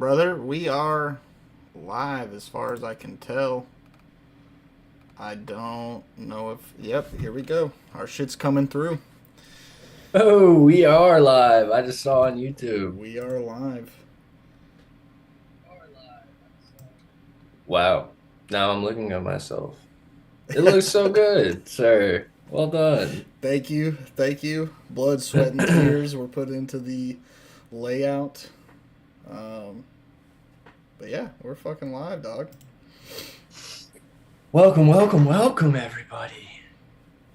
brother. We are live as far as I can tell. I don't know if. Yep, here we go. Our shit's coming through. Oh, we are live. I just saw on YouTube. We are live. Wow. Now I'm looking at myself. It looks so good, sir. Well done. Thank you. Thank you. Blood, sweat, and tears were put into the layout. Um, but yeah, we're fucking live, dog. Welcome, welcome, welcome, everybody.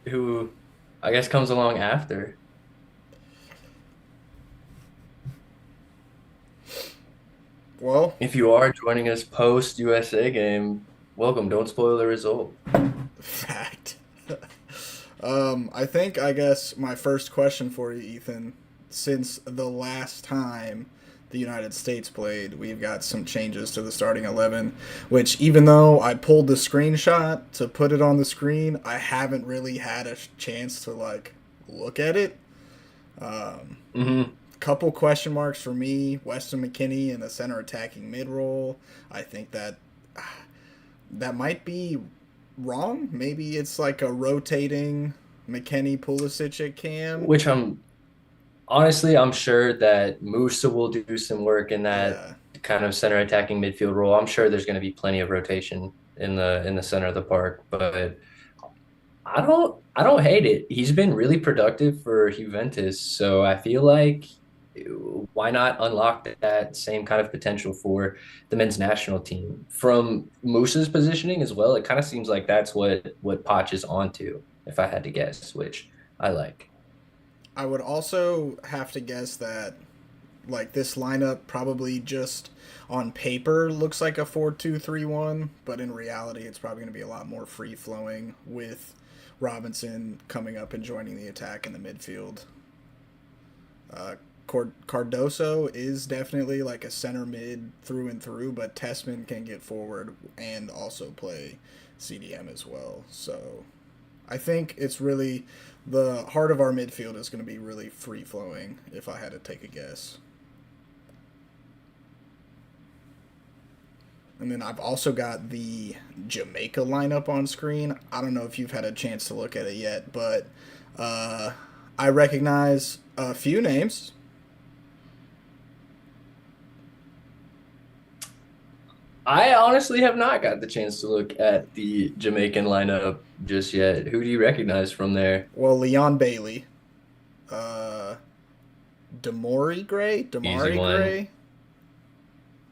Who I guess comes along after. Well, If you are joining us post USA game, welcome. Don't spoil the result. fact. I guess my first question for you, Ethan, since the last time the United States played, we've got some changes to the starting 11, which even though I pulled the screenshot to put it on the screen, I haven't really had a chance to like look at it. hmm Couple question marks for me, Weston McKinney in the center attacking mid role. I think that might be wrong. Maybe it's like a rotating McKenny Pulisic at Cam. Which I'm sure that Musa will do some work in that Yeah, kind of center attacking midfield role. I'm sure there's going to be plenty of rotation in the center of the park, but I don't hate it. He's been really productive for Juventus, so I feel like why not unlock that same kind of potential for the men's national team from Musa's positioning as well? It kind of seems like that's what Poch is onto, if I had to guess, which I like. I would also have to guess that like this lineup probably just on paper looks like a 4-2-3-1, but in reality it's probably going to be a lot more free flowing with Robinson coming up and joining the attack in the midfield. Uh, Cardoso is definitely like a center mid through and through, but Tessman can get forward and also play CDM as well. So I think it's really the heart of our midfield is going to be really free flowing if I had to take a guess. And then I've also got the Jamaica lineup on screen. I don't know if you've had a chance to look at it yet, but uh, I recognize a few names. I honestly have not got the chance to look at the Jamaican lineup just yet. Who do you recognize from there? Well, Leon Bailey, uh, Easy Damari one. Gray,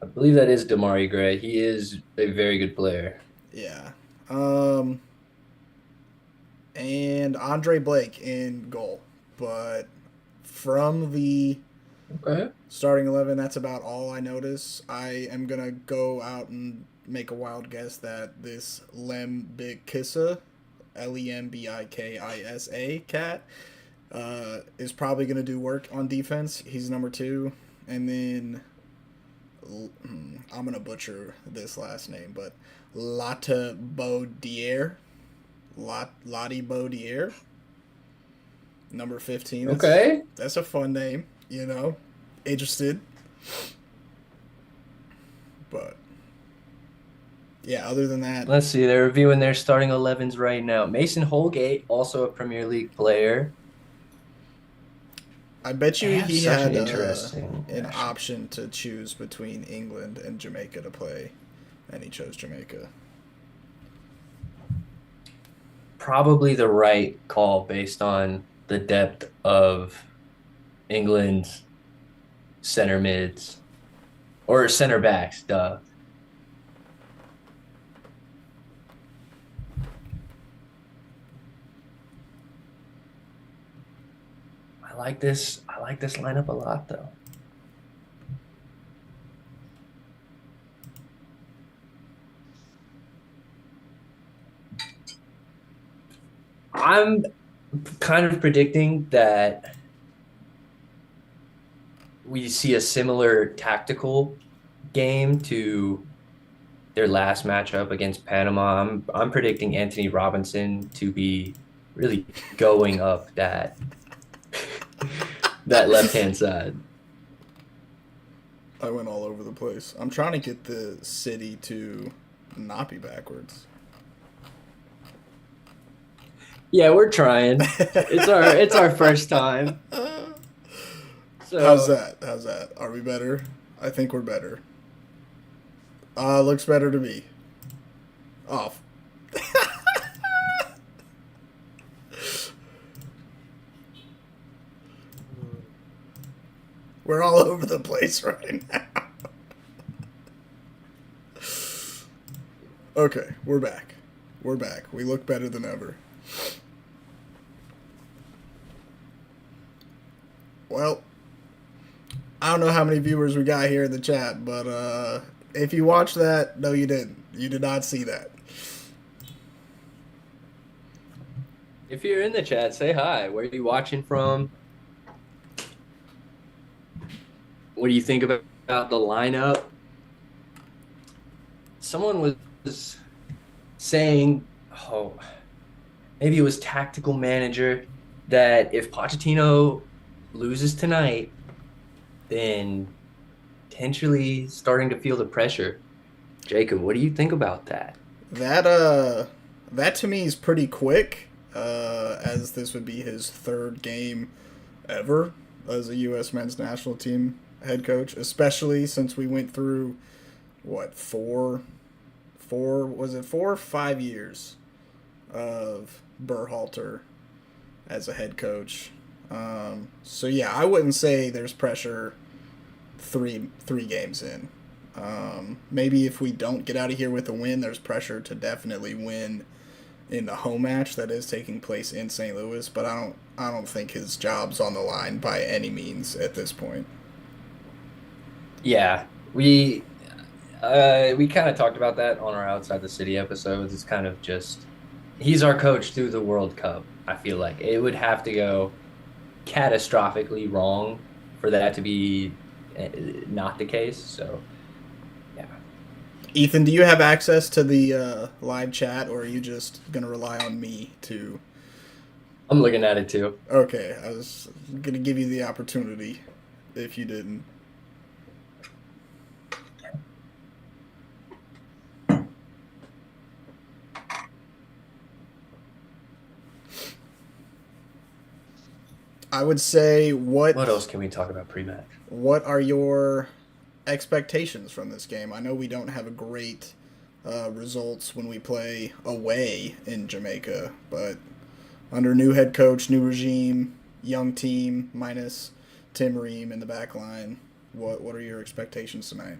I believe that is Damari Gray. He is a very good player. yeah, um, and Andre Blake in goal. But from the Okay. starting 11, that's about all I notice. I am gonna go out and make a wild guess that this Lembikisa, Lembikisa cat, is probably gonna do work on defense. He's number two, and then I'm gonna butcher this last name, but Lotte Baudier, Lottie Baudier, number 15. Okay. That's a fun name, you know. Interested, but yeah. Other than that, Let's see. They're reviewing their starting 11s right now. Mason Holgate, also a Premier League player. I bet They you have he such an had interesting an national. option to choose between England and Jamaica to play, and he chose Jamaica. Probably the right call based on the depth of England's center mids or center backs, duh. I like this lineup a lot though. I'm kind of predicting that we see a similar tactical game to their last matchup against Panama. I'm predicting Anthony Robinson to be really going up that that left hand side. I went all over the place. I'm trying to get the city to not be backwards. Yeah, we're trying. It's our first time. How's So that? How's that? Are we better? I think we're better. Looks better to me. Off. We're all over the place right now. Okay, we're back. We're back. We look better than ever. Well, I don't know how many viewers we got here in the chat, but if you watched that, no, you didn't. You did not see that. if you're in the chat, say hi. Where are you watching from? What do you think about the lineup? Someone was saying, oh, maybe it was tactical manager, that if Pochettino loses tonight, then potentially starting to feel the pressure. Jacob, what do you think about that? That that to me is pretty quick. As this would be his third game ever as a U.S. men's national team head coach, especially since we went through what four was it 4 or 5 years of Berhalter as a head coach. So yeah, I wouldn't say there's pressure three games in. Maybe if we don't get out of here with a win, there's pressure to definitely win in the home match that is taking place in St. Louis. But I don't think his job's on the line by any means at this point. Yeah, we kind of talked about that on our Outside the City episodes. It's kind of just he's our coach through the World Cup. I feel like it would have to go catastrophically wrong for that to be not the case. So, yeah. Ethan, do you have access to the live chat, or are you just gonna rely on me to? I'm looking at it too. Okay, I was gonna give you the opportunity if you didn't. I would say What else can we talk about pre-match? what are your expectations from this game? I know we don't have a great results when we play away in Jamaica, but under new head coach, new regime, young team minus Tim Ream in the back line, what are your expectations tonight?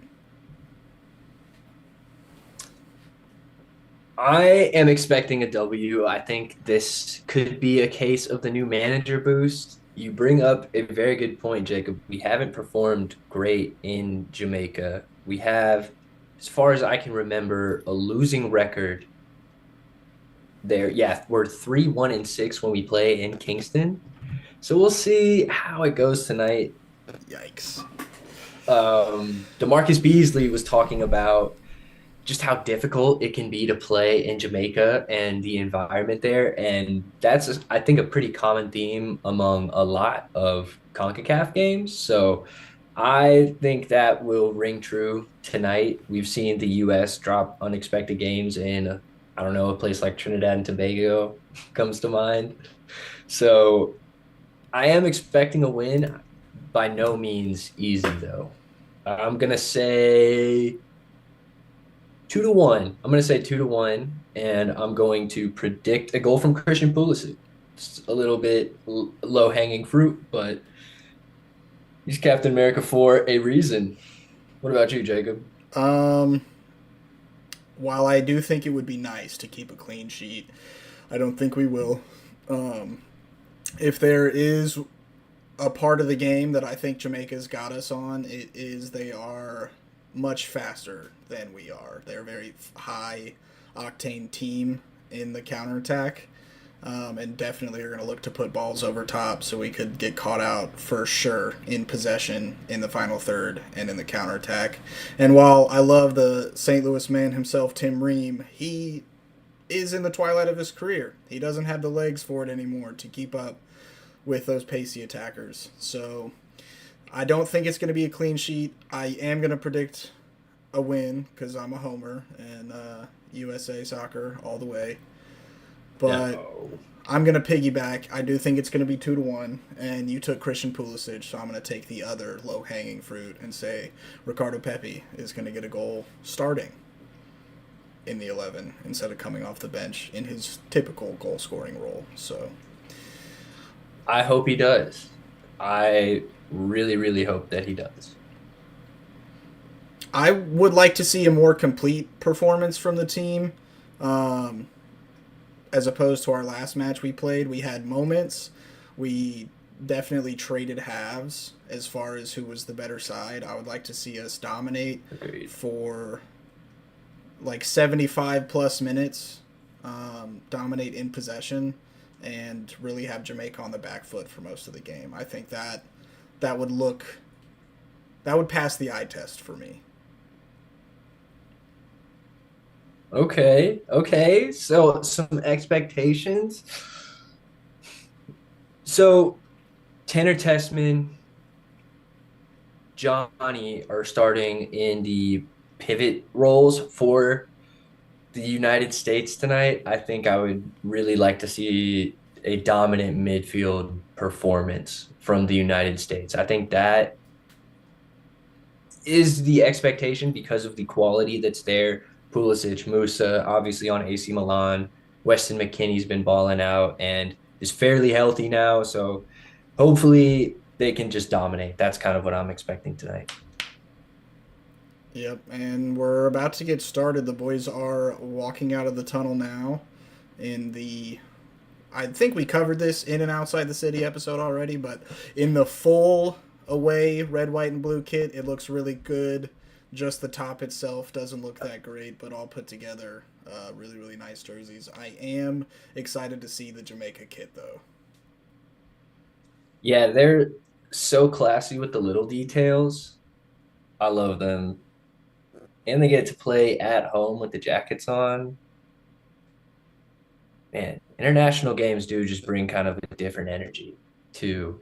I am expecting a W. I think this could be a case of the new manager boost. You bring up a very good point, Jacob. We haven't performed great in Jamaica. We have, as far as I can remember, a losing record there. Yeah, we're 3-1-6 when we play in Kingston. So we'll see how it goes tonight. Yikes. DeMarcus Beasley was talking about just how difficult it can be to play in Jamaica and the environment there. And that's, I think, a pretty common theme among a lot of CONCACAF games. So I think that will ring true tonight. We've seen the U.S. drop unexpected games in, I don't know, a place like Trinidad and Tobago comes to mind. So I am expecting a win. By no means easy, though. I'm going to say 2-1. I'm going to say 2-1, and I'm going to predict a goal from Christian Pulisic. It's a little bit low hanging fruit, but he's Captain America for a reason. What about you, Jacob? Um, while I do think it would be nice to keep a clean sheet, I don't think we will. Um, if there is a part of the game that I think Jamaica's got us on, it is they are much faster than we are. They're a very high octane team in the counterattack. And definitely are going to look to put balls over top so we could get caught out for sure in possession in the final third and in the counterattack. And while I love the St. Louis man himself, Tim Ream, he is in the twilight of his career. He doesn't have the legs for it anymore to keep up with those pacey attackers. So I don't think it's going to be a clean sheet. I am going to predict a win because I'm a homer and USA soccer all the way. But No. I'm going to piggyback. I do think it's going to be 2-1, and you took Christian Pulisic, so I'm going to take the other low hanging fruit and say Ricardo Pepi is going to get a goal starting in the 11 instead of coming off the bench in his typical goal scoring role. So I hope he does. I really, really hope that he does. I would like to see a more complete performance from the team. Um, as opposed to our last match we played, we had moments. We definitely traded halves as far as who was the better side. I would like to see us dominate Agreed. for like 75 plus minutes, dominate in possession, and really have Jamaica on the back foot for most of the game. I think that would look that would pass the eye test for me. Okay. Okay. So some expectations. So Tanner Tessman, Johnny are starting in the pivot roles for the United States tonight. I think I would really like to see a dominant midfield performance from the United States. I think that is the expectation because of the quality that's there. Pulisic, Musa, obviously on AC Milan. Weston McKennie's been balling out and is fairly healthy now. So hopefully they can just dominate. That's kind of what I'm expecting tonight. Yep, and we're about to get started. The boys are walking out of the tunnel now in the I think we covered this in and outside the city episode already, but in the full away red, white, and blue kit, it looks really good. Just the top itself doesn't look that great, but all put together, really, really nice jerseys. I am excited to see the Jamaica kit, though. Yeah, they're so classy with the little details. I love them. And they get to play at home with the jackets on. Man, international games do just bring kind of a different energy to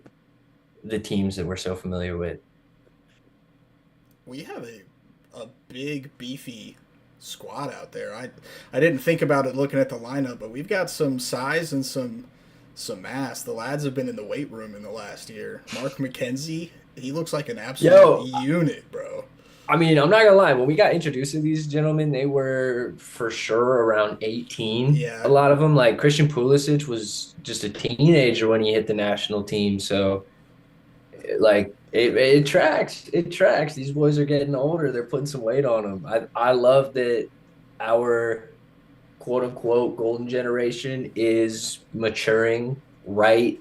the teams that we're so familiar with. We have a big, beefy squad out there. I didn't think about it looking at the lineup, but we've got some size and some mass. The lads have been in the weight room in the last year. Mark McKenzie, he looks like an absolute Yo, unit, bro. I mean, I'm not gonna lie. When we got introduced to these gentlemen, they were for sure around 18. A Yeah, lot of them, like Christian Pulisic, was just a teenager when he hit the national team. So, like, it tracks. It tracks. These boys are getting older. They're putting some weight on them. I love that our quote unquote golden generation is maturing right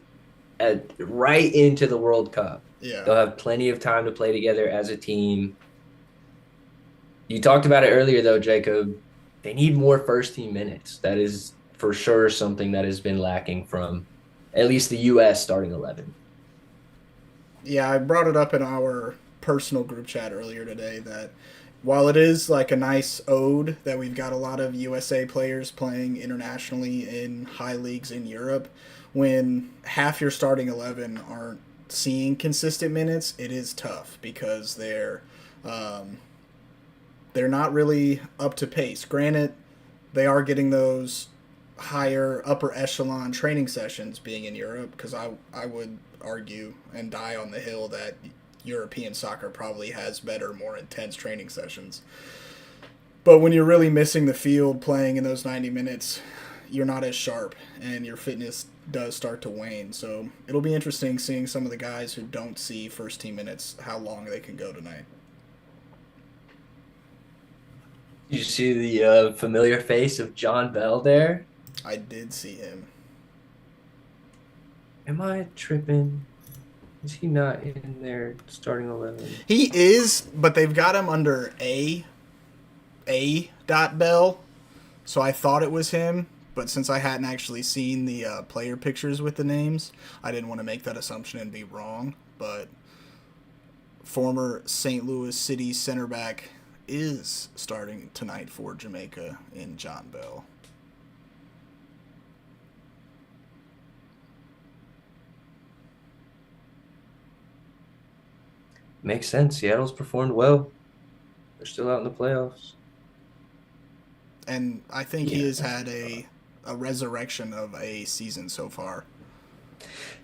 into the World Cup. yeah. They'll have plenty of time to play together as a team. You talked about it earlier, though, Jacob. They need more first team minutes. That is for sure something that has been lacking from at least the U.S. starting 11. Yeah, I brought it up in our personal group chat earlier today that while it is like a nice ode that we've got a lot of USA players playing internationally in high leagues in Europe, when half your starting 11 aren't seeing consistent minutes, it is tough because um, they're not really up to pace. Granted, they are getting those higher upper echelon training sessions being in Europe because I would argue and die on the hill that European soccer probably has better, more intense training sessions. But when you're really missing the field playing in those 90 minutes, you're not as sharp and your fitness does start to wane. So it'll be interesting seeing some of the guys who don't see first team minutes how long they can go tonight. You see the familiar face of John Bell there? I did see him. Am I tripping? Is he not in there starting 11? He is, but they've got him under A. Bell, so I thought it was him. But since I hadn't actually seen the player pictures with the names, I didn't want to make that assumption and be wrong. But former St. Louis City center back is starting tonight for Jamaica in John Bell. Makes sense. Seattle's performed well. They're still out in the playoffs. And I think he Yeah. has had a resurrection of a season so far.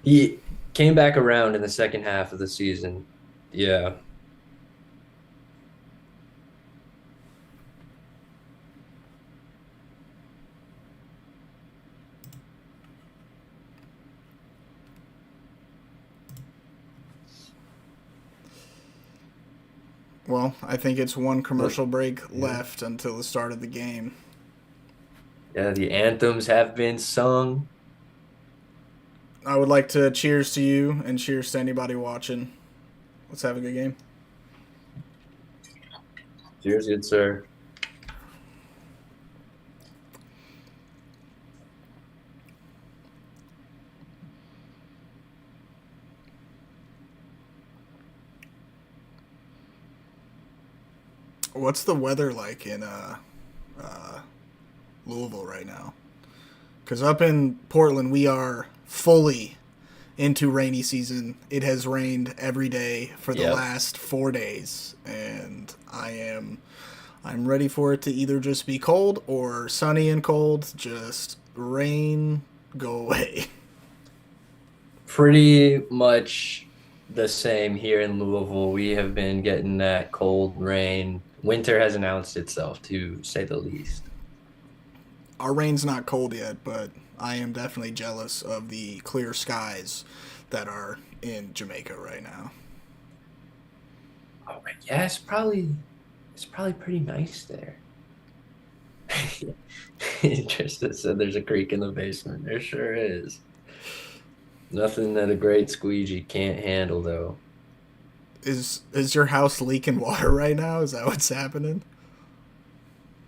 He came back around in the second half of the season. Yeah. Well, I think it's one Look, commercial break yeah. left until the start of the game. Yeah, the anthems have been sung. I would like to cheers to you and cheers to anybody watching. Let's have a good game. Cheers, good sir. What's the weather like in Louisville right now? Because up in Portland, we are fully into rainy season. It has rained every day for the Yep. last 4 days, and I'm ready for it to either just be cold or sunny and cold. Just rain, go away. Pretty much the same here in Louisville. We have been getting that cold rain. Winter has announced itself, to say the least. Our rain's not cold yet, but I am definitely jealous of the clear skies that are in Jamaica right now. Oh, yeah, it's probably pretty nice there. Interested said there's a creek in the basement. There sure is. Nothing that a great squeegee can't handle, though. Is your house leaking water right now? Is that what's happening?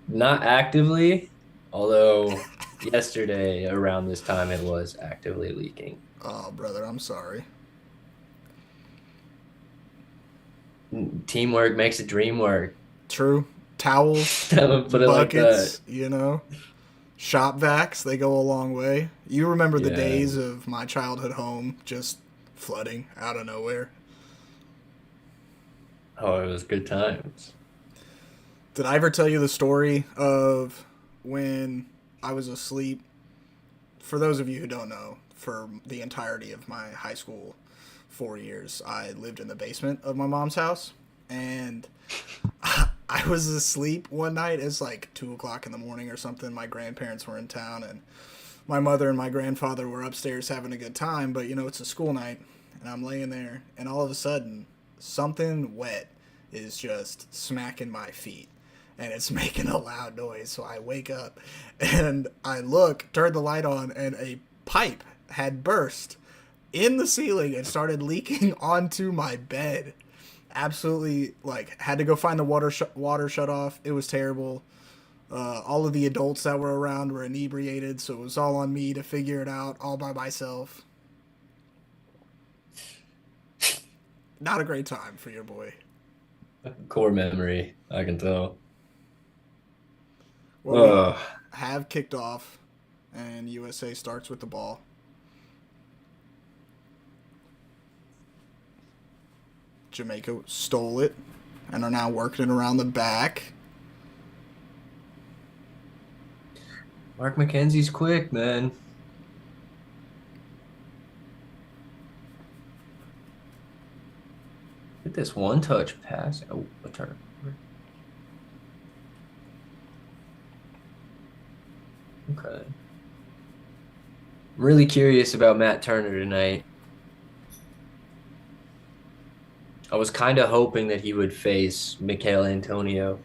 Not actively, although yesterday around this time it was actively leaking. Oh, brother, I'm sorry. Teamwork makes a dream work. True. Towels, I would put it like that. buckets, shop vacs, they go a long way. You remember the Yeah. days of my childhood home just flooding out of nowhere. Oh, it was good times. Did I ever tell you the story of when I was asleep? For those of you who don't know, for the entirety of my high school 4 years, I lived in the basement of my mom's house. And I was asleep one night. It's like 2 o'clock in the morning or something. My grandparents were in town, and my mother and my grandfather were upstairs having a good time. But it's a school night, and I'm laying there, and all of a sudden, something wet is just smacking my feet, and it's making a loud noise. So I wake up, and I look, turn the light on, and a pipe had burst in the ceiling and started leaking onto my bed. Absolutely, like, had to go find the water shut off. It was terrible. All of the adults that were around were inebriated, so it was all on me to figure it out all by myself. Not a great time for your boy. Core memory, I can tell. Well, we Oh, have kicked off, and USA starts with the ball. Jamaica stole it and are now working it around the back. Mark McKenzie's quick, man. Get this one touch pass. Oh, a turn. Okay. I'm really curious about Matt Turner tonight. I was kind of hoping that he would face Michael Antonio.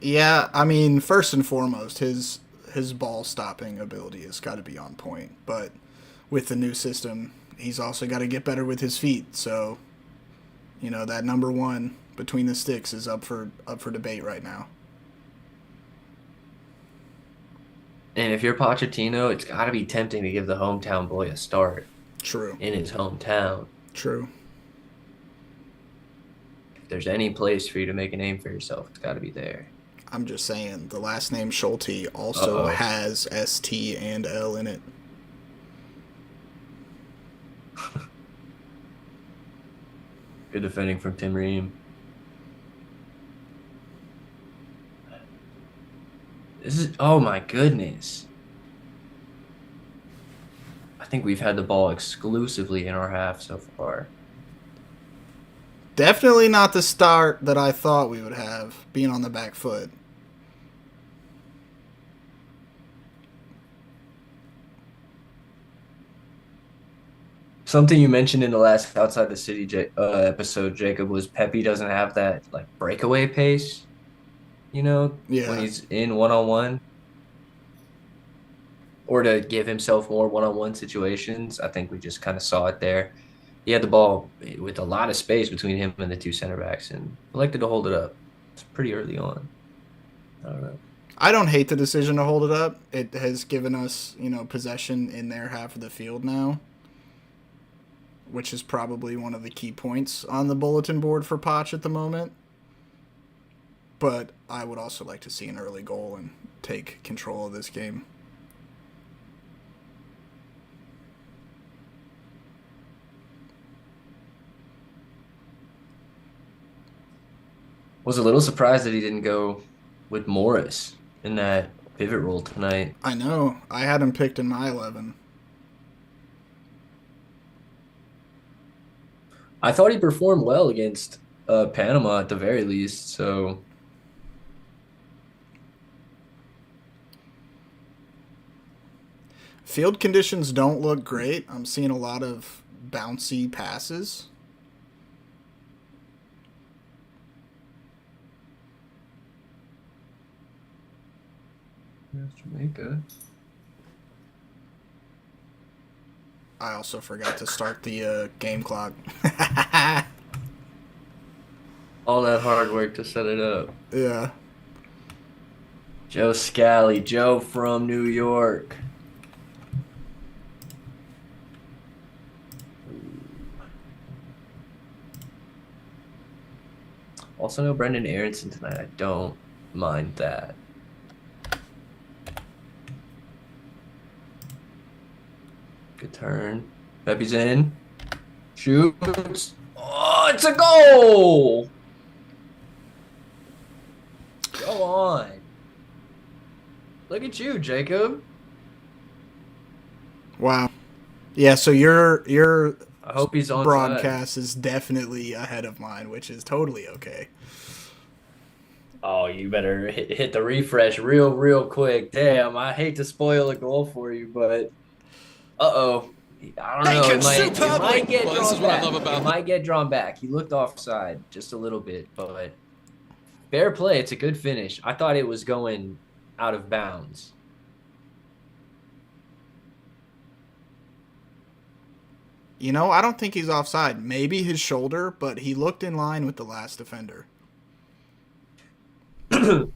Yeah, I mean, first and foremost, his ball stopping ability has got to be on point. But with the new system, he's also got to get better with his feet. So, that number one between the sticks is up for debate right now. And if you're Pochettino, it's got to be tempting to give the hometown boy a start True. in his hometown. True. If there's any place for you to make a name for yourself, it's got to be there. I'm just saying the last name Schulte also Uh-oh. has ST and L in it. Good defending from Tim Ream. This is, oh my goodness. I think we've had the ball exclusively in our half so far. Definitely not the start that I thought we would have, being on the back foot. Something you mentioned in the last Outside the City episode, Jacob, was Pepe doesn't have that like breakaway pace, when Yeah. he's in one-on-one or to give himself more one-on-one situations. I think we just kind of saw it there. He had the ball with a lot of space between him and the two center backs and elected to hold it up. It's pretty early on. I don't know. I don't hate the decision to hold it up. It has given us, possession in their half of the field now, which is probably one of the key points on the bulletin board for Poch at the moment. But I would also like to see an early goal and take control of this game. Was a little surprised that he didn't go with Morris in that pivot role tonight. I know. I had him picked in my 11. I thought he performed well against Panama at the very least. So Field conditions don't look great. I'm seeing a lot of bouncy passes. Jamaica. I also forgot to start the game clock. All that hard work to set it up. Yeah. Joe Scally, Joe from New York. Also no Brendan Aronson tonight. I don't mind that. Good turn. Pepe's in. Shoots. Oh, it's a goal! Go on. Look at you, Jacob. Wow. Yeah, so your I hope he's on broadcast is definitely ahead of mine, which is totally okay. Oh, you better hit the refresh real quick. Damn, I hate to spoil a goal for you, but uh-oh. I don't know. It might get drawn back. It might get drawn back. He looked offside just a little bit, but fair play. It's a good finish. I thought it was going out of bounds. I don't think he's offside. Maybe his shoulder, but he looked in line with the last defender. I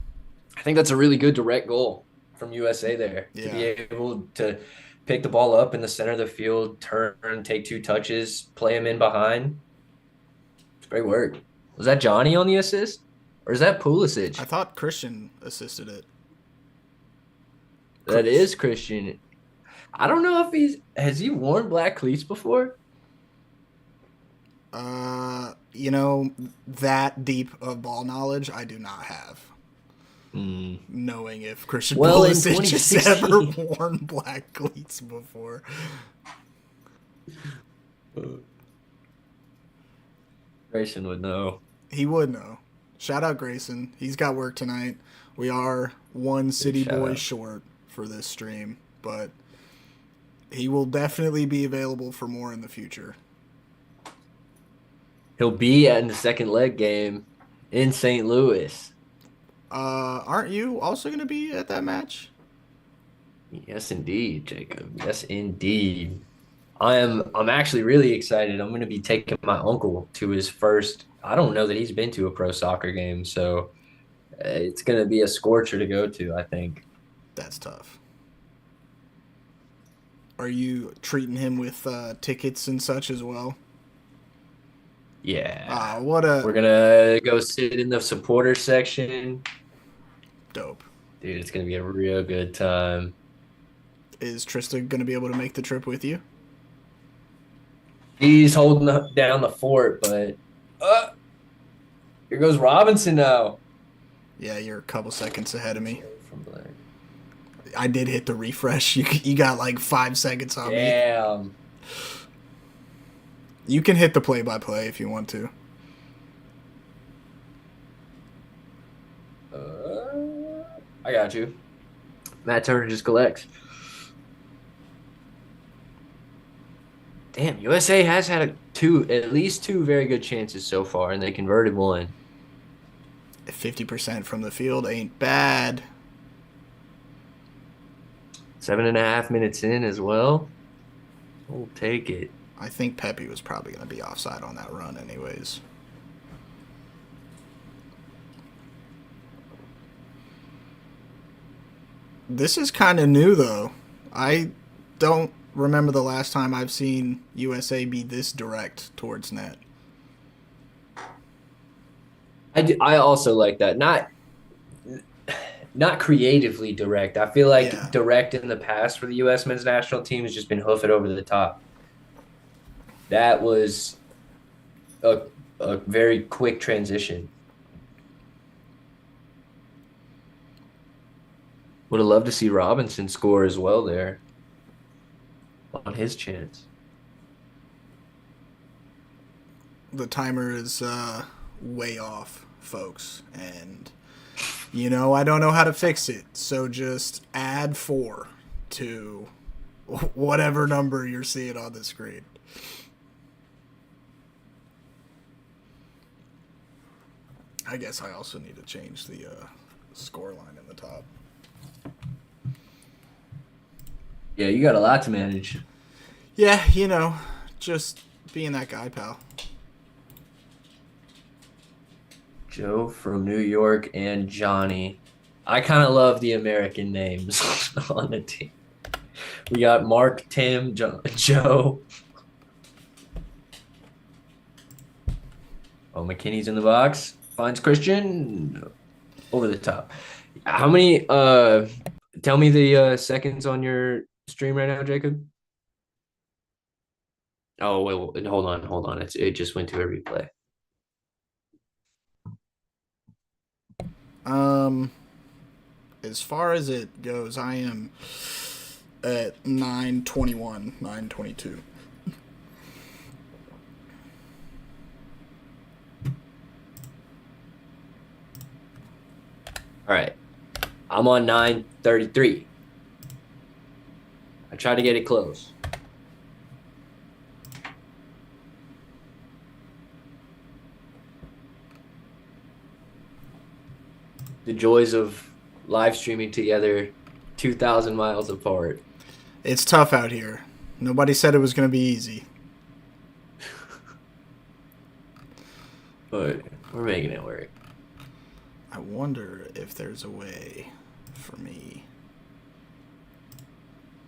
think that's a really good direct goal from USA there. Yeah. To be able to pick the ball up in the center of the field, turn, take 2 touches, play him in behind. It's great work. Was that Johnny on the assist? Or is that Pulisic? I thought Christian assisted it. That is Christian. I don't know if has he worn black cleats before? That deep of ball knowledge, I do not have. Knowing if Christian Well, in Pulisic has 2016 ever worn black cleats before. Grayson would know. He would know. Shout out Grayson. He's got work tonight. We are one city boy short for this stream, but he will definitely be available for more in the future. He'll be in the second leg game in St. Louis. Aren't you also going to be at that match? Yes, indeed, Jacob. Yes, indeed. I'm actually really excited. I'm going to be taking my uncle to his first. I don't know that he's been to a pro soccer game, so it's going to be a scorcher to go to, I think. That's tough. Are you treating him with tickets and such as well? Yeah. We're gonna go sit in the supporter section. Dope. Dude, it's gonna be a real good time. Is Trista gonna be able to make the trip with you? He's holding down the fort, but Here goes Robinson now. Yeah, you're a couple seconds ahead of me. Joe from Black. I did hit the refresh. You got like 5 seconds on me. Damn. You can hit the play-by-play if you want to. I got you. Matt Turner just collects. Damn, USA has had at least two very good chances so far, and they converted one. 50% from the field ain't bad. 7.5 minutes in as well. We'll take it. I think Pepe was probably going to be offside on that run anyways. This is kind of new, though. I don't remember the last time I've seen USA be this direct towards net. I also like that. Not creatively direct. I feel like Yeah. direct in the past for the U.S. men's national team has just been hoof it over the top. That was a very quick transition. Would have loved to see Robinson score as well there on his chance. The timer is way off, folks. And, I don't know how to fix it. So just add 4 to whatever number you're seeing on the screen. I guess I also need to change the score line in the top. Yeah, you got a lot to manage. Yeah, just being that guy, pal. Joe from New York and Johnny. I kind of love the American names on the team. We got Mark, Tim, Joe. Oh, McKinney's in the box. Finds Christian. Over the top. How many tell me the seconds on your stream right now, Jacob? Oh, wait, hold on. It just went to a replay. As far as it goes, I am at 9:21, 9:22. All right. I'm on 9:33. I tried to get it close. The joys of live streaming together 2,000 miles apart. It's tough out here. Nobody said it was going to be easy. But we're making it work. I wonder if there's a way for me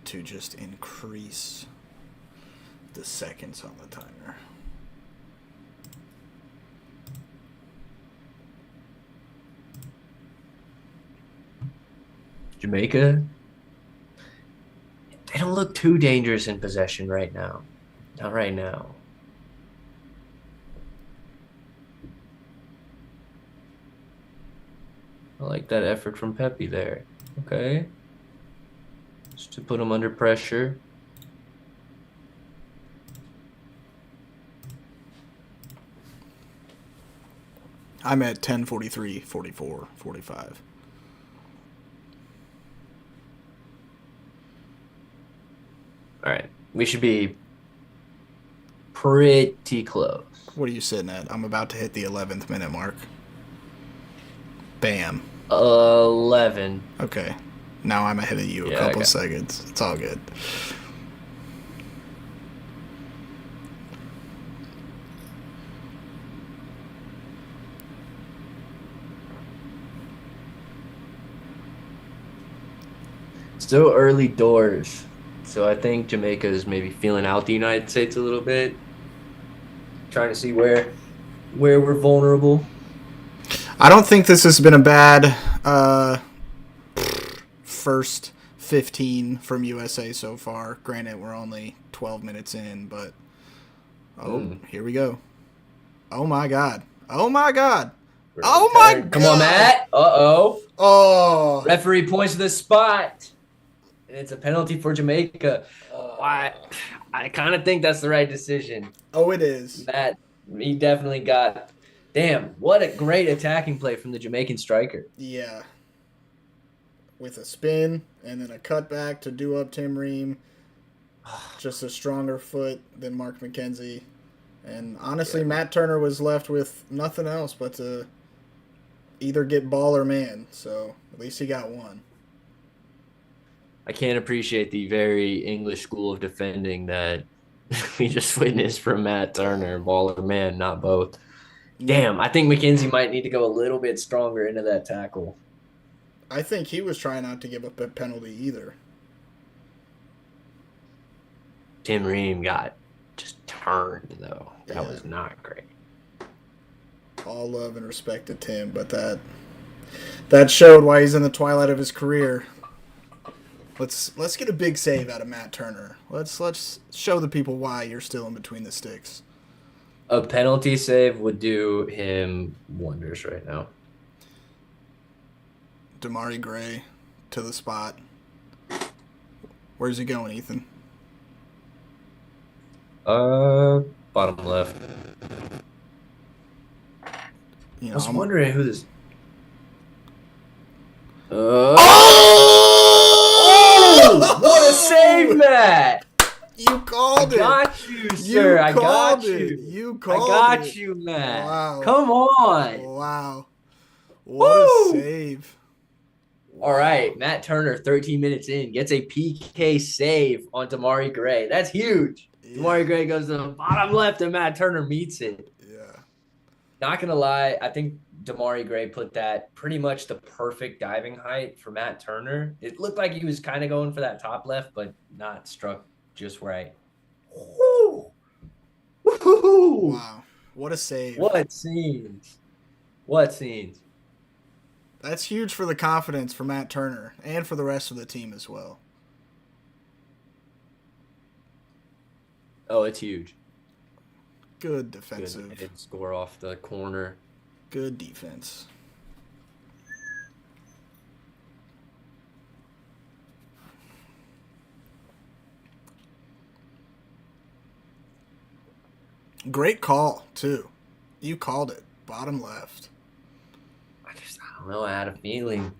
to just increase the seconds on the timer. Jamaica, they don't look too dangerous in possession right now. Not right now. I like that effort from Pepe there. Okay. Just to put him under pressure. I'm at 10:43, 44, 45. All right. We should be pretty close. What are you sitting at? I'm about to hit the 11th minute mark. Bam. 11. Okay. Now I'm ahead of you a couple seconds. It's all good. Still early doors. So I think Jamaica is maybe feeling out the United States a little bit. Trying to see where we're vulnerable. I don't think this has been a bad first 15 from USA so far. Granted, we're only 12 minutes in, but here we go. Oh my God. Oh my God. Great Oh my turn. Come on, God! Matt. Uh-oh. Oh. Referee points to the spot. And it's a penalty for Jamaica. Why? I kind of think that's the right decision. Oh, it is. Matt, he definitely got. Damn, what a great attacking play from the Jamaican striker. Yeah. With a spin and then a cutback to do up Tim Ream. Just a stronger foot than Mark McKenzie. And honestly, Yeah. Matt Turner was left with nothing else but to either get ball or man. So at least he got one. I can't appreciate the very English school of defending that we just witnessed from Matt Turner, ball or man, not both. Yep. Damn, I think McKenzie might need to go a little bit stronger into that tackle. I think he was trying not to give up a penalty either. Tim Ream got just turned, though. That Yeah. was not great. All love and respect to Tim, but that showed why he's in the twilight of his career. Let's get a big save out of Matt Turner. Let's show the people why you're still in between the sticks. A penalty save would do him wonders right now. Damari Gray to the spot. Where's he going, Ethan? Bottom left. You I know, was I'm- wondering who this. Oh! What a save, Matt! You called I it. got you, sir. I got you. You I called got it. you, Matt. Wow. Come on. Wow. What Woo! a save. All right, Matt Turner, 13 minutes in, gets a PK save on Damari Gray. That's huge. Yeah. Damari Gray goes to the bottom left, and Matt Turner meets it. Yeah. Not gonna lie, I think Damari Gray put that pretty much the perfect diving height for Matt Turner. It looked like he was kind of going for that top left, but not struck just right. Woo! Woo! Wow. What a save. What scenes? What scenes? That's huge for the confidence for Matt Turner and for the rest of the team as well. Oh, it's huge. Good defensive. Good score off the corner. Good defense. Great call, too. You called it. Bottom left. I don't know. I had a feeling.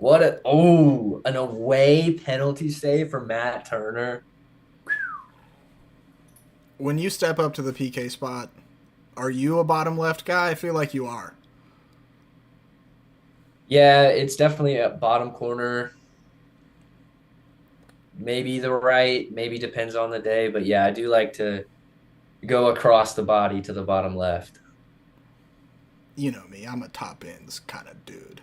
An away penalty save for Matt Turner. When you step up to the PK spot, are you a bottom left guy? I feel like you are. Yeah, it's definitely a bottom corner. Maybe the right, maybe depends on the day. But yeah, I do like to go across the body to the bottom left. You know me. I'm a top ends kind of dude.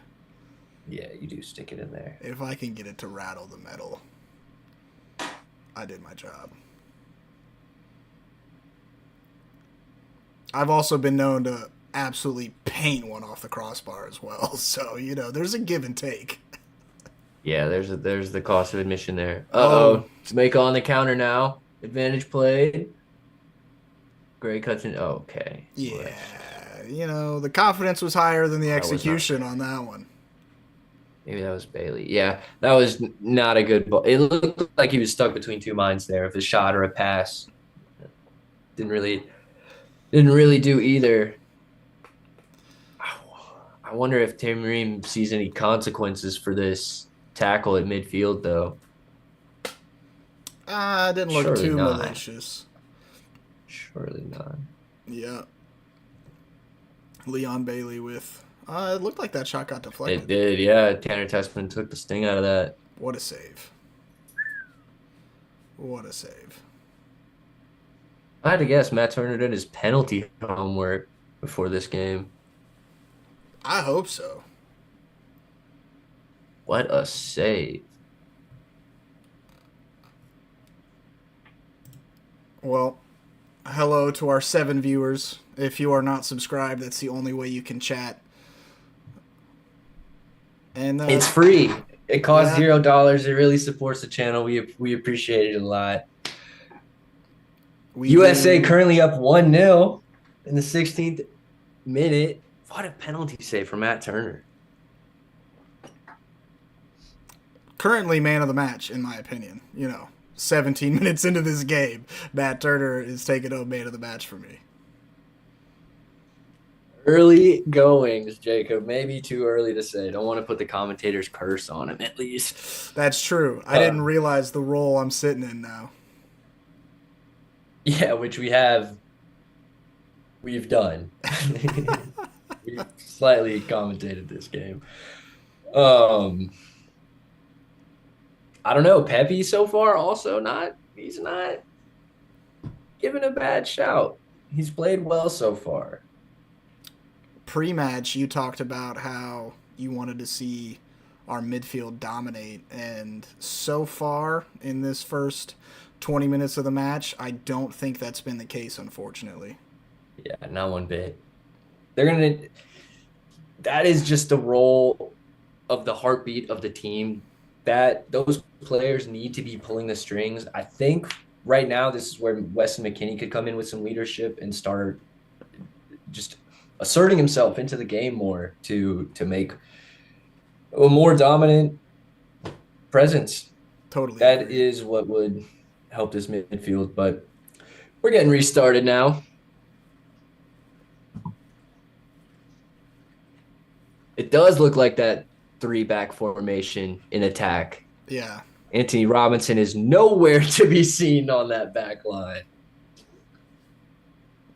Yeah, you do stick it in there. If I can get it to rattle the metal, I did my job. I've also been known to absolutely paint one off the crossbar as well. So, you know, there's a give and take. Yeah, there's the cost of admission there. Oh. Jamaica on the counter now. Advantage played. Gray cuts in. Oh, okay. Yeah. You know, the confidence was higher than the That was not execution on that one. Maybe that was Bailey. Yeah, that was not a good ball. It looked like he was stuck between two minds there, if a shot or a pass. Didn't really do either. I wonder if Tim Ream sees any consequences for this tackle at midfield, though. It didn't look Surely too not. malicious. Surely not. Yeah. Leon Bailey with... it looked like that shot got deflected. It did, yeah. Tanner Tessman took the sting out of that. What a save. What a save. I had to guess Matt Turner did his penalty homework before this game. I hope so. What a save. Well, hello to our 7 viewers. If you are not subscribed, that's the only way you can chat. And It's free. It costs $0. It really supports the channel. We appreciate it a lot. USA currently up 1-0 in the 16th minute. What a penalty save for Matt Turner. Currently man of the match, in my opinion. 17 minutes into this game, Matt Turner is taking up man of the match for me. Early goings, Jacob. Maybe too early to say. Don't want to put the commentator's curse on him, at least. That's true. I didn't realize the role I'm sitting in now. Yeah, which we've done. We've slightly commentated this game. I don't know. Pepe so far also he's not giving a bad shout. He's played well so far. Pre-match, you talked about how you wanted to see our midfield dominate, and so far in this first 20 minutes of the match, I don't think that's been the case, unfortunately. Yeah, not one bit. That is just the role of the heartbeat of the team, that those players need to be pulling the strings. I think right now this is where Weston McKennie could come in with some leadership and start just asserting himself into the game more to make a more dominant presence. Totally. That agree. is what would help this midfield, but we're getting restarted now. It does look like that 3-back formation in attack. Yeah. Anthony Robinson is nowhere to be seen on that back line.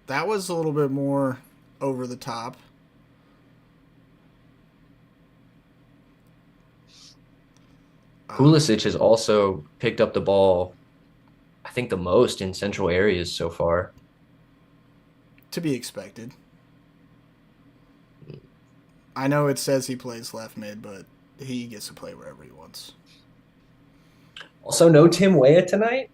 That was a little bit more over the top. Pulisic has also picked up the ball, I think, the most in central areas so far. To be expected. I know it says he plays left mid, but he gets to play wherever he wants. Also, no Tim Weah tonight.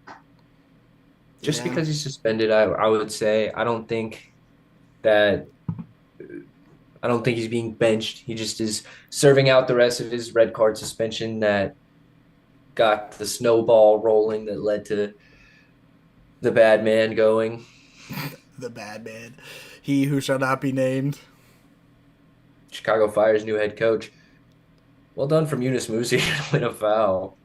Just Yeah. because he's suspended, I would say. I don't think he's being benched. He just is serving out the rest of his red card suspension that got the snowball rolling that led to the bad man going. The bad man. He who shall not be named. Chicago Fire's new head coach. Well done from Yunus Musi to win a foul.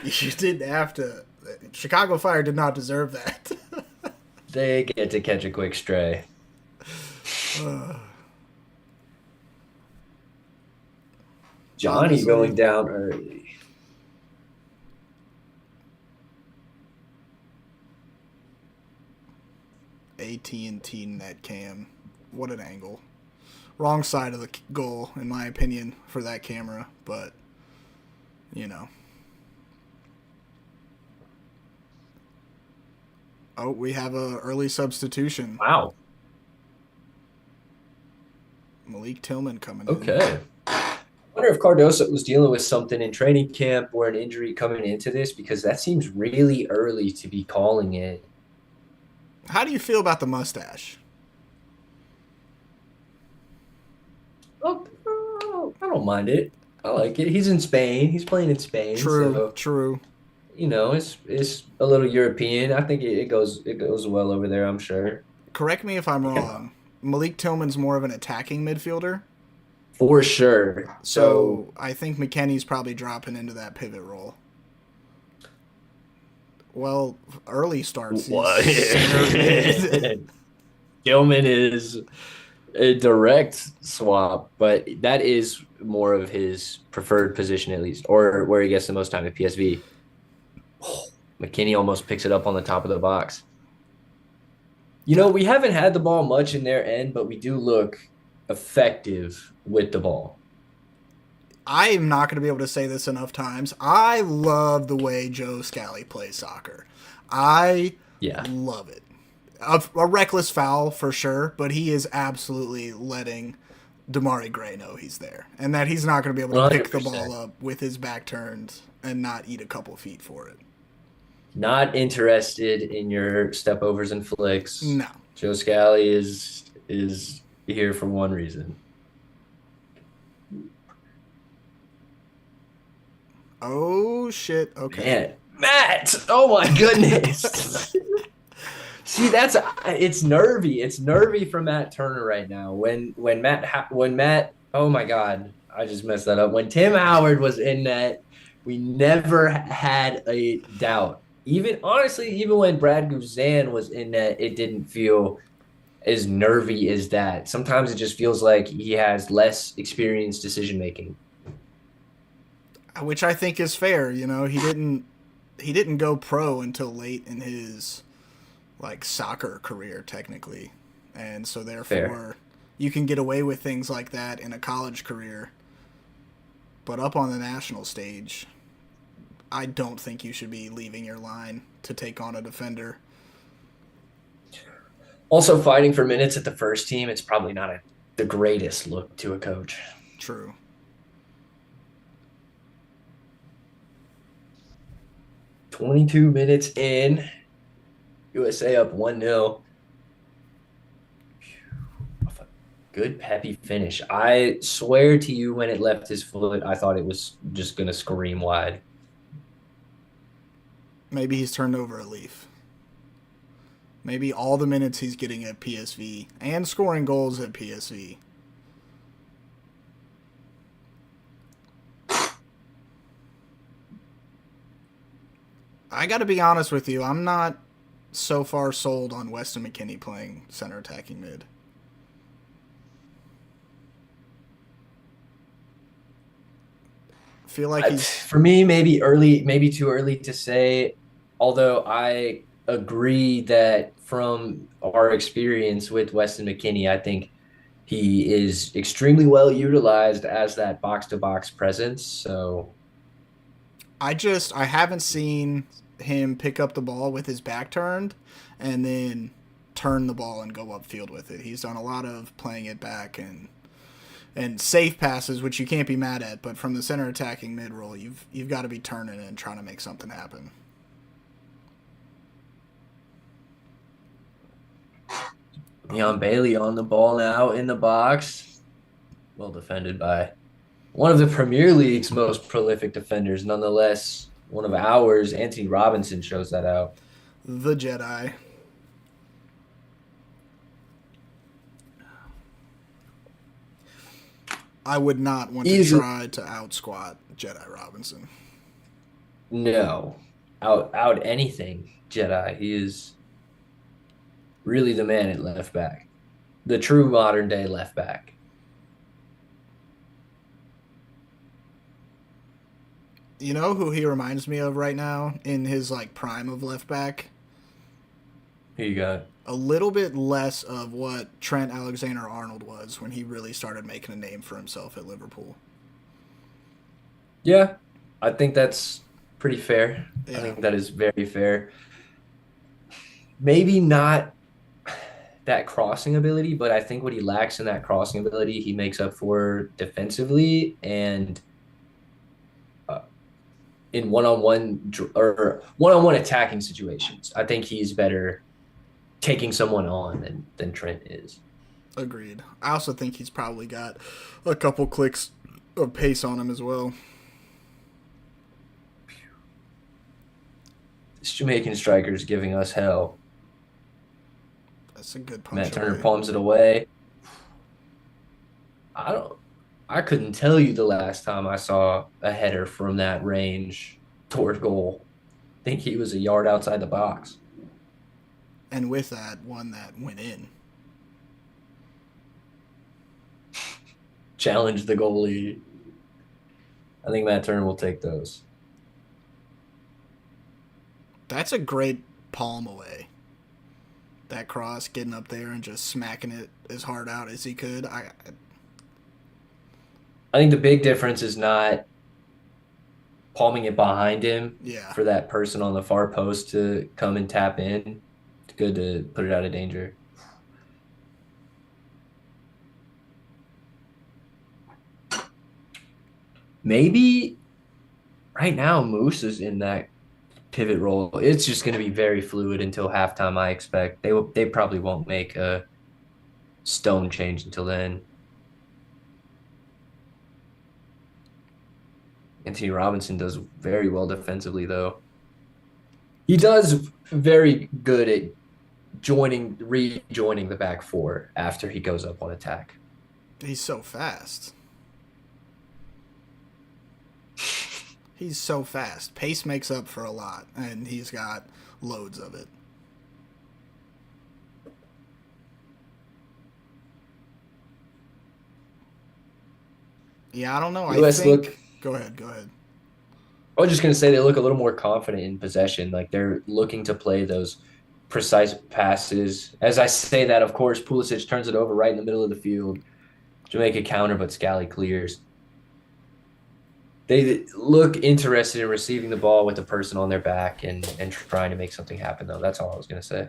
You didn't have to. Chicago Fire did not deserve that. They get to catch a quick stray. Johnny Honestly, going down early. AT&T net cam. What an angle. Wrong side of the goal, in my opinion, for that camera, but, Oh, we have a early substitution. Wow. Malik Tillman coming in. Okay. I wonder if Cardoso was dealing with something in training camp or an injury coming into this, because that seems really early to be calling it. How do you feel about the mustache? Oh, I don't mind it. I like it. He's in Spain. He's playing in Spain. True, so, true. It's a little European. I think it goes well over there, I'm sure. Correct me if I'm wrong. Malik Tillman's more of an attacking midfielder. For sure. So I think McKennie's probably dropping into that pivot role. Well, early starts. What? Gilman is a direct swap, but that is more of his preferred position, at least, or where he gets the most time at PSV. Oh, McKennie almost picks it up on the top of the box. We haven't had the ball much in their end, but we do look effective with the ball. I am not going to be able to say this enough times. I love the way Joe Scally plays soccer. I love it. A reckless foul for sure, but he is absolutely letting Damari Gray know he's there and that he's not going to be able to 100%. pick the ball up with his back turned and not eat a couple feet for it. Not interested in your step overs and flicks. No. Joe Scally is here for one reason. Oh shit! Okay. Man, Matt! Oh my goodness! See, it's nervy. It's nervy for Matt Turner right now. When Matt, oh my God, I just messed that up. When Tim Howard was in net, we never had a doubt. Even honestly, even when Brad Guzan was in net, it didn't feel as nervy as that. Sometimes it just feels like he has less experience decision making. Which I think is fair. You know, he didn't go pro until late in his like soccer career technically, and so Fair. therefore you can get away with things like that in a college career. But up on the national stage, I don't think you should be leaving your line to take on a defender. Also, fighting for minutes at the first team, it's probably not the greatest look to a coach. True. 22 minutes in, USA up 1-0. Good peppy finish. I swear to you, when it left his foot, I thought it was just going to scream wide. Maybe he's turned over a leaf. Maybe all the minutes he's getting at PSV and scoring goals at PSV. I got to be honest with you. I'm not so far sold on Weston McKennie playing center attacking mid. I feel like he's For me, maybe early, maybe too early to say. Although I agree that from our experience with Weston McKennie, I think he is extremely well utilized as that box to box presence. So I haven't seen him pick up the ball with his back turned and then turn the ball and go upfield with it. He's done a lot of playing it back and safe passes, which you can't be mad at. But from the center attacking mid role, you've got to be turning and trying to make something happen. Leon Bailey on the ball now in the box. Well defended by one of the Premier League's most prolific defenders. Nonetheless, one of ours, Anthony Robinson, shows that out. The Jedi. I would not want to Easily, try to out squat Jedi Robinson. no, out anything Jedi. He is really the man at left back, the true modern day left back. You know who he reminds me of right now in his like prime of left back? Who you got? A little bit less of what Trent Alexander-Arnold was when he really started making a name for himself at Liverpool. Yeah, I think that's pretty fair. I Yeah, think that is very fair. Maybe not that crossing ability, but I think what he lacks in that crossing ability, he makes up for defensively and uh, in one-on-one or one-on-one attacking situations. I think he's better taking someone on than Trent is. agreed. I also think he's probably got a couple clicks of pace on him as well. This Jamaican striker is giving us hell. That's a good punch Matt Turner away. palms it away. I don't. I couldn't tell you the last time I saw a header from that range toward goal. I think he was a yard outside the box. And with that, one that went in. Challenge the goalie. I think Matt Turner will take those. That's a great palm away. That cross, getting up there and just smacking it as hard out as he could. I think the big difference is not palming it behind him Yeah, for that person on the far post to come and tap in. It's good to put it out of danger. Maybe right now Moose is in that pivot role. It's just going to be very fluid until halftime, I expect. They probably won't make a stone change until then. Anthony Robinson does very well defensively, though. He does very good at rejoining the back four after he goes up on attack. He's so fast. He's so fast. Pace makes up for a lot, and he's got loads of it. Yeah, I don't know. I US look think. Go ahead. Go ahead. I was just going to say they look a little more confident in possession. Like they're looking to play those precise passes. As I say that, of course, Pulisic turns it over right in the middle of the field. Jamaica counter, but Scally clears. They look interested in receiving the ball with the person on their back and trying to make something happen, though. That's all I was going to say.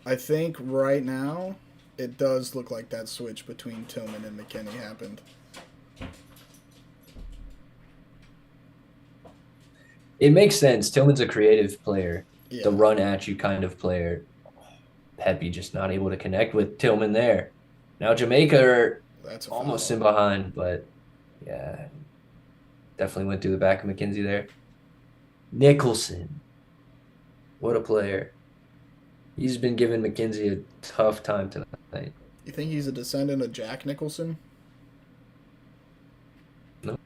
I think right now it does look like that switch between Tillman and McKennie happened. It makes sense. Tillman's a creative player, the Yeah, run at you kind of player. Pepe just not able to connect with Tillman there. Now Jamaica are that's a almost foul. in behind, but yeah, definitely went through the back of McKenzie there. Nicholson, what a player. He's been giving McKenzie a tough time tonight. You think he's a descendant of Jack Nicholson? No.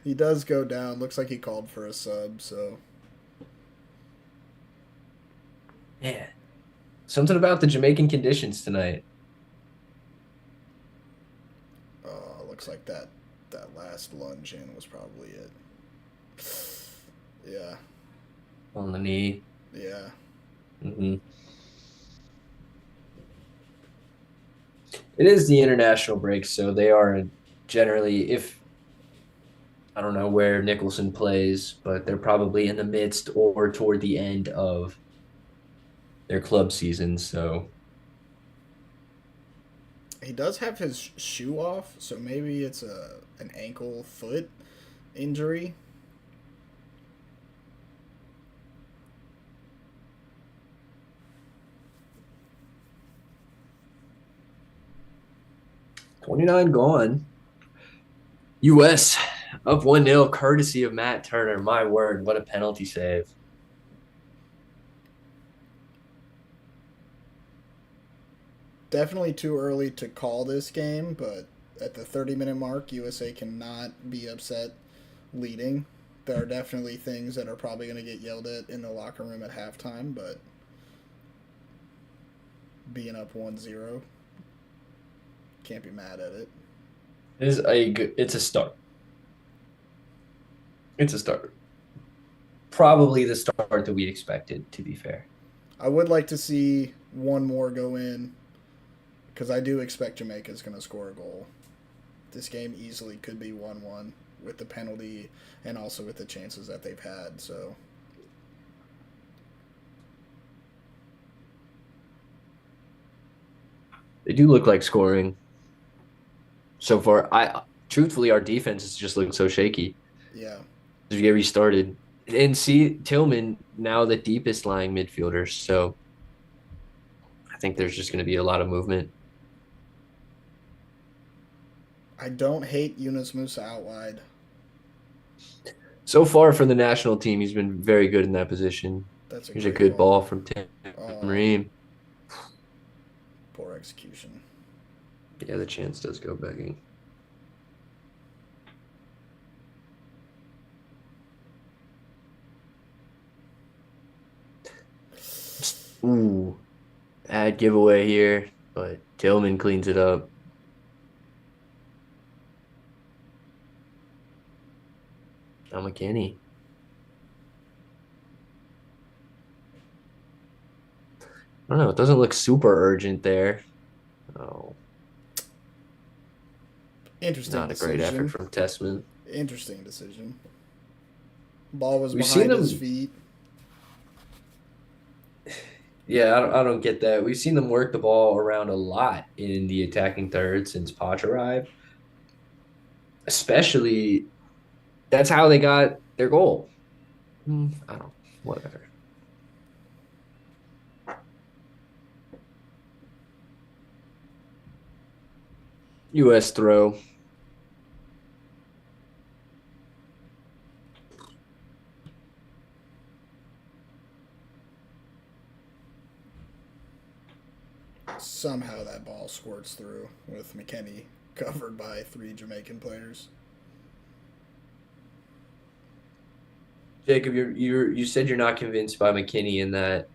He does go down. Looks like he called for a sub, so. Man, something about the Jamaican conditions tonight. Looks like that last lunge in was probably it. Yeah, On the knee. yeah. Mm-hmm. It is the international break, so they are generally, if I don't know where Nicholson plays, but they're probably in the midst or toward the end of their club season. So He does have his shoe off, so maybe it's an ankle foot injury. 29 gone. US up 1-0, courtesy of Matt Turner. My word, what a penalty save. Definitely too early to call this game, but at the 30-minute mark, USA cannot be upset leading. There are definitely things that are probably going to get yelled at in the locker room at halftime, but being up 1-0, can't be mad at it. It's a start. It's a start. Probably the start that we expected, to be fair. I would like to see one more go in because I do expect Jamaica's going to score a goal. This game easily could be 1-1 with the penalty and also with the chances that they've had. So They do look like scoring so far. I truthfully, our defense has just looked so shaky yeah, as we get restarted. And see Tillman now the deepest lying midfielder. So I think there's just going to be a lot of movement. I don't hate Yunus Musa out wide. So far for the national team, he's been very good in that position. That's a Here's a great good ball. ball from Tim Ream. Poor execution. Yeah, the chance does go begging. Ooh, bad giveaway here, but Tillman cleans it up. Now McKinney. I don't know. It doesn't look super urgent there. Oh, Interesting not a great effort decision. from Tessman. Interesting decision. Ball was We've seen behind his them. feet. Yeah, I don't get that. We've seen them work the ball around a lot in the attacking third since Poch arrived. Especially, that's how they got their goal. I don't. Whatever. U.S. throw. Somehow that ball squirts through with McKennie covered by three Jamaican players. Jacob, you said you're not convinced by McKinney in that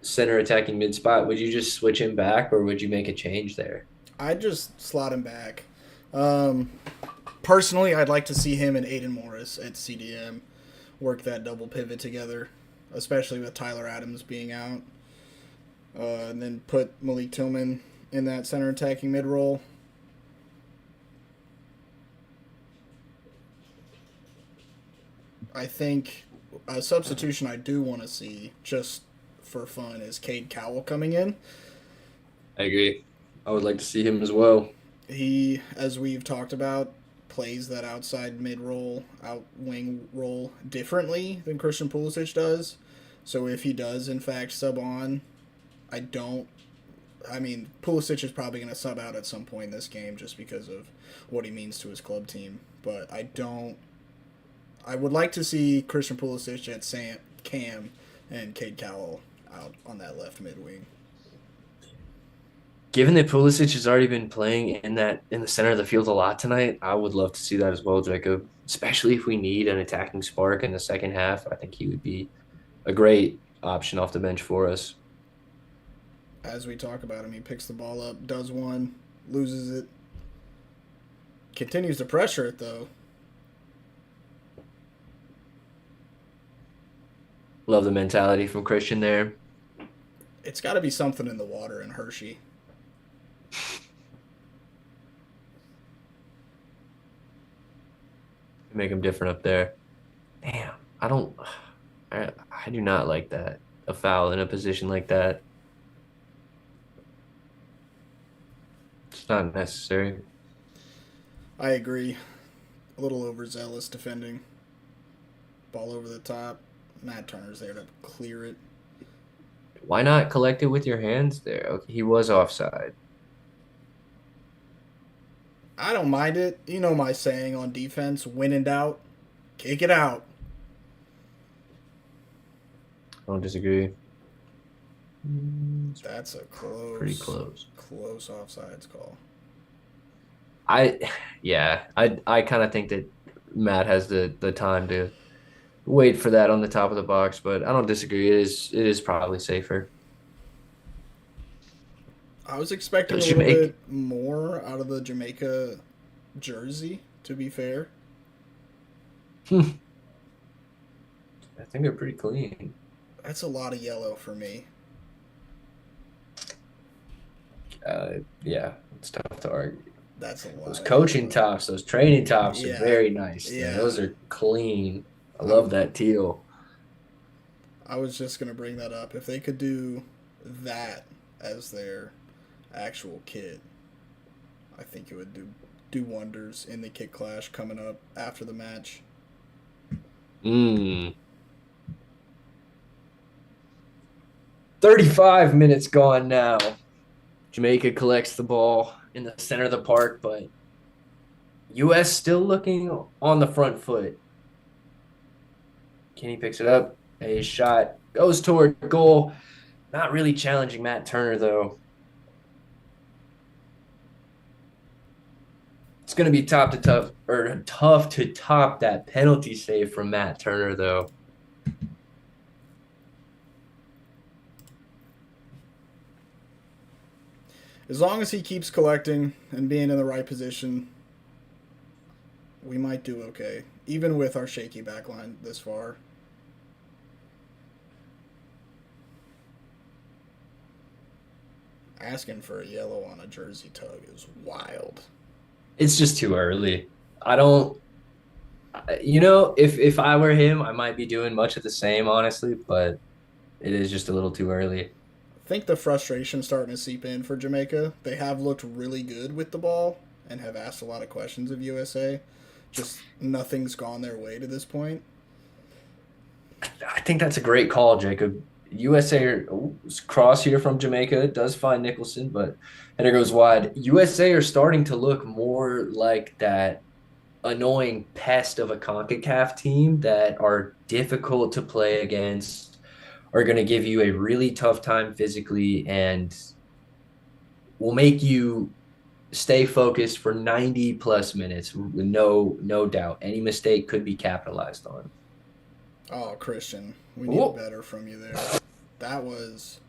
center attacking mid spot. Would you just switch him back, or would you make a change there? I'd just slot him back. Um, Personally, I'd like to see him and Aiden Morris at CDM work that double pivot together, especially with Tyler Adams being out. And then put Malik Tillman in that center attacking mid role. I think a substitution I do want to see just for fun is Cade Cowell coming in. I agree. I would like to see him as well. He, as we've talked about, plays that outside mid role, out wing role differently than Christian Pulisic does. So if he does, in fact, sub on, I don't. I mean, Pulisic is probably going to sub out at some point in this game just because of what he means to his club team. But I don't. I would like to see Christian Pulisic at Cam and Cade Cowell out on that left mid wing. Given that Pulisic has already been playing in the center of the field a lot tonight, I would love to see that as well, Jacob. Especially if we need an attacking spark in the second half, I think he would be a great option off the bench for us. As we talk about him, he picks the ball up, does one, loses it, continues to pressure it though. Love the mentality from Christian there. It's got to be something in the water in Hershey. Make him different up there. Damn, I do not like that. A foul in a position like that. It's not necessary. I agree. A little overzealous defending. Ball over the top. Matt Turner's there to clear it. Why not collect it with your hands there? Okay, he was offside. I don't mind it. You know my saying on defense, when in doubt, kick it out. I don't disagree. That's a Pretty close. Close offsides call. I kind of think that Matt has the time to wait for that on the top of the box, but I don't disagree. It is probably safer. I was expecting a little bit more out of the Jamaica jersey, to be fair. I think they're pretty clean. That's a lot of yellow for me. Yeah, it's tough to argue. That's a lot. Those coaching tops, those training tops are very nice. Yeah. Those are clean. I love that teal. I was just going to bring that up. If they could do that as their actual kit, I think it would do wonders in the kit clash coming up after the match. 35 minutes gone now. Jamaica collects the ball in the center of the park, but U.S. still looking on the front foot. Kenny picks it up. A shot goes toward goal. Not really challenging Matt Turner, though. It's going to be tough to top that penalty save from Matt Turner, though. As long as he keeps collecting and being in the right position, we might do okay, even with our shaky backline this far. Asking for a yellow on a jersey tug is wild. It's just too early. I don't, if I were him, I might be doing much of the same, honestly, but it is just a little too early. I think the frustration's starting to seep in for Jamaica. They have looked really good with the ball and have asked a lot of questions of USA. Just nothing's gone their way to this point. I think that's a great call, Jacob. USA cross here from Jamaica. It does find Nicholson, but header goes wide. USA are starting to look more like that annoying pest of a CONCACAF team that are difficult to play against, are going to give you a really tough time physically, and will make you stay focused for 90 plus minutes with no doubt. Any mistake could be capitalized on. Oh, Christian, we need Oh, better from you there. That was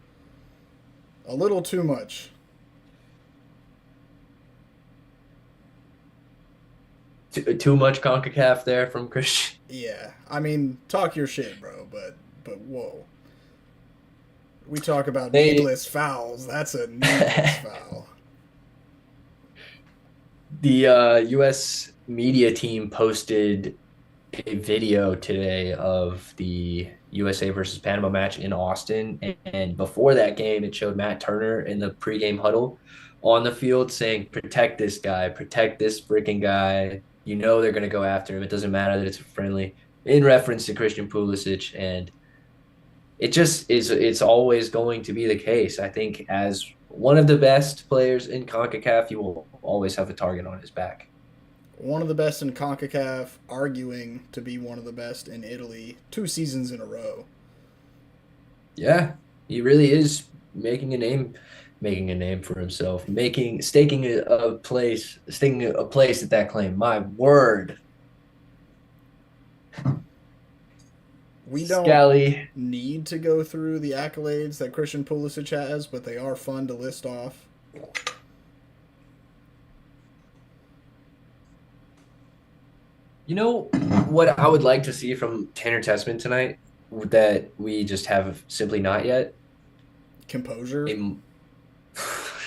a little too much. too much CONCACAF there from Christian. Yeah, I mean, talk your shit, bro, but whoa. We talk about They needless fouls. That's a needless foul. the US media team posted a video today of the USA versus Panama match in Austin. And before that game, it showed Matt Turner in the pregame huddle on the field saying, protect this guy, protect this freaking guy. You know they're going to go after him. It doesn't matter that it's a friendly, in reference to Christian Pulisic. And it just is, it's always going to be the case. I think as one of the best players in CONCACAF, you will always have a target on his back. One of the best in CONCACAF, arguing to be one of the best in Italy 2 seasons in a row. Yeah, he really is making a name for himself, making staking a place, staking a place at that claim. My word, We don't Scally. need to go through the accolades that Christian Pulisic has, but they are fun to list off. You know what I would like to see from Tanner Tessman tonight that we just have simply not yet? Composure. A,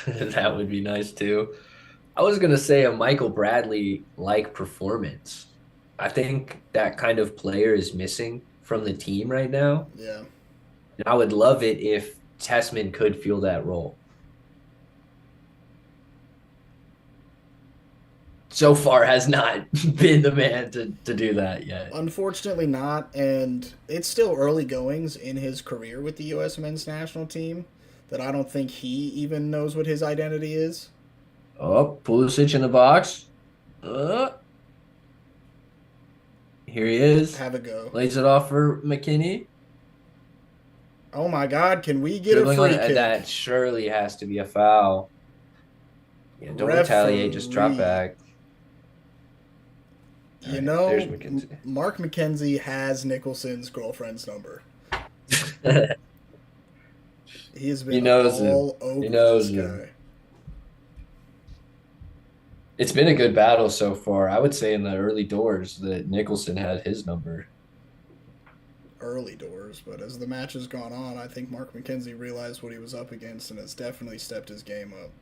that would be nice too. I was gonna say a Michael Bradley like performance. I think that kind of player is missing from the team right now. Yeah. And I would love it if Tessman could feel that role. So far has not been the man to do that yet. Unfortunately, not. And it's still early goings in his career with the U.S. men's national team that I don't think he even knows what his identity is. Oh, Pulisic in the box. Here he is. Have a go. Lays it off for McKinney. Oh my God, can we get Dribbling a on free it. kick? That surely has to be a foul. Yeah, don't retaliate. Just drop Referee. back. All You right, there's know, McKenzie. Mark McKenzie has Nicholson's girlfriend's number. He has He been knows him. all He over this knows him. guy. It's been a good battle so far. I would say in the early doors that Nicholson had his number. Early doors, but as the match has gone on, I think Mark McKenzie realized what he was up against and has definitely stepped his game up.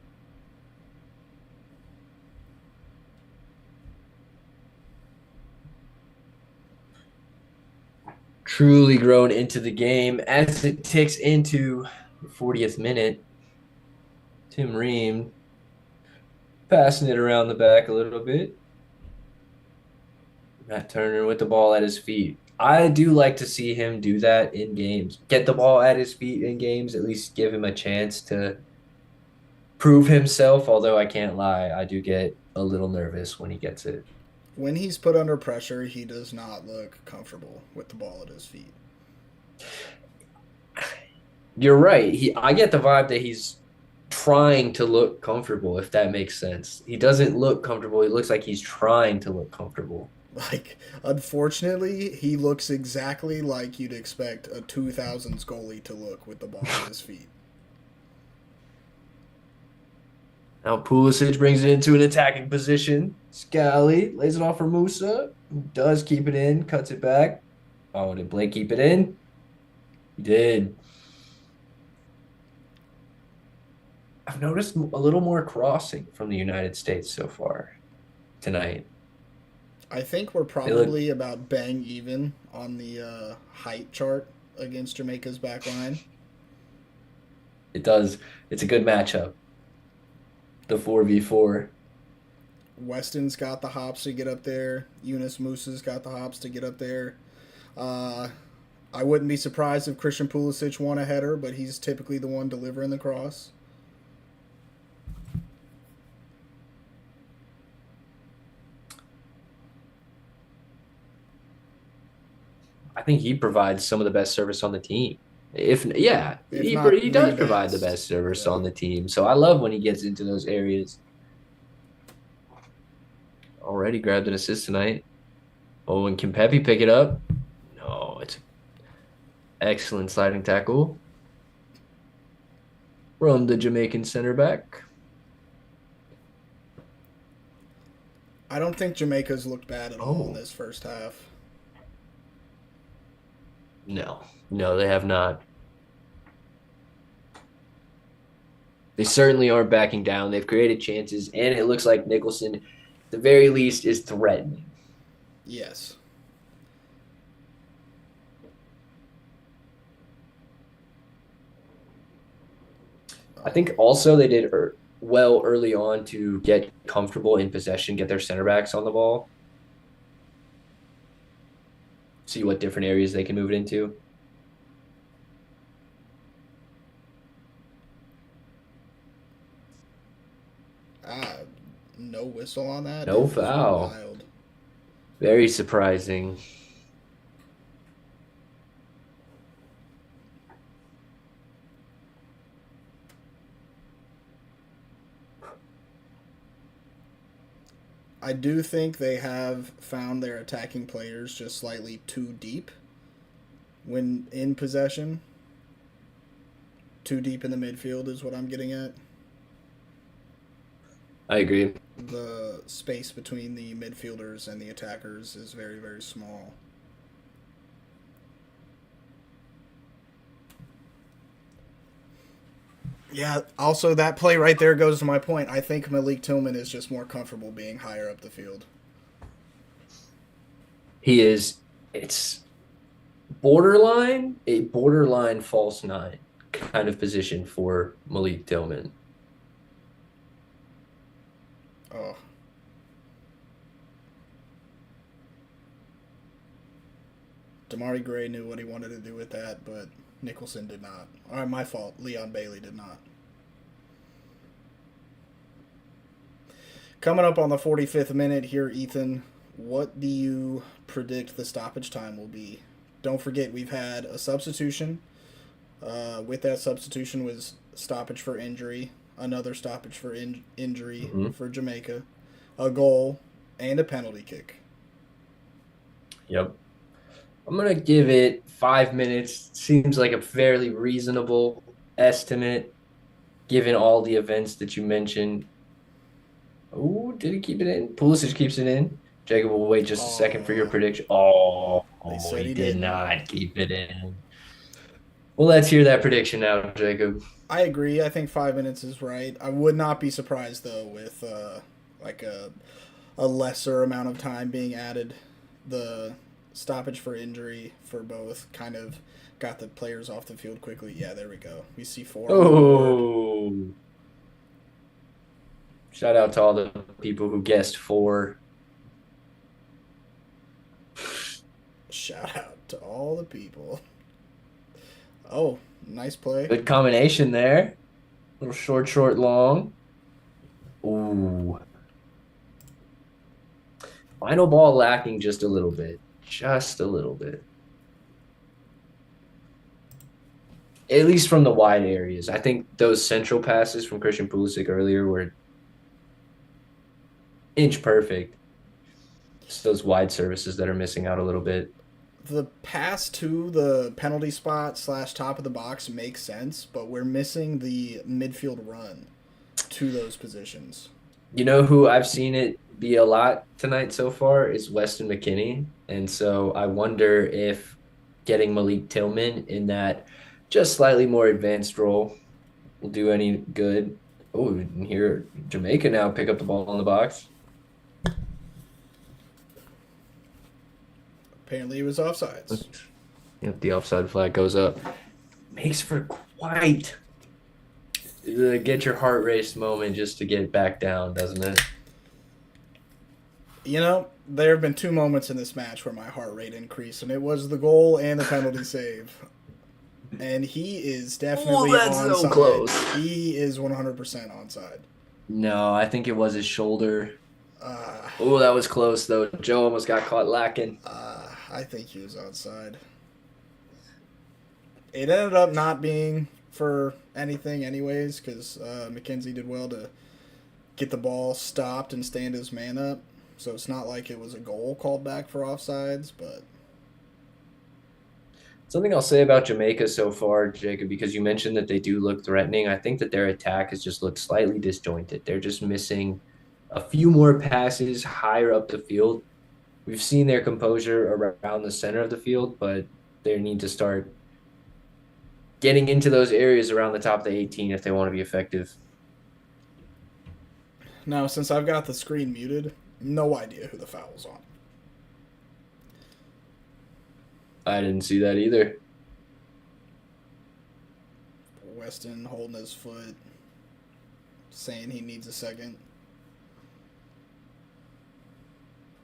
Truly grown into the game as it ticks into the 40th minute. Tim Ream passing it around the back a little bit. Matt Turner with the ball at his feet. I do like to see him do that in games. Get the ball at his feet in games, at least give him a chance to prove himself. Although I can't lie, I do get a little nervous when he gets it. When he's put under pressure, he does not look comfortable with the ball at his feet. You're right. I get the vibe that he's trying to look comfortable, if that makes sense. He doesn't look comfortable. He looks like he's trying to look comfortable. Like, unfortunately, he looks exactly like you'd expect a 2000s goalie to look with the ball at his feet. Now Pulisic brings it into an attacking position. Scally lays it off for Musa, who does keep it in, cuts it back. Oh, did Blake keep it in? He did. I've noticed a little more crossing from the United States so far tonight. I think we're They look, probably about bang even on the height chart against Jamaica's back line. it does. It's a good matchup. The 4v4. Weston's got the hops to get up there. Eunice Moose's got the hops to get up there. Uh, I wouldn't be surprised if Christian Pulisic won a header, but he's typically the one delivering the cross. I think he provides some of the best service on the team. If yeah, if not he the does provide the best. best service Yeah. on the team. So I love when he gets into those areas. Already grabbed an assist tonight. Oh, and can Pepe pick it up? No, it's excellent sliding tackle from the Jamaican center back. I don't think Jamaica's looked bad at all in Oh, this first half. no, no, they have not. They certainly aren't backing down. They've created chances, and it looks like Nicholson, at the very least, is threatening. Yes. I think Oh, also they did well early on to get comfortable in possession, get their center backs on the ball, see what different areas they can move it into. ah, no whistle on that No is foul. wild. Very surprising. I do think they have found their attacking players just slightly too deep when in possession. Too deep in the midfield is what I'm getting at. I agree. The space between the midfielders and the attackers is very, very small. Yeah, also that play right there goes to my point. I think Malik Tillman is just more comfortable being higher up the field. He is, it's a borderline false nine kind of position for Malik Tillman. Oh, Damari Gray knew what he wanted to do with that, but Nicholson did not. All right, my fault. Leon Bailey did not. Coming up on the 45th minute here, Ethan, what do you predict the stoppage time will be? Don't forget, we've had a substitution. With that substitution was stoppage for injury, another stoppage for injury Mm-hmm. for Jamaica, a goal, and a penalty kick. Yep. I'm going to give it 5 minutes. Seems like a fairly reasonable estimate given all the events that you mentioned. Oh, did he keep it in? Pulisic keeps it in. Jacob will wait just a second for your Oh, prediction. Oh, they said he he did didn't. not keep it in. Well, let's hear that prediction now, Jacob. I agree. I think 5 minutes is right. I would not be surprised though with like a lesser amount of time being added. The stoppage for injury for both kind of got the players off the field quickly. Yeah, there we go. We see four on the board. Oh, shout out to all the people who guessed four. Shout out to all the people. Oh, nice play. Good combination there. Little short, short, long. Ooh. Final ball lacking just a little bit. Just a little bit. At least from the wide areas. I think those central passes from Christian Pulisic earlier were inch perfect. Just those wide services that are missing out a little bit. The pass to the penalty spot slash top of the box makes sense, but we're missing the midfield run to those positions. You know who I've seen it be a lot tonight so far is Weston McKennie. And so I wonder if getting Malik Tillman in that just slightly more advanced role will do any good. Oh, and here Jamaica now pick up the ball in the box. Apparently, it was offsides. Yep, the offside flag goes up. Makes for quite the get your heart raced moment just to get back down, doesn't it? You know, there have been two moments in this match where my heart rate increased, and it was the goal and the penalty save. And he is definitely that's so onside. close. He is 100% onside. No, I think it was his shoulder. Uh, Oh, that was close though. Joe almost got caught lacking. I think he was outside. It ended up not being for anything, anyways, because McKenzie did well to get the ball stopped and stand his man up. So it's not like it was a goal called back for offsides, but Something I'll say about Jamaica so far, Jacob, because you mentioned that they do look threatening. I think that their attack has just looked slightly disjointed. They're just missing a few more passes higher up the field. We've seen their composure around the center of the field, but they need to start getting into those areas around the top of the 18 if they want to be effective. now since I've got the screen muted, no idea who the foul was on. I didn't see that either. Weston holding his foot, saying he needs a second.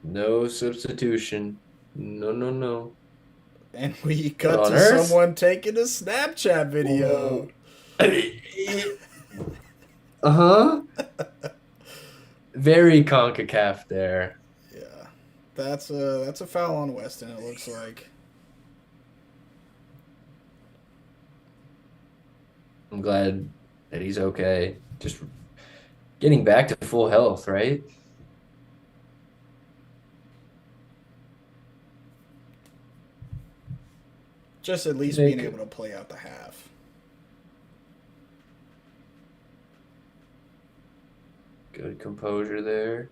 No substitution. No, no, no. And we What cut on to earth? someone taking a Snapchat video. Whoa. Uh-huh. Very CONCACAF there. Yeah, that's a foul on Weston. It looks like. I'm glad that he's okay. Just getting back to full health, right? Just at least being Jamaica. able to play out the half. Good composure there.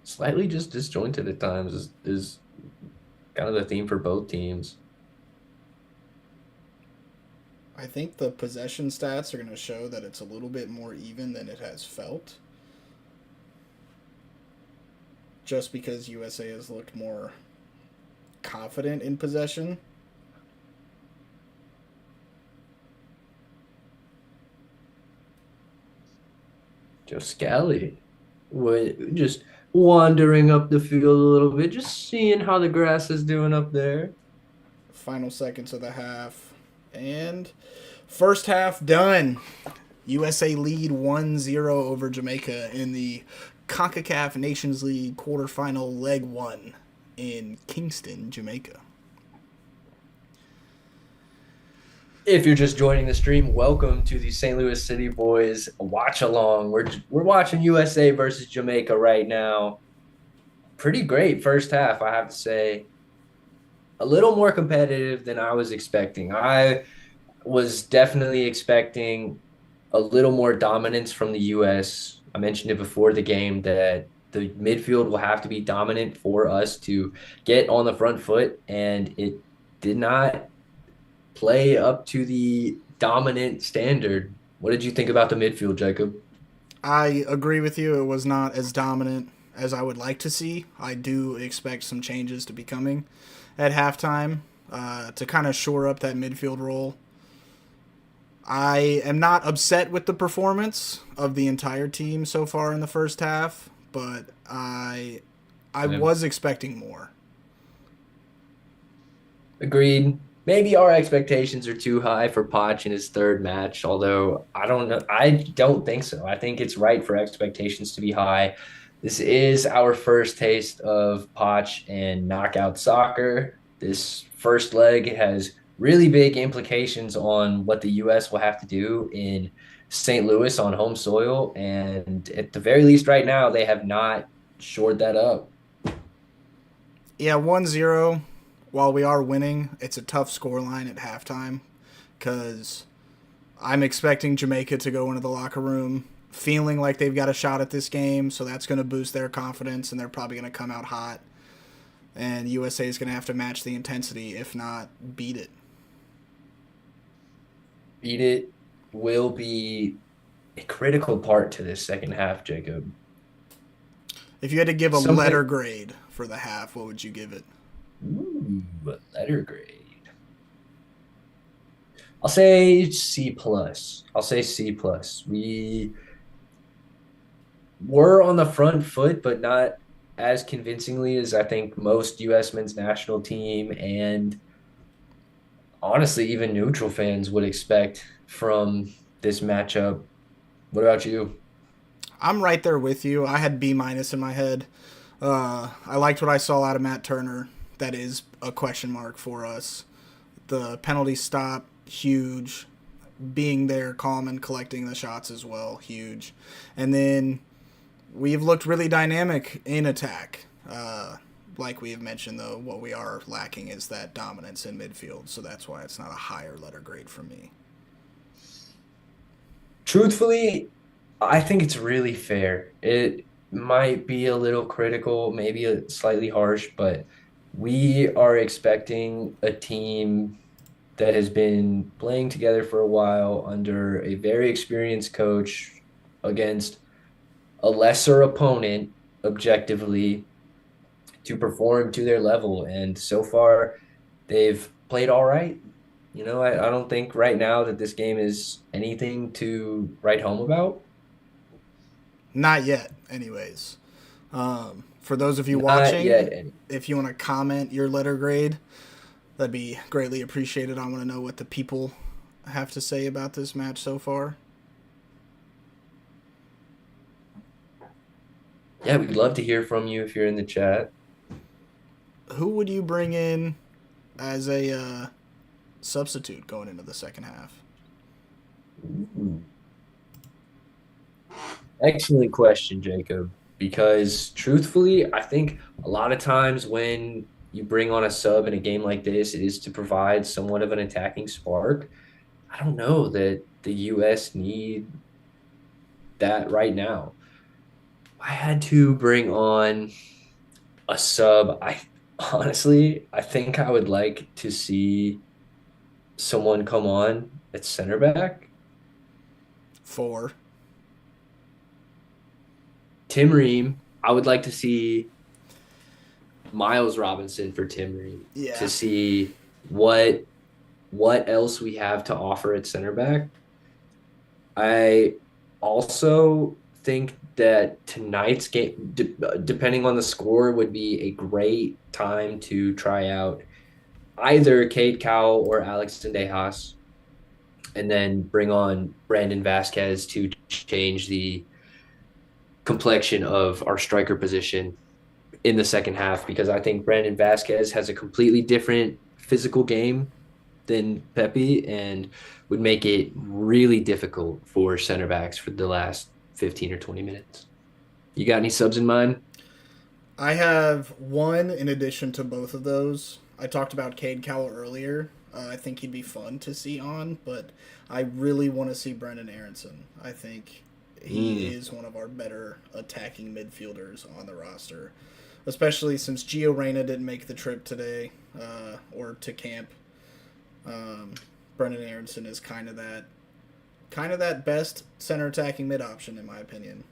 Slightly just disjointed at times is kind of the theme for both teams. I think the possession stats are going to show that it's a little bit more even than it has felt. Just because USA has looked more confident in possession. Joe Scally just wandering up the field a little bit, just seeing how the grass is doing up there. Final seconds of the half. And first half done. USA lead 1-0 over Jamaica in the CONCACAF Nations League quarterfinal leg 1 in Kingston, Jamaica. If you're just joining the stream, welcome to the St. Louis City Boys watch along. We're watching USA versus Jamaica right now. Pretty great first half, I have to say. A little more competitive than I was expecting. I was definitely expecting a little more dominance from the US. I mentioned it before the game that the midfield will have to be dominant for us to get on the front foot, and it did not play up to the dominant standard. What did you think about the midfield, Jacob? I agree with you. It was not as dominant as I would like to see. I do expect some changes to be coming at halftime to kind of shore up that midfield role. I am not upset with the performance of the entire team so far in the first half, but I was expecting more. Agreed. Maybe our expectations are too high for Poch in his third match, although I don't know. I don't think so. I think it's right for expectations to be high. This is our first taste of Poch and knockout soccer. This first leg has really big implications on what the U.S. will have to do in St. Louis on home soil. And at the very least, right now, they have not shored that up. Yeah, 1-0. While we are winning, it's a tough scoreline at halftime because I'm expecting Jamaica to go into the locker room feeling like they've got a shot at this game, so that's going to boost their confidence, and they're probably going to come out hot. And USA is going to have to match the intensity, if not beat it. Beat it will be a critical part to this second half, Jacob. If you had to give a Something. letter grade for the half, what would you give it? Ooh, letter grade. I'll say C plus. I'll say C plus. We were on the front foot, but not as convincingly as I think most U.S. men's national team and honestly even neutral fans would expect from this matchup. What about you? I'm right there with you. I had B minus in my head. I liked what I saw out of Matt Turner. That is a question mark for us. The penalty stop, huge. Being there, calm and collecting the shots as well, huge. And then we've looked really dynamic in attack. Like we have mentioned, though, what we are lacking is that dominance in midfield. So that's why it's not a higher letter grade for me. Truthfully, I think it's really fair. It might be a little critical, maybe slightly harsh, but we are expecting a team that has been playing together for a while under a very experienced coach against a lesser opponent objectively to perform to their level. And so far, they've played all right. I don't think right now that this game is anything to write home about. Not yet, anyways. For those of you Not watching, yet. Any. if you want to comment your letter grade, that'd be greatly appreciated. I want to know what the people have to say about this match so far. Yeah, we'd love to hear from you if you're in the chat. Who would you bring in as a substitute going into the second half? Ooh. Excellent question, Jacob. Because truthfully, I think a lot of times when you bring on a sub in a game like this, it is to provide somewhat of an attacking spark. I don't know that the US need that right now. I had to bring on a sub. I think I would like to see someone come on at center back. Four. Tim Ream. I would like to see Miles Robinson for Tim Ream Yeah. to see what else we have to offer at center back. I also think that tonight's game, depending on the score, would be a great time to try out either Cade Cowell or Alex Sendejas, and then bring on Brandon Vasquez to change the complexion of our striker position in the second half, because I think Brandon Vasquez has a completely different physical game than Pepe and would make it really difficult for center backs for the last 15 or 20 minutes. You got any subs in mind? I have one in addition to both of those. I talked about Cade Cowell earlier. I think he'd be fun to see on, but I really want to see Brendan Aronson. I think he is one of our better attacking midfielders on the roster, especially since Gio Reyna didn't make the trip today or to camp. Brendan Aronson is kind of that best center attacking mid option in my opinion.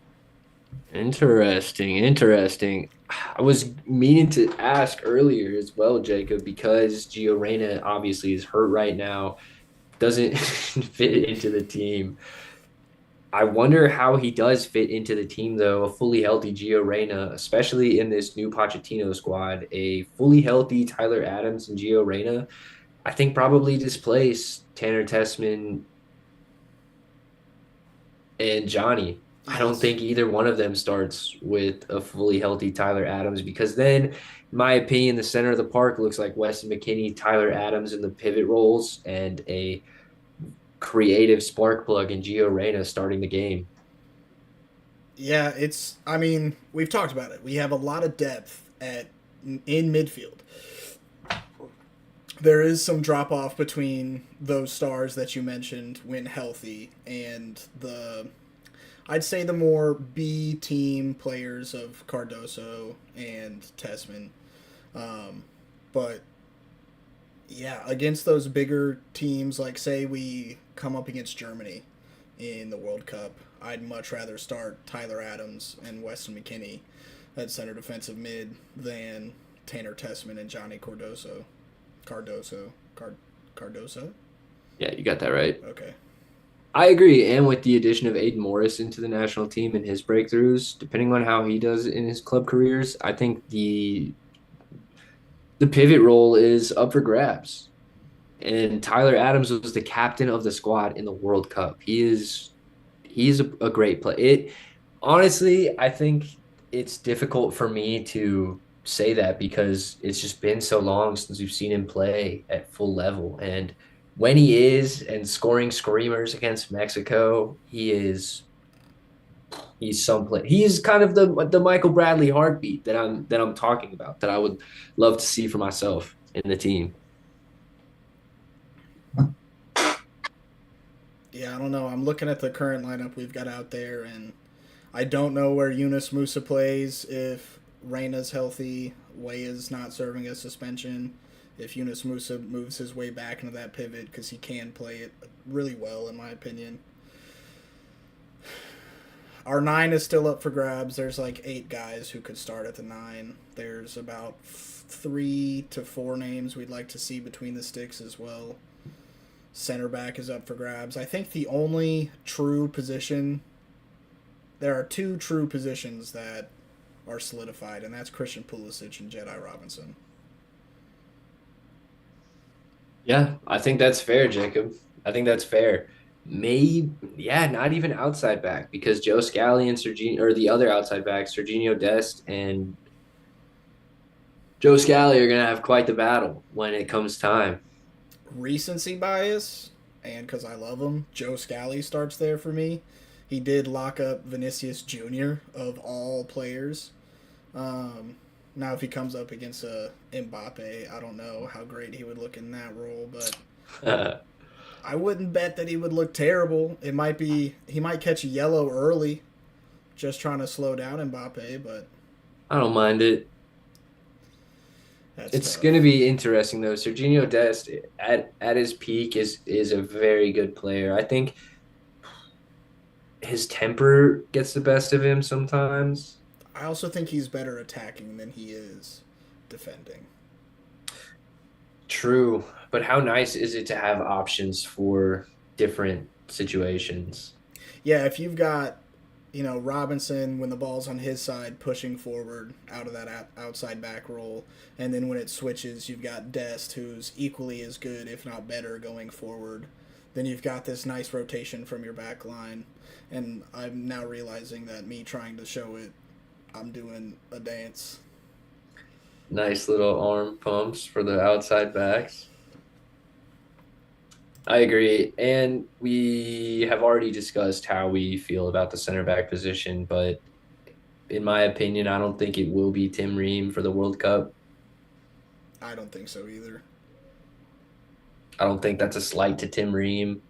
Interesting, interesting. I was meaning to ask earlier as well, Jacob, because Gio Reyna obviously is hurt right now, doesn't fit into the team. I wonder how he does fit into the team, though. A fully healthy Gio Reyna, especially in this new Pochettino squad, a fully healthy Tyler Adams and Gio Reyna, I think probably displace Tanner Tessman and Johnny. I don't Yes. think either one of them starts with a fully healthy Tyler Adams, because then, in my opinion, the center of the park looks like Weston McKennie, Tyler Adams in the pivot roles, and a creative spark plug in Gio Reyna starting the game. Yeah, I mean, we've talked about it. We have a lot of depth in midfield. There is some drop off between those stars that you mentioned when healthy and I'd say the more B team players of Cardoso and Tessman. But yeah, against those bigger teams, like say we come up against Germany in the World Cup, I'd much rather start Tyler Adams and Weston McKennie at center defensive mid than Tanner Tessman and Johnny Cardoso. Cardoso? Yeah, you got that right. Okay. I agree. And with the addition of Aiden Morris into the national team and his breakthroughs, depending on how he does in his club careers, I think the pivot role is up for grabs. And Tyler Adams was the captain of the squad in the World Cup. He's a great player. It honestly, I think it's difficult for me to say that because it's just been so long since we've seen him play at full level. And when he is and scoring screamers against Mexico, he's someplace. He's kind of the Michael Bradley heartbeat that I'm talking about that I would love to see for myself in the team. Yeah, I don't know. I'm looking at the current lineup we've got out there, and I don't know where Yunus Musa plays if Reyna's healthy, Way is not serving a suspension. If Yunus Musa moves his way back into that pivot, because he can play it really well, in my opinion. Our nine is still up for grabs. There's like 8 guys who could start at the nine. There's about 3 to 4 names we'd like to see between the sticks as well. Center back is up for grabs. I think the only true position, there are 2 true positions that are solidified, and that's Christian Pulisic and Jedi Robinson. Yeah, I think that's fair, Jacob. I think that's fair. Maybe, yeah, not even outside back because Joe Scally and Serginho, or the other outside backs, Serginho Dest and Joe Scally are gonna have quite the battle when it comes time. Recency bias, and because I love him, Joe Scally starts there for me. He did lock up Vinicius Jr. of all players. Um, Now, if he comes up against a Mbappe, I don't know how great he would look in that role, but I I wouldn't bet that he would look terrible. It might be he might catch a yellow early, just trying to slow down Mbappe, but don't mind it. that's It's going to tough. be interesting though. Serginho Dest at his peak is a very good player. I think his temper gets the best of him sometimes. I also think he's better attacking than he is defending. True, but how nice is it to have options for different situations? Yeah, if you've got Robinson when the ball's on his side pushing forward out of that outside back role, and then when it switches, you've got Dest who's equally as good, if not better, going forward. Then you've got this nice rotation from your back line, and I'm now realizing that me trying to show it, I'm doing a dance. Nice little arm pumps for the outside backs. I agree. And we have already discussed how we feel about the center back position, but in my opinion, I don't think it will be Tim Ream for the World Cup. I don't think so either. I don't think that's a slight to Tim Ream.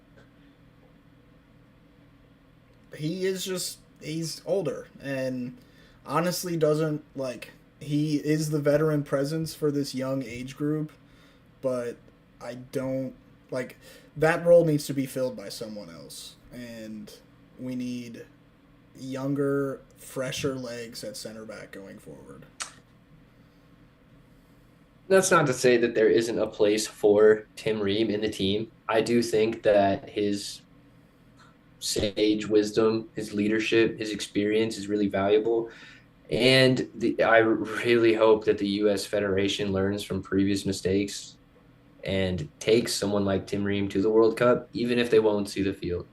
He is just he's older and honestly doesn't like he is the veteran presence for this young age group, but I don't like that role needs to be filled by someone else, and we need younger, fresher legs at center back going forward. That's not to say that there isn't a place for Tim Ream in the team. I do think that his sage wisdom, his leadership, his experience is really valuable. And I really hope that the U.S. Federation learns from previous mistakes and takes someone like Tim Ream to the World Cup, even if they won't see the field.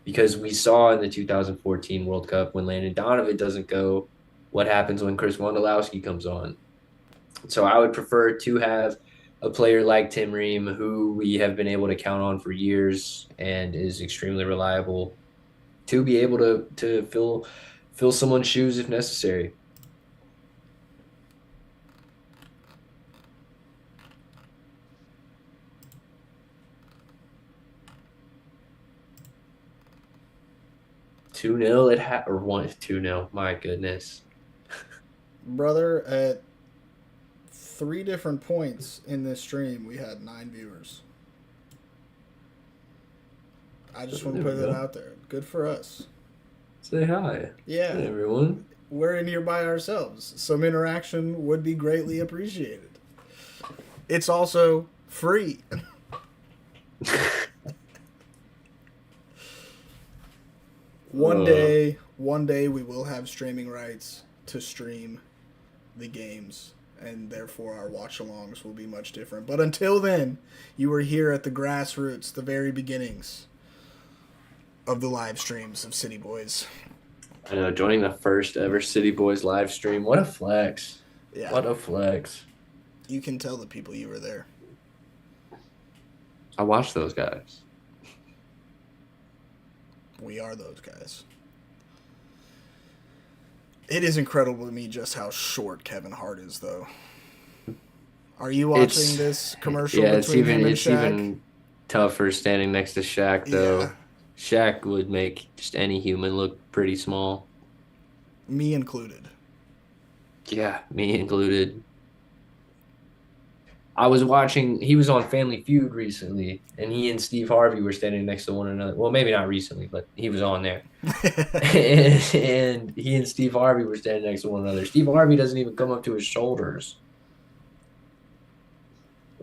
Because we saw in the 2014 World Cup when Landon Donovan doesn't go, what happens when Chris Wondolowski comes on. So I would prefer to have a player like Tim Ream, who we have been able to count on for years and is extremely reliable, to be able to fill someone's shoes if necessary. Two nil or 1-2-0. My goodness. Brother, at 3 different points in this stream, we had 9 viewers. I just want to There put we that go. out there. Good for us. Say hi. Yeah, Hey, everyone. we're in here by ourselves. Some interaction would be greatly appreciated. It's also free. One Uh, day, one day we will have streaming rights to stream the games, and therefore our watch-alongs will be much different. But until then, you are here at the grassroots, the very beginnings of the live streams of City Boys. I know, joining the first ever City Boys live stream. What a flex. Yeah, What a flex. you can tell the people you were there. I watched those guys. We are those guys. It is incredible to me just how short Kevin Hart is, though. Are you watching It's this commercial yeah, it's between even him and it's Shaq? even tougher standing next to Shaq Yeah, though. Shaq would make just any human look pretty small. me included. Yeah, me included. I was watching, he was on Family Feud recently, and he and Steve Harvey were standing next to one another. Well, maybe not recently, but he was on there. And he and Steve Harvey were standing next to one another. Steve Harvey doesn't even come up to his shoulders.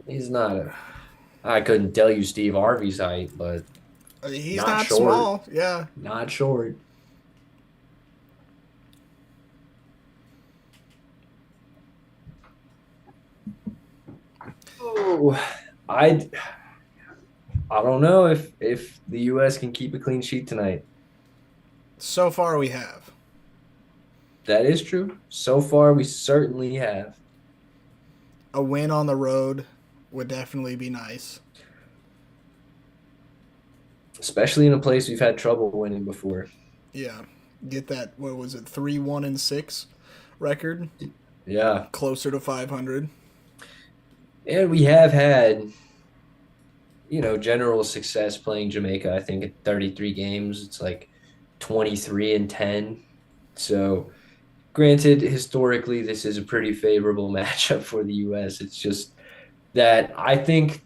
He's not a, I couldn't tell you Steve Harvey's height, but He's not not short. small. Yeah. Not short. Oh, I I don't know if the U.S. can keep a clean sheet tonight. So far, we have. That is true. So far, we certainly have. A win on the road would definitely be nice. Especially in a place we've had trouble winning before. Yeah. Get that, what was it, 3-1-6 record? Yeah. Closer to 500. And we have had, general success playing Jamaica. I think at 33 games, it's like 23-10. So, granted, historically, this is a pretty favorable matchup for the U.S. It's just that I think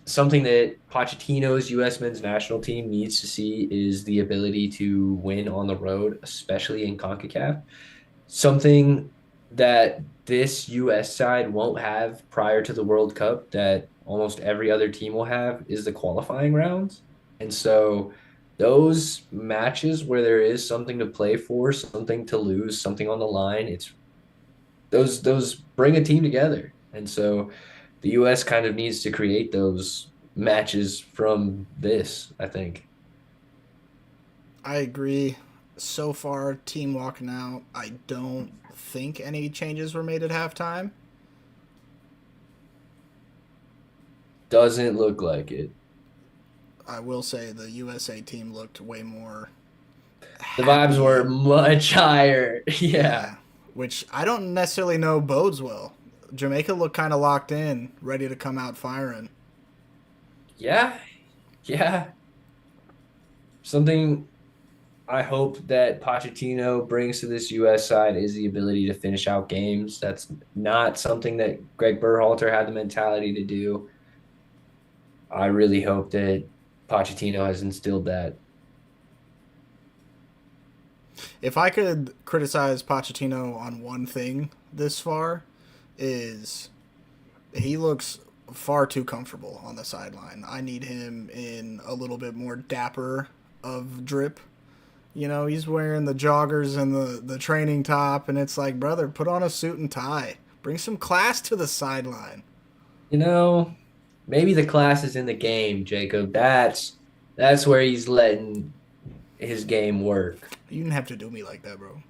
something that Pochettino's U.S. men's national team needs to see is the ability to win on the road, especially in CONCACAF. Something that this U.S. side won't have prior to the World Cup that almost every other team will have is the qualifying rounds. And so those matches where there is something to play for, something to lose, something on the line, it's those bring a team together. And so the US kind of needs to create those matches from this, I think. I agree. So far, team walking out, I don't think any changes were made at halftime. Doesn't look like it. I will say the USA team looked way more The vibes happy. were much higher. Yeah. Yeah. Which I don't necessarily know bodes well. Jamaica looked kind of locked in, ready to come out firing. Yeah. Yeah. Something I hope that Pochettino brings to this US side is the ability to finish out games. That's not something that Greg Berhalter had the mentality to do. I really hope that Pochettino has instilled that. If I could criticize Pochettino on one thing this far, is he looks far too comfortable on the sideline. I need him in a little bit more dapper of drip. You know, he's wearing the joggers and the training top, and it's like, brother, put on a suit and tie. Bring some class to the sideline. You know, maybe the class is in the game, Jacob. That's where he's letting his game work. You didn't have to do me like that, bro.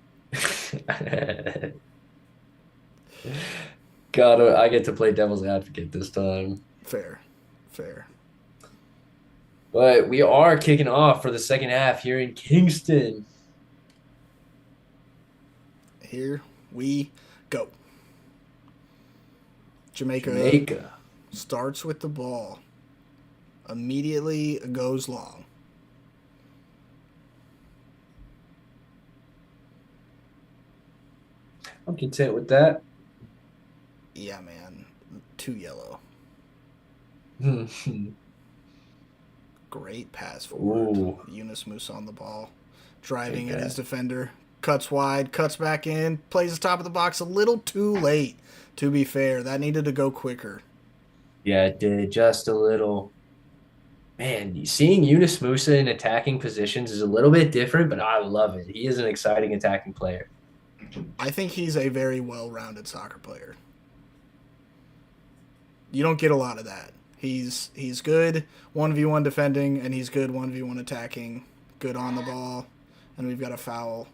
God, I get to play devil's advocate this time. Fair. Fair. But we are kicking off for the second half here in Kingston. Here we go. Jamaica. starts with the ball. Immediately goes long. I'm content with that. Yeah, man. Too yellow. Ooh. Great pass forward. Yunus Musa on the ball. Driving at his defender. Cuts wide. Cuts back in. Plays the top of the box a little too late, to be fair. That needed to go quicker. Yeah, it did. Just a little. Man, seeing Yunus Musa in attacking positions is a little bit different, but I love it. He is an exciting attacking player. I think he's a very well-rounded soccer player. You don't get a lot of that. He's good 1v1 defending, and he's good 1v1 attacking, good on the ball, and we've got a foul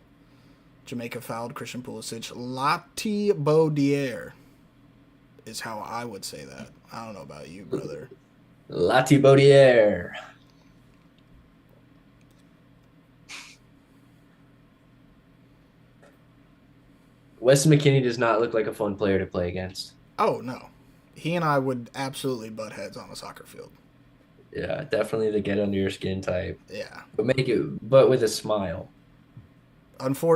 Jamaica fouled Christian Pulisic. Lati Baudier is how I would say that. I don't know about you, brother. Latibaudiere. Weston McKennie does not look like a fun player to play against. Oh, no. He and I would absolutely butt heads on a soccer field. Yeah, definitely the get under your skin type. Yeah. But with a smile.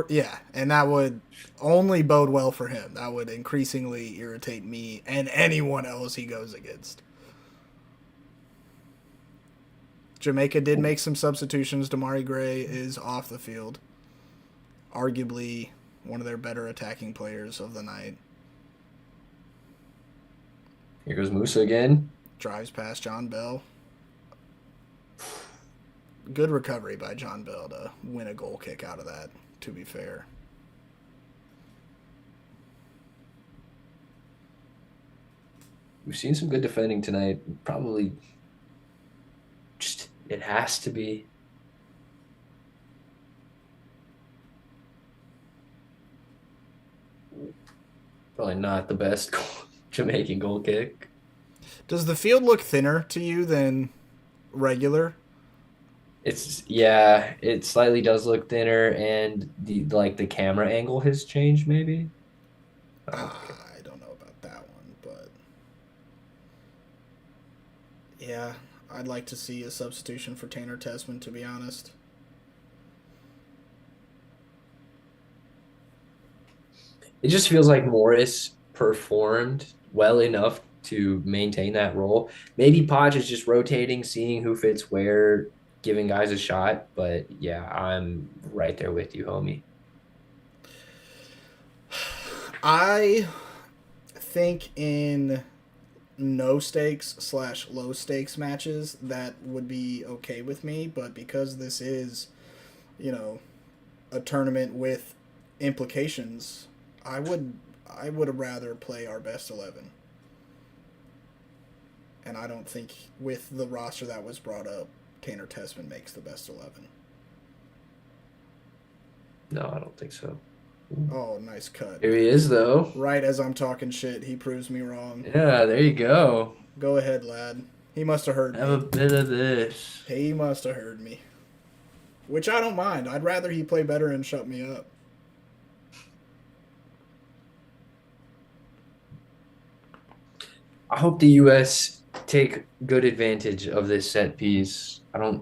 Yeah, and that would only bode well for him. That would increasingly irritate me and anyone else he goes against. Jamaica did make some substitutions. Damari Gray is off the field. Arguably one of their better attacking players of the night. Here goes Musa again. Drives past John Bell. Good recovery by John Bell to win a goal kick out of that, to be fair. We've seen some good defending tonight. Probably just, it has to be. Probably not the best Jamaican goal kick. Does the field look thinner to you than regular? It slightly does look thinner, and the camera angle has changed maybe. Okay. I don't know about that one, but yeah, I'd like to see a substitution for Tanner Tessman, to be honest. It just feels like Morris performed well enough to maintain that role. Maybe Podge is just rotating, seeing who fits where, giving guys a shot. But yeah, I'm right there with you, homie. I think in no stakes / low stakes matches that would be okay with me, but because this is, a tournament with implications, I would rather play our best 11. And I don't think with the roster that was brought up, Tanner Tessman makes the best 11. No, I don't think so. Oh, nice cut. Here he is, though. Right as I'm talking shit, he proves me wrong. Yeah, there you go. Go ahead, lad. He must have heard me. Have a bit of this. He must have heard me. Which I don't mind. I'd rather he play better and shut me up. I hope the U.S. take good advantage of this set piece. I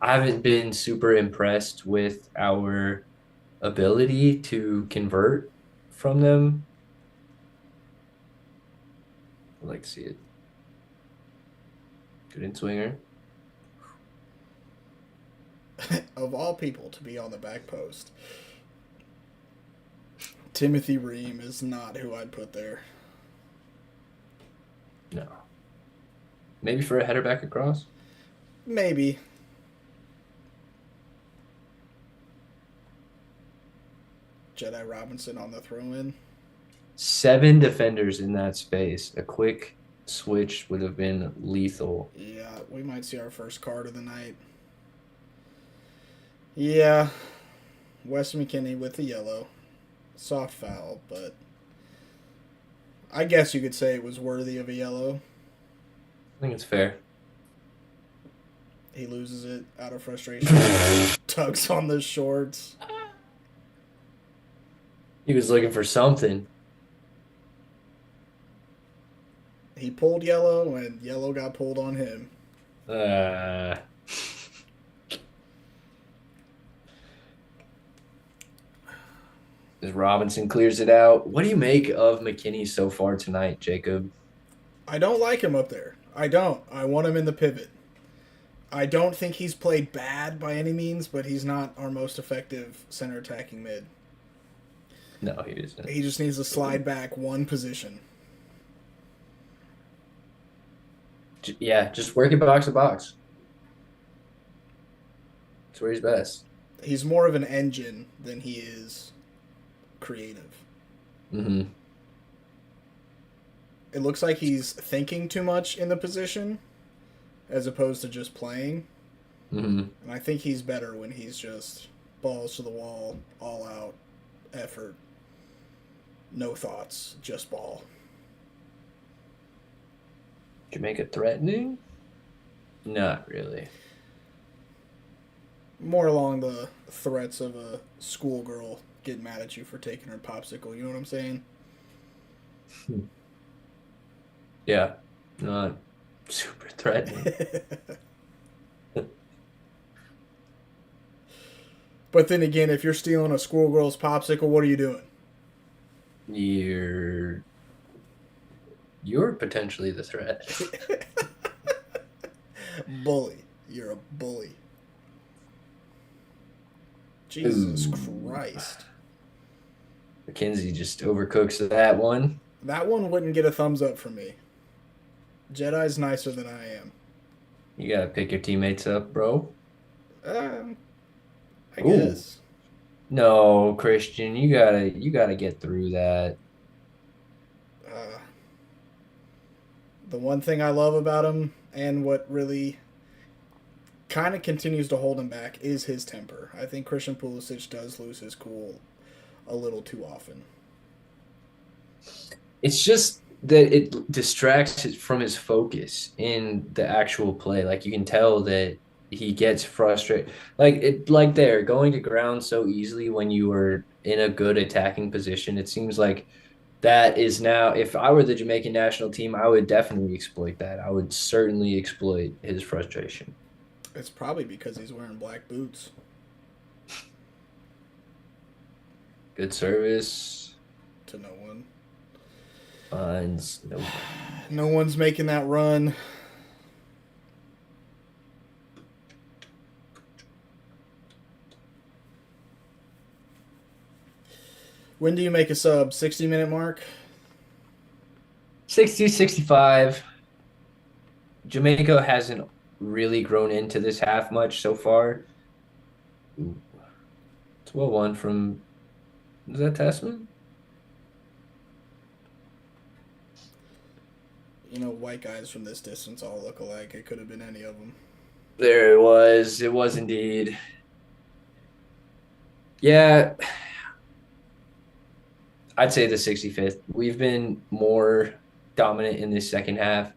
haven't been super impressed with our ability to convert from them. I'd like to see it. Good in swinger. Of all people to be on the back post, Timothy Ream is not who I'd put there. No. Maybe for a header back across? Maybe. Jedi Robinson on the throw-in. 7 defenders in that space. A quick switch would have been lethal. Yeah, we might see our first card of the night. Yeah. Wes McKinney with the yellow. Soft foul, but I guess you could say it was worthy of a yellow. I think it's fair. He loses it out of frustration. Tugs on the shorts. He was looking for something. He pulled yellow, and yellow got pulled on him. As Robinson clears it out. What do you make of McKinney so far tonight, Jacob? I don't like him up there. I don't. I want him in the pivot. I don't think he's played bad by any means, but he's not our most effective center attacking mid. No, he isn't. He just needs to slide back one position. Yeah, just work it box to box. That's where he's best. He's more of an engine than he is creative. Mm-hmm. It looks like he's thinking too much in the position as opposed to just playing. Mm-hmm. And I think he's better when he's just balls to the wall, all out effort, no thoughts, just ball. Jamaica threatening? Not really. More along the threats of a schoolgirl getting mad at you for taking her popsicle. You know what I'm saying? Yeah, not super threatening. But then again, if you're stealing a schoolgirl's popsicle, what are you doing? You're you're potentially the threat. Bully. You're a bully. Jesus Ooh. Christ. Mackenzie just overcooks that one. That one wouldn't get a thumbs up from me. Jedi's nicer than I am. You gotta pick your teammates up, bro. Um, I Ooh. guess. No, Christian, you gotta get through that. Uh, the one thing I love about him and what really kind of continues to hold him back is his temper. I think Christian Pulisic does lose his cool a little too often. It's just that it distracts from his focus in the actual play. Like you can tell that he gets frustrated. Like there, going to ground so easily when you were in a good attacking position. It seems like that is now, if I were the Jamaican national team, I would definitely exploit that. I would certainly exploit his frustration. It's probably because he's wearing black boots. Good service To no one. finds nobody. No one's making that run. When do you make a sub? 60-minute mark? 60, 65. Jamaica hasn't really grown into this half much so far. Ooh, it's well one from, is that Tasman? You know, white guys from this distance all look alike. It could have been any of them. There it was. It was indeed. Yeah, I'd say the 65th. We've been more dominant in this second half.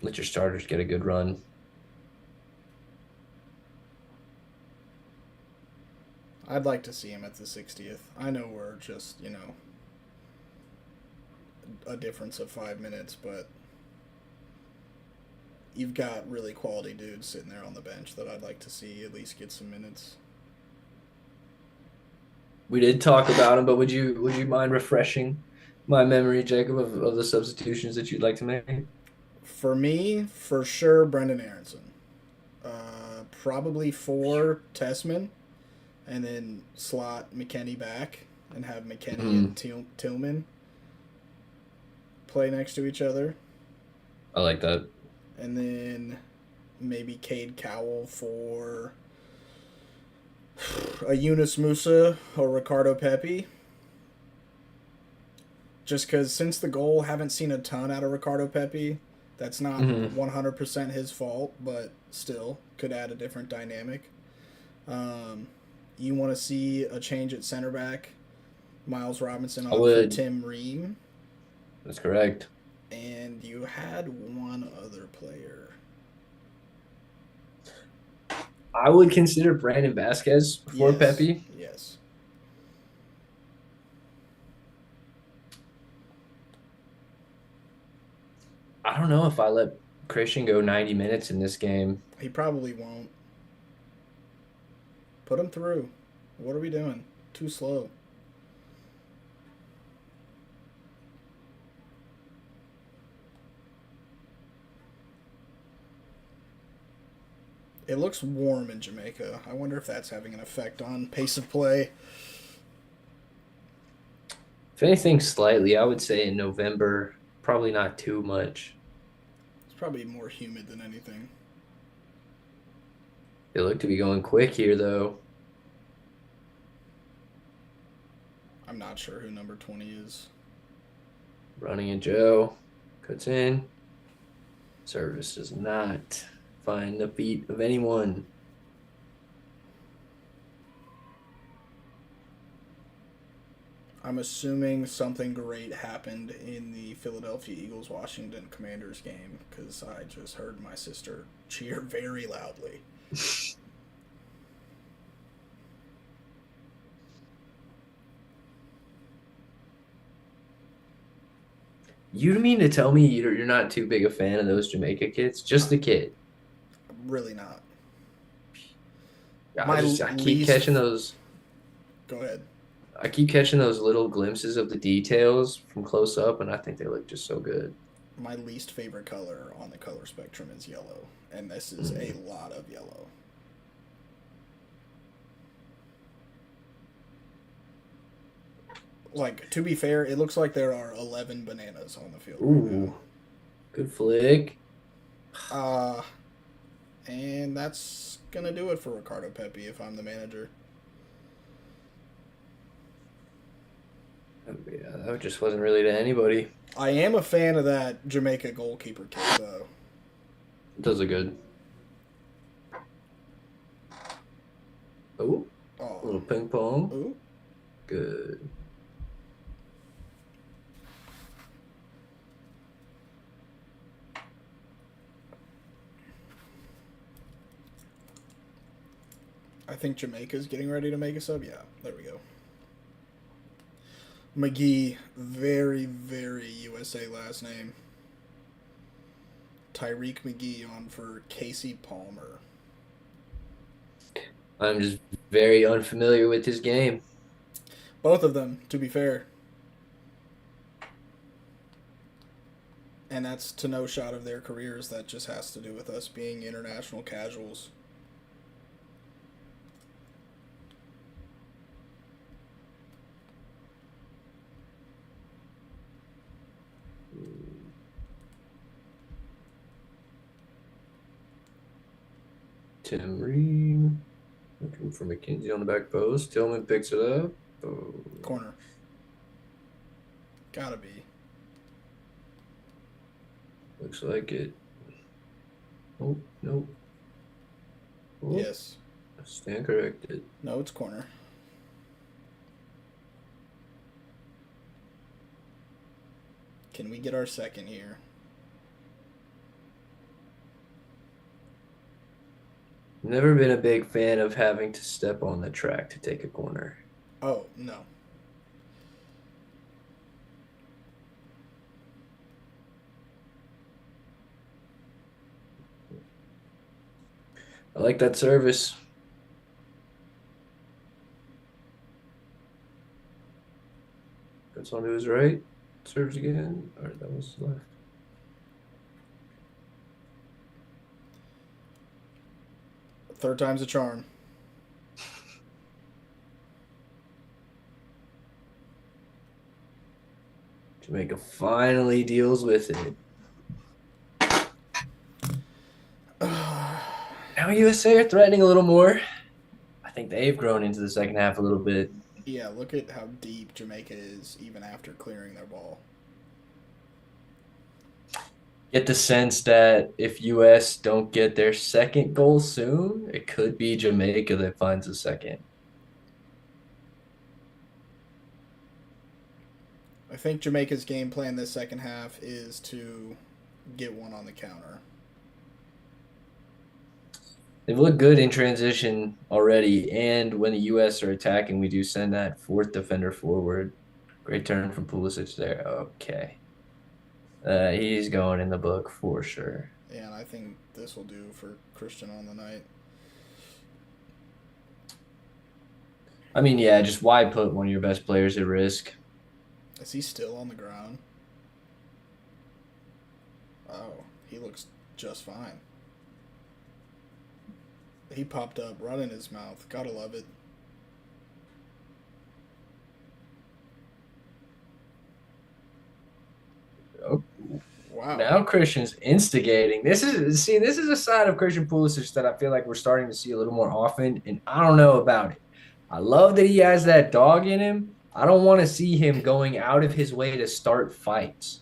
Let your starters get a good run. I'd like to see him at the 60th. I know we're just, a difference of 5 minutes, but you've got really quality dudes sitting there on the bench that I'd like to see at least get some minutes. We did talk about him, but would you mind refreshing my memory, Jacob, of the substitutions that you'd like to make? For me, for sure, Brendan Aronson. Probably for Tessman, and then slot McKennie back and have McKennie Mm, and Tillman play next to each other. I like that. And then maybe Cade Cowell for a Yunus Musa or Ricardo Pepi. Just because since the goal, haven't seen a ton out of Ricardo Pepi. That's not Hmm. 100% his fault, but still could add a different dynamic. Um, you want to see a change at center back. Miles Robinson I on for would. Tim Ream. That's correct. And you had one other player. I would consider Brandon Vasquez before Yes. Pepe. Yes. I don't know if I let Christian go 90 minutes in this game. He probably won't. Put him through. What are we doing? Too slow. It looks warm in Jamaica. I wonder if that's having an effect on pace of play. If anything, slightly, I would say in November, probably not too much. It's probably more humid than anything. They look to be going quick here, though. I'm not sure who number 20 is. Running and Joe cuts in. Service does not find the feet of anyone. I'm assuming something great happened in the Philadelphia Eagles Washington Commanders game because I just heard my sister cheer very loudly. You mean to tell me you're not too big a fan of those Jamaica kids? Just the kid. Really not. I My just I keep catching least. those. Go ahead. I keep catching those little glimpses of the details from close up, and I think they look just so good. My least favorite color on the color spectrum is yellow, and this is a Mm. lot of yellow. Like, to be fair, it looks like there are 11 bananas on the field right now. Ooh, good flick. Uh, and that's gonna do it for Ricardo Pepi if I'm the manager. Yeah, that just wasn't really to anybody. I am a fan of that Jamaica goalkeeper kick, though. Those are good. Oh, a Oh, little ping pong. ooh. Good. I think Jamaica's getting ready to make a sub. Yeah, there we go. McGee, very, very USA last name. Tyreek McGee on for Casey Palmer. I'm just very unfamiliar with his game. Both of them, to be fair. And that's to no shot of their careers. That just has to do with us being international casuals. Tim Reed. Looking for McKenzie on the back post. Tillman picks it up. Oh. Corner. Gotta be. Looks like it. Oh, no. Oh, Yes. stand corrected. No, it's corner. Can we get our second here? Never been a big fan of having to step on the track to take a corner. Oh, no. I like that service. That's on to his right. Serves again. All right, that was left. Third time's a charm. Jamaica finally deals with it. Now USA are threatening a little more. I think they've grown into the second half a little bit. Yeah, look at how deep Jamaica is even after clearing their ball. Get the sense that if US don't get their second goal soon, it could be Jamaica that finds a second. I think Jamaica's game plan this second half is to get one on the counter. They've looked good in transition already, and when the US are attacking, we do send that fourth defender forward. Great turn from Pulisic there. Okay. He's going in the book for sure. Yeah, and I think this will do for Christian on the night. I mean, yeah, just why put one of your best players at risk? Is he still on the ground? Oh, he looks just fine. He popped up, run in his mouth. Gotta love it. Oh, Wow. now Christian's instigating. This is a side of Christian Pulisic that I feel like we're starting to see a little more often, and I don't know about it. I love that he has that dog in him. I don't want to see him going out of his way to start fights.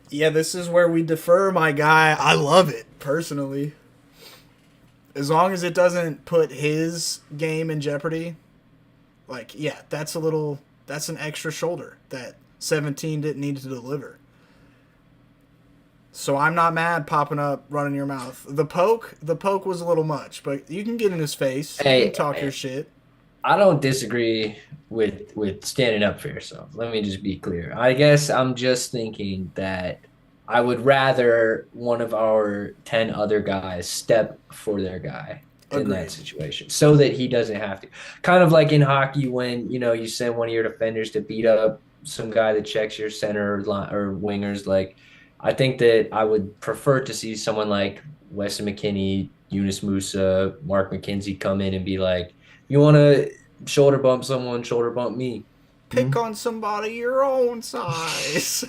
Yeah, this is where we defer, my guy. I love it, personally. As long as it doesn't put his game in jeopardy, Like, yeah, that's an extra shoulder that 17 didn't need to deliver. So I'm not mad popping up, running your mouth. The poke was a little much, but you can get in his face. You can Hey, talk your shit. I don't disagree with standing up for yourself. Let me just be clear. I guess I'm just thinking that I would rather one of our 10 other guys step for their guy in that Agreed. situation so that he doesn't have to. Kind of like in hockey when, you send one of your defenders to beat up some guy that checks your center or wingers. Like, I think that I would prefer to see someone like Weston McKennie, Eunice Musa, Mark McKenzie come in and be like, you want to shoulder bump someone, shoulder bump me. Hmm? Pick on somebody your own size.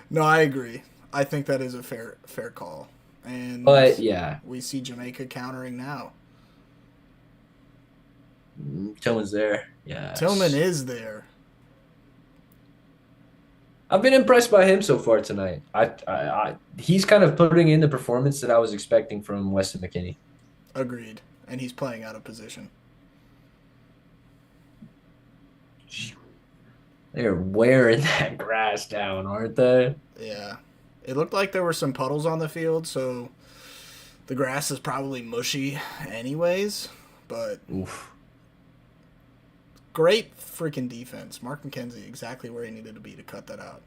No, I agree. I think that is a fair call. And But yeah, we see Jamaica countering now. Tillman's there. Tillman Yes. is there. I've been impressed by him so far tonight. He's kind of putting in the performance that I was expecting from Weston McKennie. Agreed. And he's playing out of position. They're wearing that grass down, aren't they? Yeah. It looked like there were some puddles on the field, so the grass is probably mushy anyways. But Oof. great freaking defense. Mark McKenzie exactly where he needed to be to cut that out.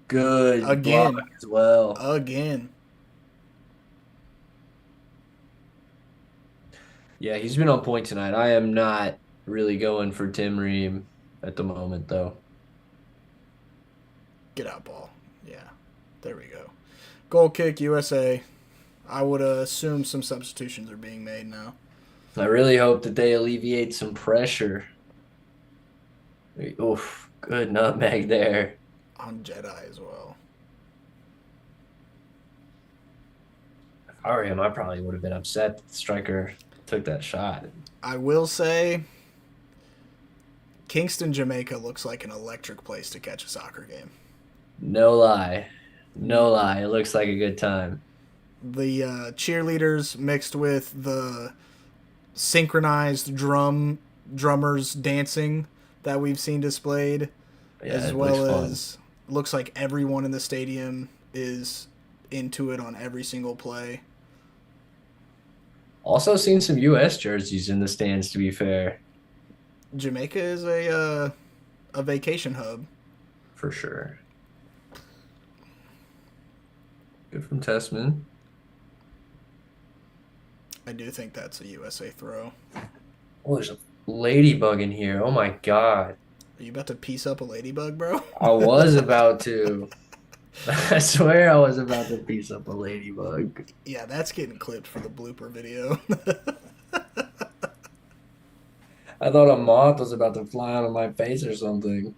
Good Again. block as well. Again. Yeah, he's been on point tonight. I am not really going for Tim Ream at the moment, though. Get out ball. Yeah. There we go. Goal kick, USA. I would assume some substitutions are being made now. I really hope that they alleviate some pressure. Oof, good nutmeg there. On Jedi as well. If I were him, I probably would have been upset that the striker took that shot. I will say, Kingston, Jamaica looks like an electric place to catch a soccer game. No lie. No lie. It looks like a good time. The cheerleaders mixed with the synchronized drummers dancing that we've seen displayed, Yeah, as it looks well fun. as looks like everyone in the stadium is into it on every single play. Also seen some U.S. jerseys in the stands, to be fair. Jamaica is a vacation hub. For sure. Good from Testman. I do think that's a USA throw. Oh, there's a ladybug in here. Oh my God. Are you about to piece up a ladybug, bro? I was about to. I swear I was about to piece up a ladybug. Yeah, that's getting clipped for the blooper video. I thought a moth was about to fly out of my face or something.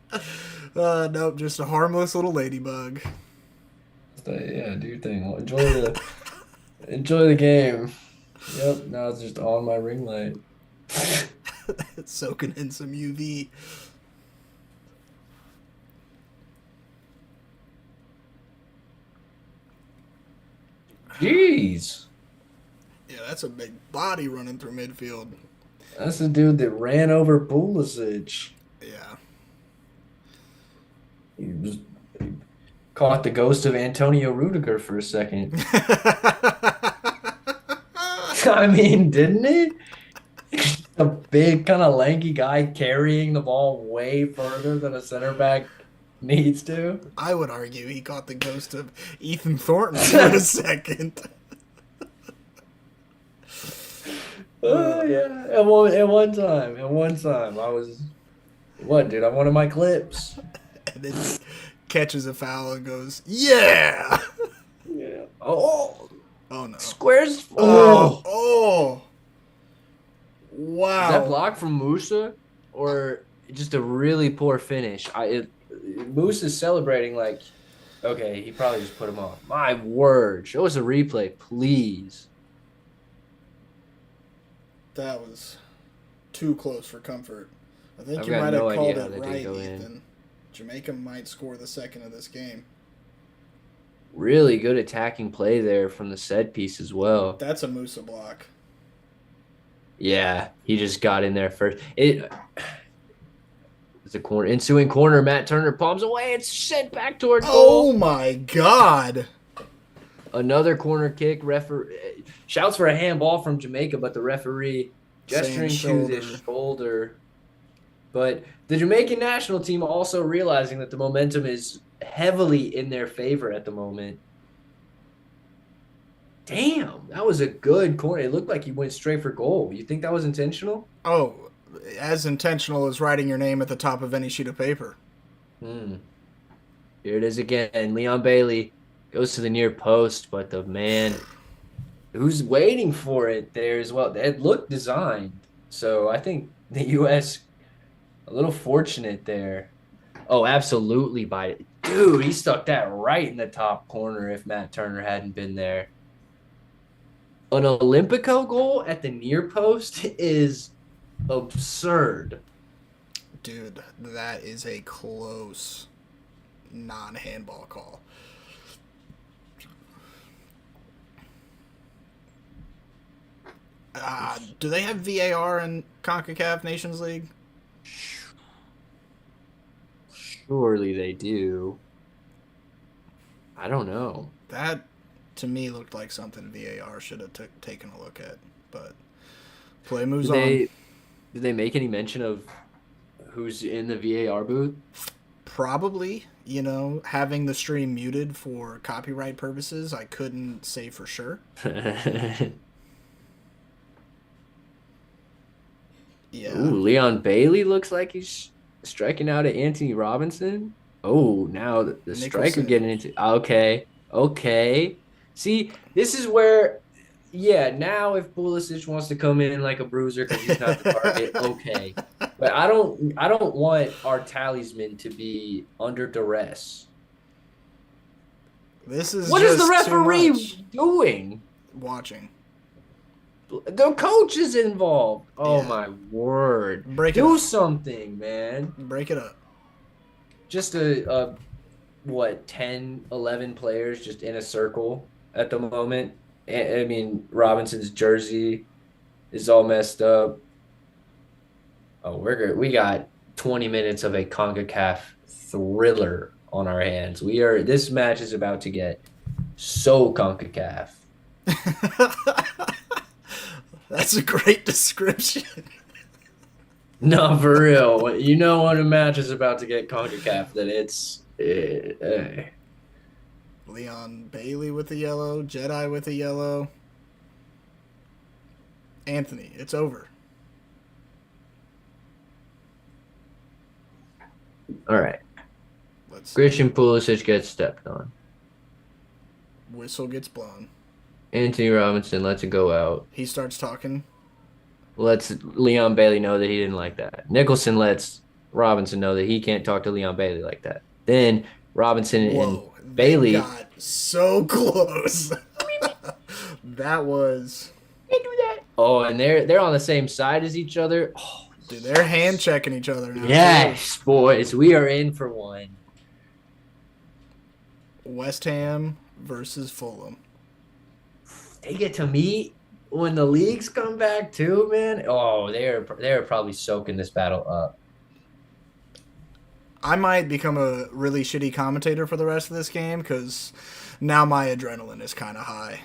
Nope, just a harmless little ladybug. Yeah, do your thing. Well, enjoy the game. Yep, now it's just on my ring light. Soaking in some UV. Jeez. Yeah, that's a big body running through midfield. That's the dude that ran over Pulisic. Yeah. He was he caught the ghost of Antonio Rudiger for a second. I mean, didn't he? A big, kind of lanky guy carrying the ball way further than a center back needs to. I would argue he caught the ghost of Ethan Thornton for a second. Yeah. At one time, I was what, dude? I wanted my clips. And then catches a foul and goes, yeah! Yeah. Oh, Oh, no. squares. Oh, Oh, oh. is that Wow. block from Musa or just a really poor finish? Musa's celebrating like, okay, he probably just put him off. My word, show us a replay, please. That was too close for comfort. I think I've you got might have no called idea how it that right, did go in. Ethan. Jamaica might score the second of this game. Really good attacking play there from the set piece as well. That's a Musa block. Yeah, he just got in there first. It was a corner, ensuing corner. Matt Turner palms away. It's sent back towards Oh goal. my god. Another corner kick. Shouts for a handball from Jamaica, but the referee Saying gesturing to the shoulder. shoulder. But the Jamaican national team also realizing that the momentum is heavily in their favor at the moment. Damn, that was a good corner. It looked like he went straight for goal. You think that was intentional? Oh, as intentional as writing your name at the top of any sheet of paper. Hmm. Here it is again. Leon Bailey goes to the near post, but the man who's waiting for it there as well. It looked designed. So I think the U.S. a little fortunate there. Oh, absolutely by it. Dude, he stuck that right in the top corner if Matt Turner hadn't been there. An Olympico goal at the near post is absurd. Dude, that is a close non handball call. Do they have VAR in CONCACAF Nations League? Surely they do. I don't know. That, to me, looked like something VAR should have taken a look at. But play moves Did on. they did they make any mention of who's in the VAR booth? Probably, having the stream muted for copyright purposes, I couldn't say for sure. Yeah. Ooh, Leon Bailey looks like he's striking out at Anthony Robinson. Oh, now the striker Nicholson. getting into okay, okay. See, this is where, yeah. Now, if Pulisic wants to come in like a bruiser because he's not the target, okay. But I don't want our talisman to be under duress. This is What is the just too much. referee doing? Watching. The coach is involved. Oh Yeah. my word. Break it Do up. something, man. Break it up. Just a what, 10, 11 players just in a circle at the moment. I mean, Robinson's jersey is all messed up. Oh, we're good. We got 20 minutes of a CONCACAF thriller on our hands. This match is about to get so CONCACAF. That's a great description. No, for real. You know when a match is about to get CONCACAF, that it's Leon Bailey with the yellow. Jedi with the yellow. Anthony, it's over. all right. Let's Christian Pulisic gets stepped on. whistle gets blown. Anthony Robinson lets it go out. He starts talking. Lets Leon Bailey know that he didn't like that. Nicholson lets Robinson know that he can't talk to Leon Bailey like that. Then Robinson and Whoa, they Bailey got so close. That was, can't do that. Oh, and they're on the same side as each other. Oh, dude. They're hand checking each other now. yes, boys, we are in for one. West Ham versus Fulham. They get to meet when the leagues come back too, man. Oh, they're probably soaking this battle up. I might become a really shitty commentator for the rest of this game because now my adrenaline is kind of high.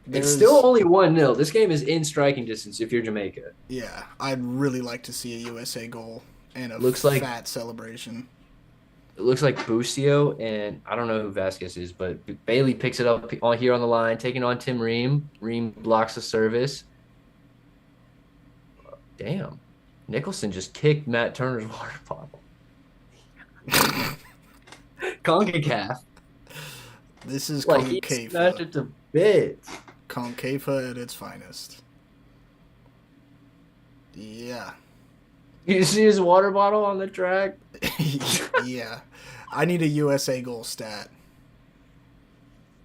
It's still only 1-0. This game is in striking distance if you're Jamaica. Yeah, I'd really like to see a USA goal and a Looks like fat celebration. It looks like Busio, and I don't know who Vasquez is, but Bailey picks it up on here on the line, taking on Tim Ream. Ream blocks the service. Damn. Nicholson just kicked Matt Turner's water bottle. CONCACAF. This is Like he smashed CONCACAF. it to bits. CONCACAF at its finest. Yeah. You see his water bottle on the track? Yeah. I need a USA goal stat.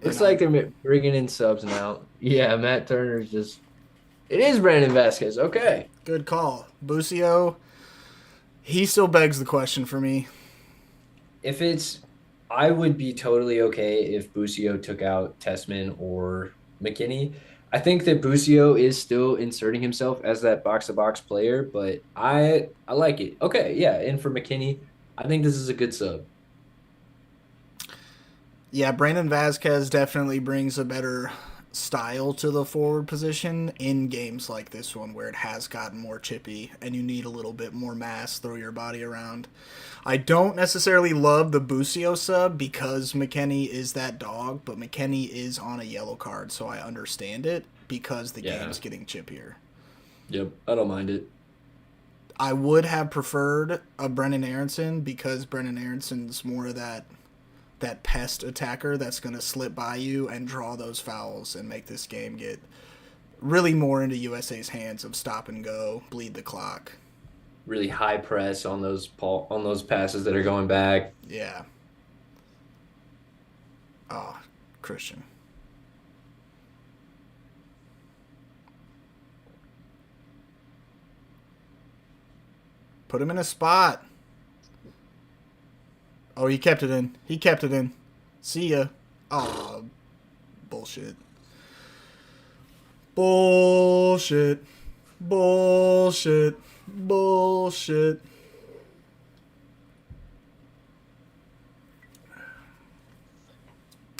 Looks like they're bringing in subs now. Yeah, Matt Turner's just. It is Brandon Vasquez. Okay. Good call. Busio, he still begs the question for me. I would be totally okay if Busio took out Tessman or McKinney. I think that Busio is still inserting himself as that box to box player, but I like it. Okay, yeah, and for McKinney, I think this is a good sub. Yeah, Brandon Vasquez definitely brings a better style to the forward position in games like this one where it has gotten more chippy and you need a little bit more mass, throw your body around. I don't necessarily love the Busio sub because McKenny is that dog, but McKenny is on a yellow card, so I understand it because the Yeah. game's getting chippier. Yep. I don't mind it. I would have preferred a Brennan Aronson because Brennan Aronson's more of that pest attacker that's going to slip by you and draw those fouls and make this game get really more into USA's hands of stop and go, bleed the clock. Really high press on those passes that are going back. Yeah. Oh, Christian. Put him in a spot. Oh, he kept it in. He kept it in. See ya. Oh, bullshit. Bullshit. Bullshit. Bullshit.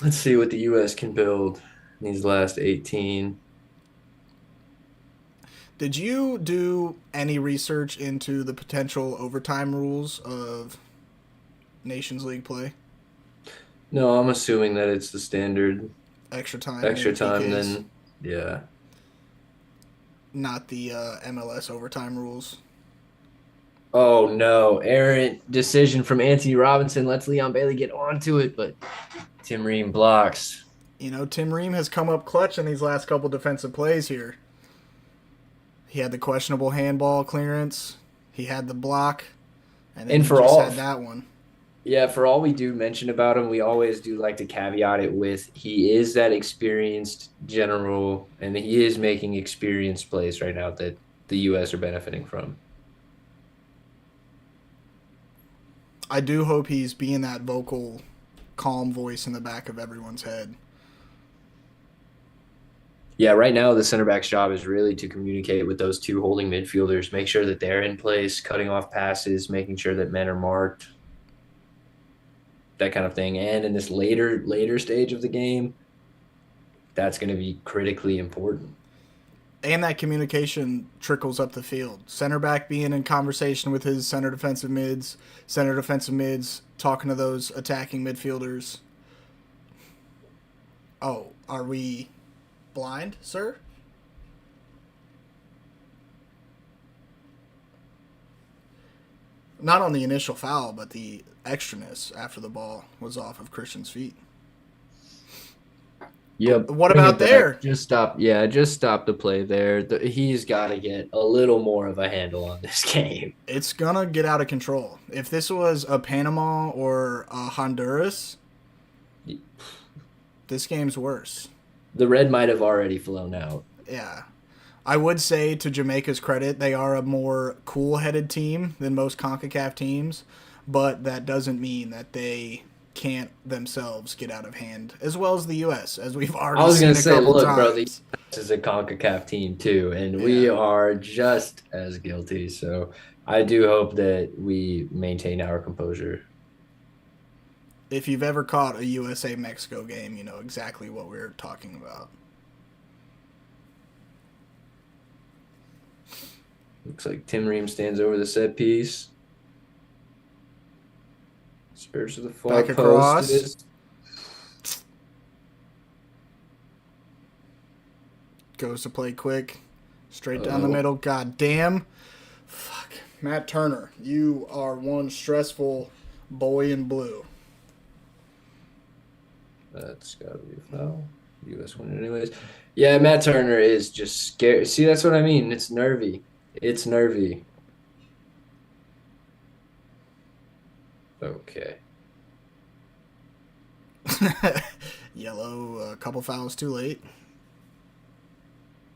Let's see what the US can build in these last 18. Did you do any research into the potential overtime rules of Nations League play? No, I'm assuming that it's the standard Extra extra time time in PKs, then yeah. not the MLS overtime rules. Oh no, errant decision from Anthony Robinson lets Leon Bailey get onto it, but Tim Ream blocks. You know, Tim Ream has come up clutch in these last couple defensive plays here. He had the questionable handball clearance. He had the block, and then And he for just all had that one. Yeah, for all we do mention about him, we always do like to caveat it with he is that experienced general and he is making experienced plays right now that the US are benefiting from. I do hope he's being that vocal, calm voice in the back of everyone's head. Yeah, right now the center back's job is really to communicate with those two holding midfielders, make sure that they're in place, cutting off passes, making sure that men are marked, that kind of thing. And in this later stage of the game, that's going to be critically important. And that communication trickles up the field. Center back being in conversation with his center defensive mids talking to those attacking midfielders. Oh, are we blind, sir? Not on the initial foul, but the extraness after the ball was off of Christian's feet. Yep. What Bring about it back. there? Just stop. Yeah, just stop the play there. He's got to get a little more of a handle on this game. It's gonna get out of control. If this was a Panama or a Honduras, this game's worse. The red might have already flown out. Yeah. I would say, to Jamaica's credit, they are a more cool-headed team than most CONCACAF teams, but that doesn't mean that they can't themselves get out of hand, as well as the U.S., as we've I already was seen gonna a say, couple look, bro, the times. US is a CONCACAF team too, and we Yeah. are just as guilty. So I do hope that we maintain our composure. If you've ever caught a USA-Mexico game, you know exactly what we're talking about. Looks like Tim Ream stands over the set piece. Serves to the far Back post. across. Goes to play quick. Straight down the Oh, middle. God damn. Fuck. Matt Turner, you are one stressful boy in blue. that's got to be a foul. US win anyways. Yeah, Matt Turner is just scared. See, that's what I mean. It's nervy. It's nervy. Okay. Yellow, a couple fouls too late.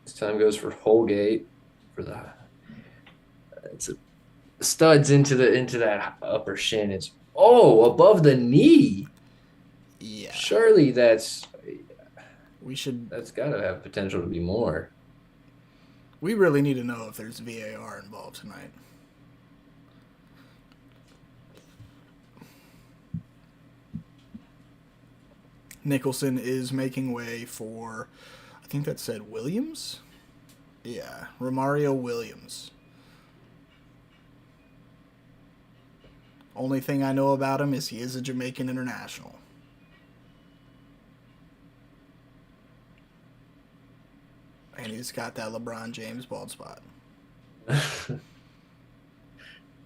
This time goes for Holgate for the. It's a studs into that upper shin. It's above the knee. Yeah. Surely that's We should. That's got to have potential to be more. We really need to know if there's VAR involved tonight. Nicholson is making way for, I think that said Williams? Yeah, Romario Williams. Only thing I know about him is he is a Jamaican international. And he's got that LeBron James bald spot. I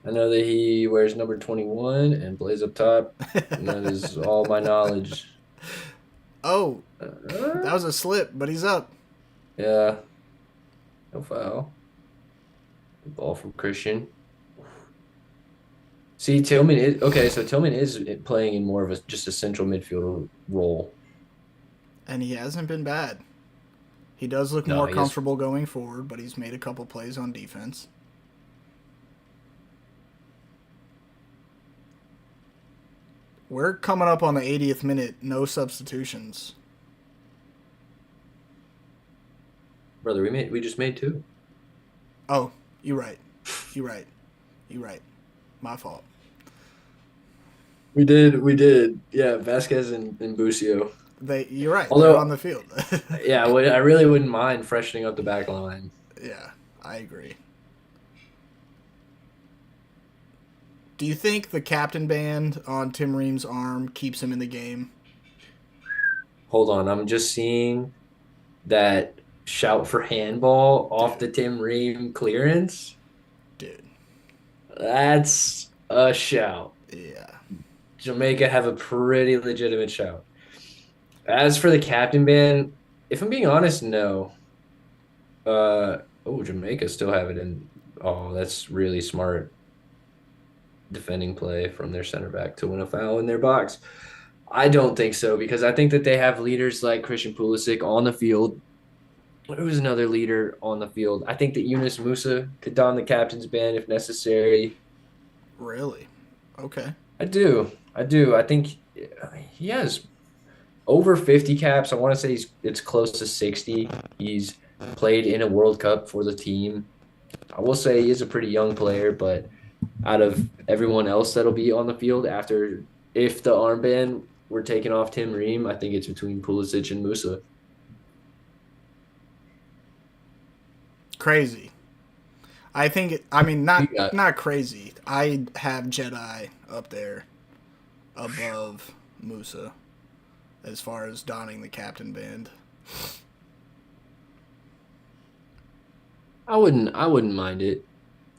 know that he wears number 21 and plays up top. And that is all my knowledge. Oh, that Uh, was a slip, but he's up. yeah, no foul. Ball from Christian. See, Tillman is okay. So Tillman is playing in more of a just a central midfield role. And he hasn't been bad. He does look No, more he is. comfortable going forward, but he's made a couple plays on defense. We're coming up on the 80th minute, no substitutions. Brother, we just made two. Oh, you're right. You're right. You're right. My fault. We did. Yeah, Vasquez and Busio. You're right. They're on Although, the field. yeah, I really wouldn't mind freshening up the back line. Yeah, I agree. Do you think the captain band on Tim Ream's arm keeps him in the game? Hold on, I'm just seeing that shout for handball off the Dude, Tim Ream clearance. dude. That's a shout. Yeah. Jamaica have a pretty legitimate shout. As for the captain ban, if I'm being honest, no. Jamaica still have it in. Oh, that's really smart defending play from their center back to win a foul in their box. I don't think so because I think that they have leaders like Christian Pulisic on the field. Who's another leader on the field? I think that Yunus Musa could don the captain's band if necessary. Really? Okay. I do. I do. I think he has over 50 caps. I want to say it's close to 60. He's played in a World Cup for the team. I will say he is a pretty young player, but out of everyone else that'll be on the field after, if the armband were taken off Tim Ream, I think it's between Pulisic and Musa. Crazy. I think. I mean, not crazy. I have Jedi up there above Musa as far as donning the captain band. I wouldn't mind it.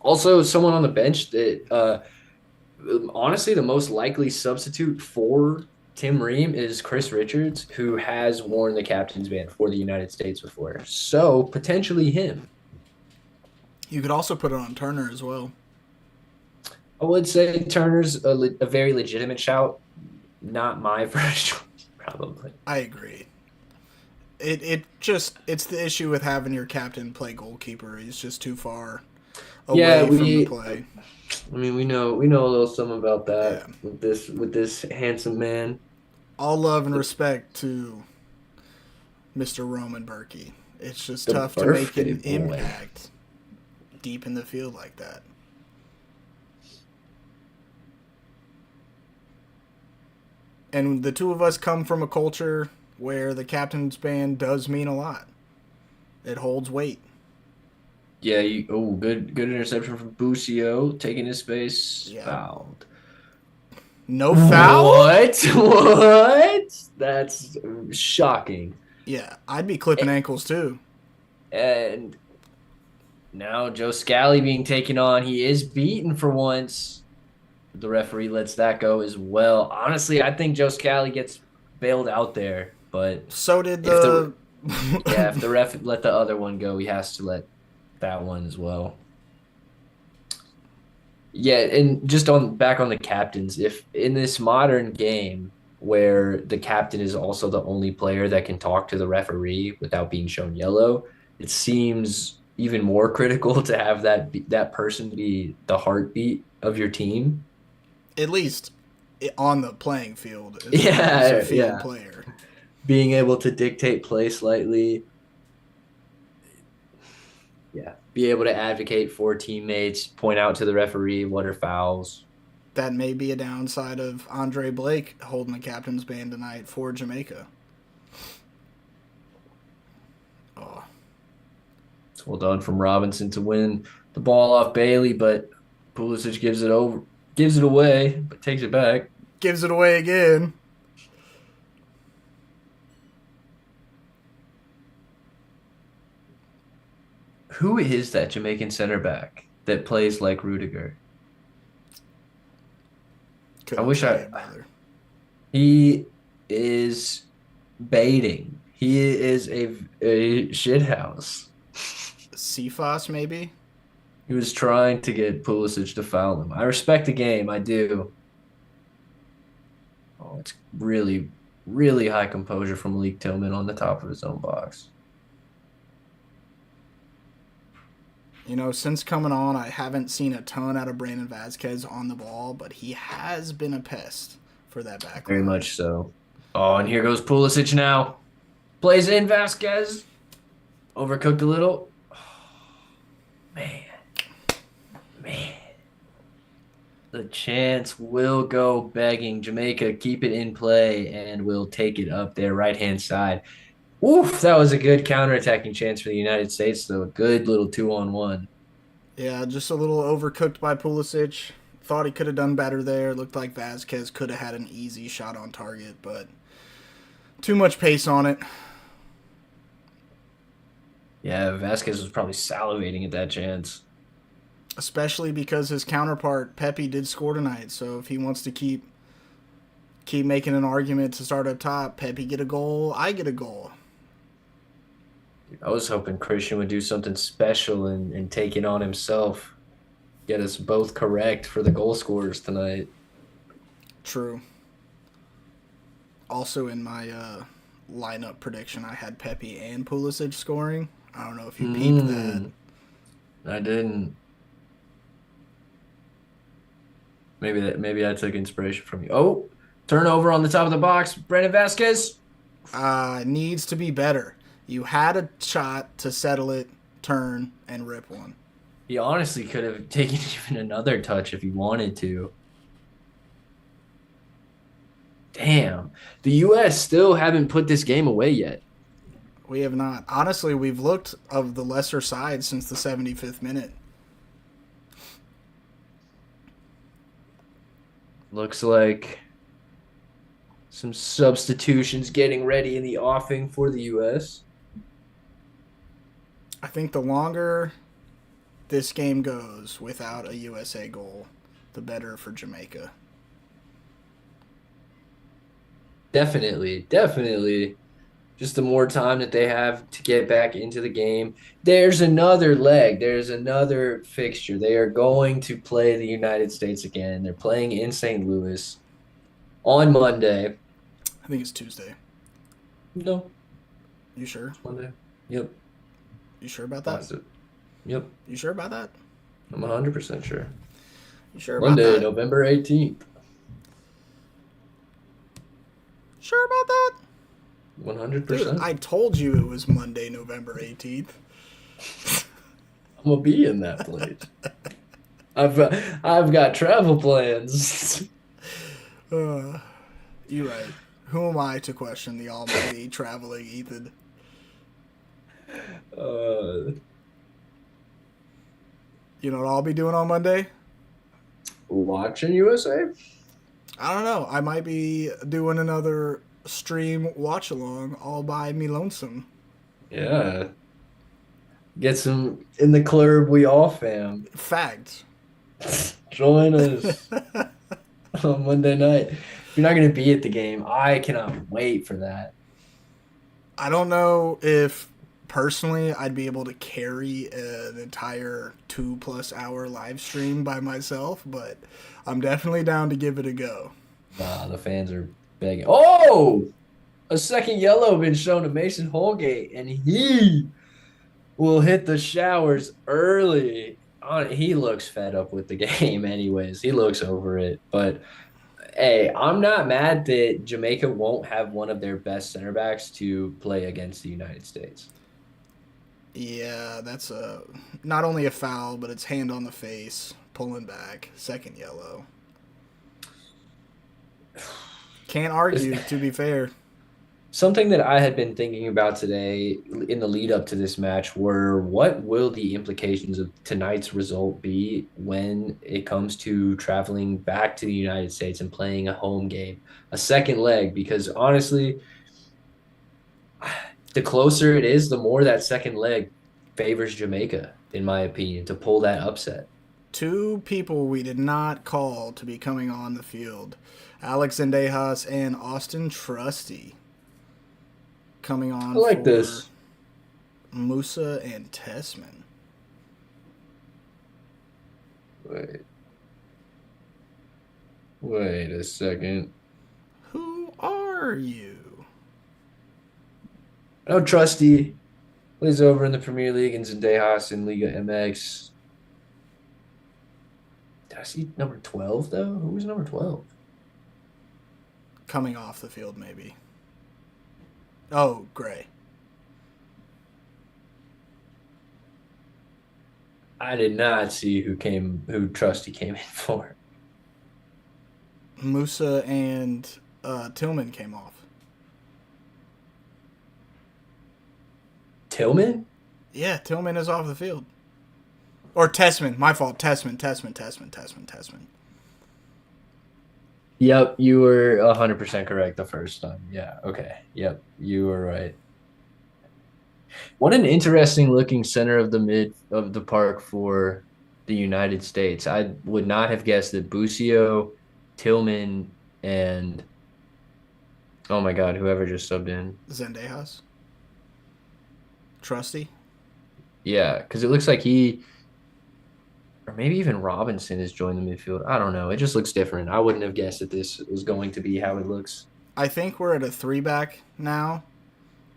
Also, someone on the bench that honestly the most likely substitute for Tim Ream is Chris Richards, who has worn the captain's band for the United States before. So potentially him. You could also put it on Turner as well. I would say Turner's a very legitimate shout. Not my first choice, probably. I agree. It's the issue with having your captain play goalkeeper. He's just too far away from the play. I mean, we know a little something about that Yeah. with this handsome man. All love and respect to Mr. Roman Berkey. It's just The tough to make birthday an boy. impact deep in the field like that. And the two of us come from a culture where the captain's band does mean a lot. It holds weight. Yeah, good interception from Busio, taking his space, Yeah. fouled. No foul? What? What? That's shocking. Yeah, I'd be clipping ankles too. And now Joe Scally being taken on. He is beaten for once. The referee lets that go as well. Honestly, I think Joe Scally gets bailed out there, but So did if the ref let the other one go, he has to let that one as well. Yeah, and just back on the captains, if in this modern game where the captain is also the only player that can talk to the referee without being shown yellow, it seems even more critical to have that person be the heartbeat of your team. at least on the playing field as a field player. being able to dictate play slightly. Yeah. Be able to advocate for teammates, point out to the referee what are fouls. That may be a downside of Andre Blake holding the captain's band tonight for Jamaica. Oh, It's well done from Robinson to win the ball off Bailey, but Pulisic gives it away, but takes it back. gives it away again. Who is that Jamaican center back that plays like Rudiger? I Couldn't wish tell I. you, brother. He is baiting. He is a shithouse. Cephas, maybe? He was trying to get Pulisic to foul him. I respect the game. I do. Oh, it's really, really high composure from Malik Tillman on the top of his own box. You know, since coming on, I haven't seen a ton out of Brandon Vasquez on the ball, but he has been a pest for that back Very line. much so. Oh, and here goes Pulisic now. Plays in Vasquez. Overcooked a little. Oh, man. Man. The chance will go begging. Jamaica keep it in play and will take it up their right-hand side. Oof, that was a good counterattacking chance for the United States, though. A good little 2-on-1. Yeah, just a little overcooked by Pulisic. Thought he could have done better there. Looked like Vasquez could have had an easy shot on target, but too much pace on it. Yeah, Vasquez was probably salivating at that chance. Especially because his counterpart Pepe did score tonight. So if he wants to keep making an argument to start up top, Pepe get a goal, I get a goal. I was hoping Christian would do something special and take it on himself. Get us both correct for the goal scorers tonight. True. Also in my lineup prediction, I had Pepe and Pulisic scoring. I don't know if you peeped that. I didn't. Maybe I took inspiration from you. Oh, turnover on the top of the box. Brandon Vasquez. Needs to be better. You had a shot to settle it, turn, and rip one. He honestly could have taken even another touch if he wanted to. Damn. The U.S. still haven't put this game away yet. We have not. Honestly, we've looked of the lesser side since the 75th minute. Looks like some substitutions getting ready in the offing for the U.S. I think the longer this game goes without a USA goal, the better for Jamaica. Definitely, definitely. Just the more time that they have to get back into the game. There's another leg. There's another fixture. They are going to play the United States again. They're playing in St. Louis on Monday. I think it's Tuesday. No, You sure? it's Monday. Yep. You sure about that? That's it. Yep. You sure about that? I'm 100% sure. You sure about Monday, that? November 18th. Sure about that? 100%. Dude, I told you it was Monday, November 18th. I'm gonna be in that place. I've got travel plans. You're right. Who am I to question the almighty traveling Ethan? You know what I'll be doing on Monday? Watching USA? I don't know. I might be doing another stream watch along all by me lonesome. Yeah. Get some in the club we all fam. Fact. Join us on Monday night. If you're not gonna be at the game, I cannot wait for that. I don't know if personally I'd be able to carry an entire 2+ hour live stream by myself, but I'm definitely down to give it a go. Nah, the fans are begging. Oh! A second yellow been shown to Mason Holgate, and he will hit the showers early. He looks fed up with the game anyways. He looks over it. But Hey, I'm not mad that Jamaica won't have one of their best center backs to play against the United States. Yeah, that's not only a foul, but it's hand on the face, pulling back, second yellow. Can't argue, to be fair. Something that I had been thinking about today in the lead up to this match were what will the implications of tonight's result be when it comes to traveling back to the United States and playing a home game, a second leg? Because honestly, the closer it is, the more that second leg favors Jamaica, in my opinion, to pull that upset. Two people we did not call to be coming on the field, Alex Zendejas and Austin Trusty, coming I on like for this. Musa and Tessman. Wait, wait a second. Who are you? I know Trusty plays over in the Premier League in Zendejas in Liga MX. Did I see number 12 though? Who was number 12? Coming off the field, maybe. Oh, Gray. I did not see who Trusty came in for. Musa and Tillman came off. Tillman? Yeah, Tillman is off the field. Or Tessman. My fault. Tessman. Yep, you were 100% correct the first time. Yeah, okay. Yep, you were right. What an interesting looking center of the mid of the park for the United States. I would not have guessed that Busio, Tillman, and oh my God, whoever just subbed in. Zendejas. Trusty. Yeah, because it looks like he, or maybe even Robinson has joined the midfield. I don't know. It just looks different. I wouldn't have guessed that this was going to be how it looks. I think we're at a three back now,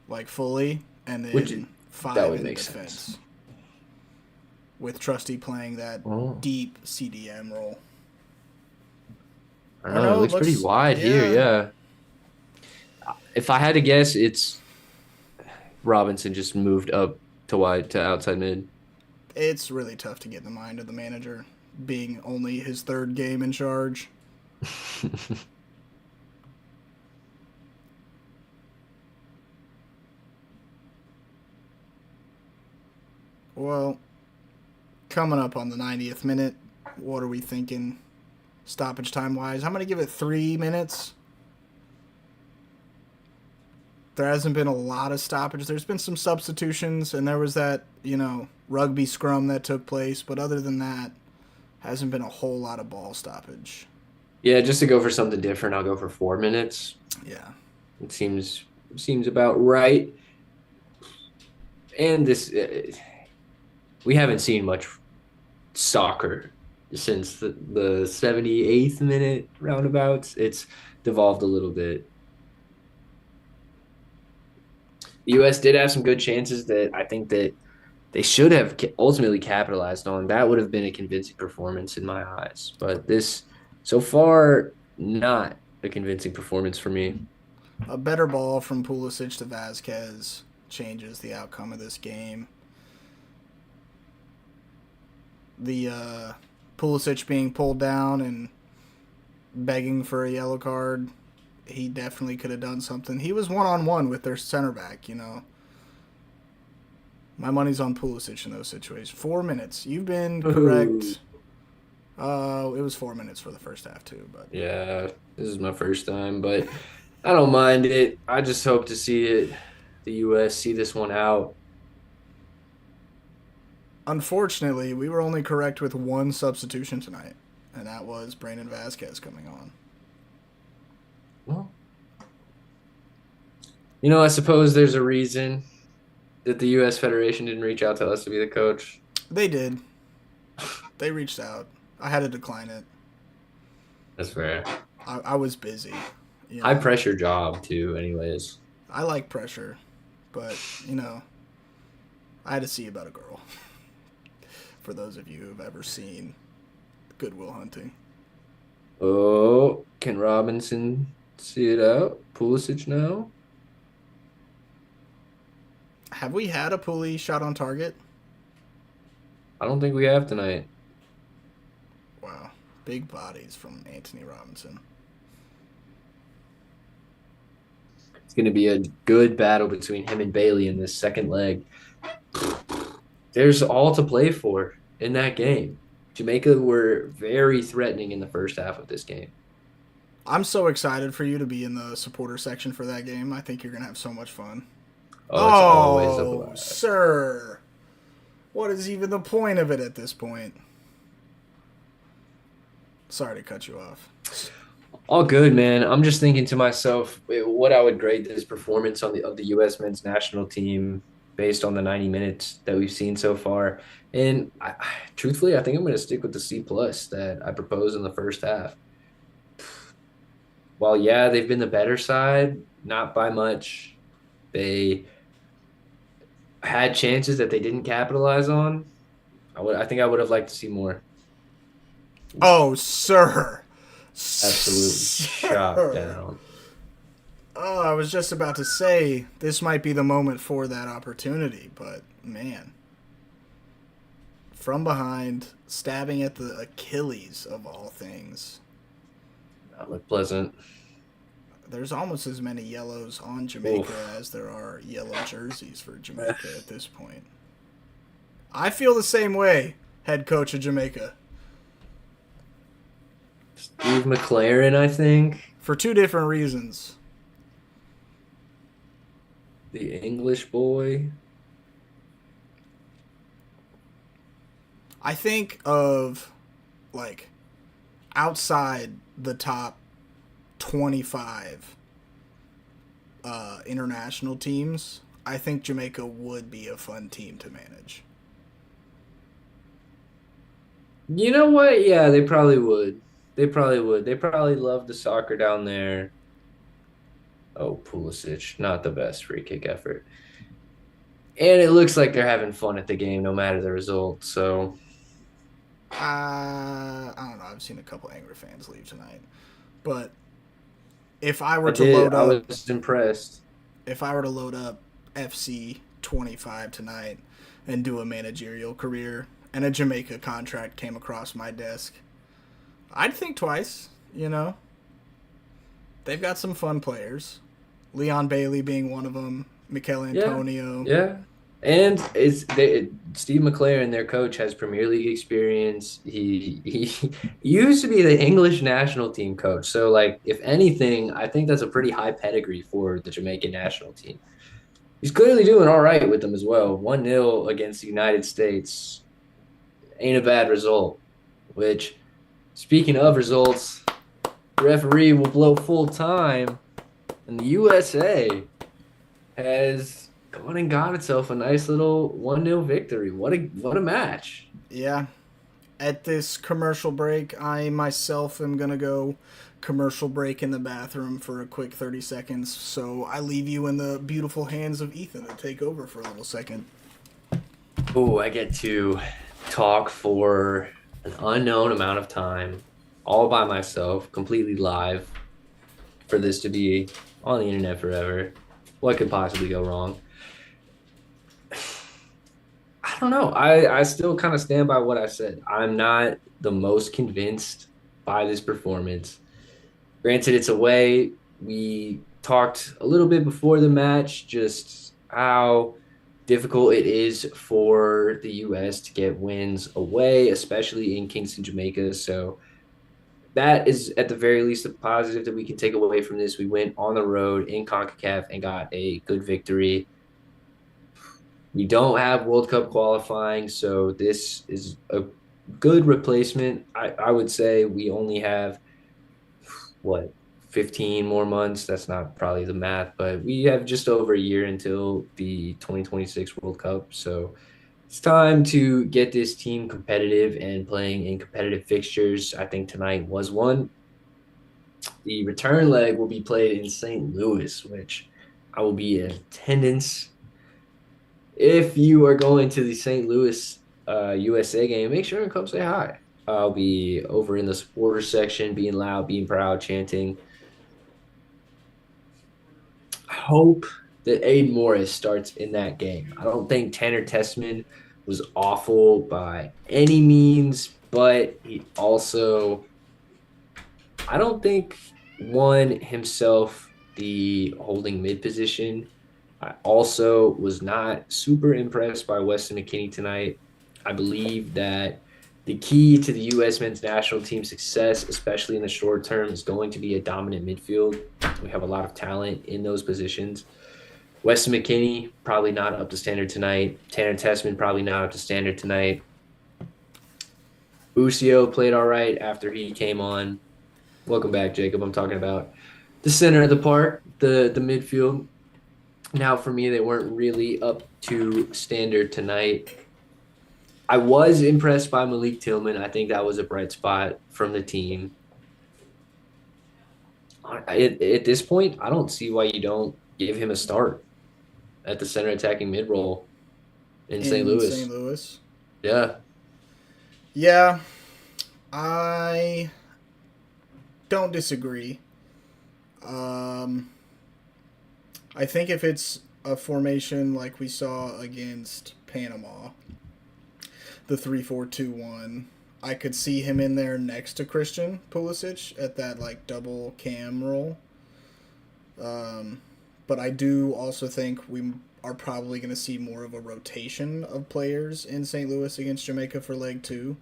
like fully, and Which then that five would in make sense. defense. With Trusty playing that Oh, deep CDM role. I don't Or know. It no, it looks pretty looks, wide here. yeah, Yeah. If I had to guess, it's Robinson just moved up to wide to outside mid. it's really tough to get in the mind of the manager, being only his third game in charge. Well, coming up on the 90th minute, what are we thinking stoppage time wise? I'm going to give it 3 minutes. There hasn't been a lot of stoppage. There's been some substitutions, and there was that, rugby scrum that took place. But other than that, hasn't been a whole lot of ball stoppage. Yeah, just to go for something different, I'll go for 4 minutes. Yeah. It seems about right. And this we haven't seen much soccer since the 78th minute roundabouts. It's devolved a little bit. The US did have some good chances that I think that they should have ultimately capitalized on. That would have been a convincing performance in my eyes. But this, so far, not a convincing performance for me. A better ball from Pulisic to Vasquez changes the outcome of this game. The Pulisic being pulled down and begging for a yellow card, he definitely could have done something. He was 1-on-1 with their center back. My money's on Pulisic in those situations. 4 minutes. You've been Ooh. correct. It was 4 minutes for the first half too, but Yeah, this is my first time, but I don't mind it. I just hope to see the US see this one out. unfortunately, we were only correct with one substitution tonight, and that was Brandon Vasquez coming on. Well, I suppose there's a reason that the US Federation didn't reach out to us to be the coach. They did. They reached out. I had to decline it. That's fair. I was busy. High pressure job too, anyways. I like pressure, but I had to see about a girl. For those of you who've ever seen Good Will Hunting. Okay. Can Robinson see it out? Pulisic now? Have we had a pulley shot on target? I don't think we have tonight. Wow. Big bodies from Anthony Robinson. It's going to be a good battle between him and Bailey in this second leg. There's all to play for in that game. Jamaica were very threatening in the first half of this game. I'm so excited for you to be in the supporter section for that game. I think you're going to have so much fun. Oh, it's always a Oh, blast. sir. What is even the point of it at this point? Sorry to cut you off. All good, man. I'm just thinking to myself what I would grade this performance on the U.S. men's national team based on the 90 minutes that we've seen so far. And truthfully, I think I'm going to stick with the C plus that I proposed in the first half. While yeah, they've been the better side, not by much. They had chances that they didn't capitalize on. I think I would have liked to see more. Oh, sir. Absolutely shot Sir. down. Oh, I was just about to say this might be the moment for that opportunity, but man. From behind, stabbing at the Achilles of all things. That looked pleasant. There's almost as many yellows on Jamaica Oof. as there are yellow jerseys for Jamaica at this point. I feel the same way, head coach of Jamaica. Steve McLaren, I think. For two different reasons. The English boy. I think of, like, outside the top 25 international teams, I think Jamaica would be a fun team to manage. You know what? Yeah, they probably would. They probably would. They probably love the soccer down there. Oh, Pulisic, not the best free kick effort. And it looks like they're having fun at the game, no matter the result. So I don't know. I've seen a couple angry fans leave tonight, but if I I were to did. load I up, was impressed. if I were to load up FC 25 tonight and do a managerial career, and a Jamaica contract came across my desk, I'd think twice. You know, they've got some fun players. Leon Bailey being one of them. Mikel Yeah, Antonio. yeah. And Steve McLaren, their coach, has Premier League experience. He used to be the English national team coach. So, like, if anything, I think that's a pretty high pedigree for the Jamaican national team. He's clearly doing all right with them as well. 1-0 against the United States ain't a bad result. Which, speaking of results, the referee will blow full time, and the USA has gone and got itself a nice little 1-0 victory. What a match. Yeah. At this commercial break, I myself am going to go commercial break in the bathroom for a quick 30 seconds. So I leave you in the beautiful hands of Ethan to take over for a little second. Oh, I get to talk for an unknown amount of time, all by myself, completely live, for this to be on the internet forever. What could possibly go wrong? I don't know. I still kind of stand by what I said. I'm not the most convinced by this performance. Granted, it's away. We talked a little bit before the match, just how difficult it is for the U.S. to get wins away, especially in Kingston, Jamaica. So that is at the very least a positive that we can take away from this. We went on the road in CONCACAF and got a good victory. We don't have World Cup qualifying, so this is a good replacement. I would say we only have what 15 more months. That's not probably the math, but we have just over a year until the 2026 World Cup. So it's time to get this team competitive and playing in competitive fixtures. I think tonight was one. The return leg will be played in St. Louis, which I will be in attendance. If you are going to the St. Louis USA game, make sure and come say hi. I'll be over in the supporters section, being loud, being proud, chanting. I hope that Aiden Morris starts in that game. I don't think Tanner Tessman was awful by any means, but he also, I don't think, won himself the holding mid position. I also was not super impressed by Weston McKennie tonight. I believe that the key to the U.S. men's national team success, especially in the short term, is going to be a dominant midfield. We have a lot of talent in those positions. Weston McKennie, probably not up to standard tonight. Tanner Tessman, probably not up to standard tonight. Busio played all right after he came on. Welcome back, Jacob. I'm talking about the center of the park, the midfield. Now, for me, they weren't really up to standard tonight. I was impressed by Malik Tillman. I think that was a bright spot from the team. At this point, I don't see why you don't give him a start at the center attacking mid role in St. in St. Louis. Louis. Yeah. Yeah, I don't disagree. Um, I think if it's a formation like we saw against Panama, the 3-4-2-1, I could see him in there next to Christian Pulisic at that like double cam role. Um, but I do also think we are probably going to see more of a rotation of players in St. Louis against Jamaica for leg two.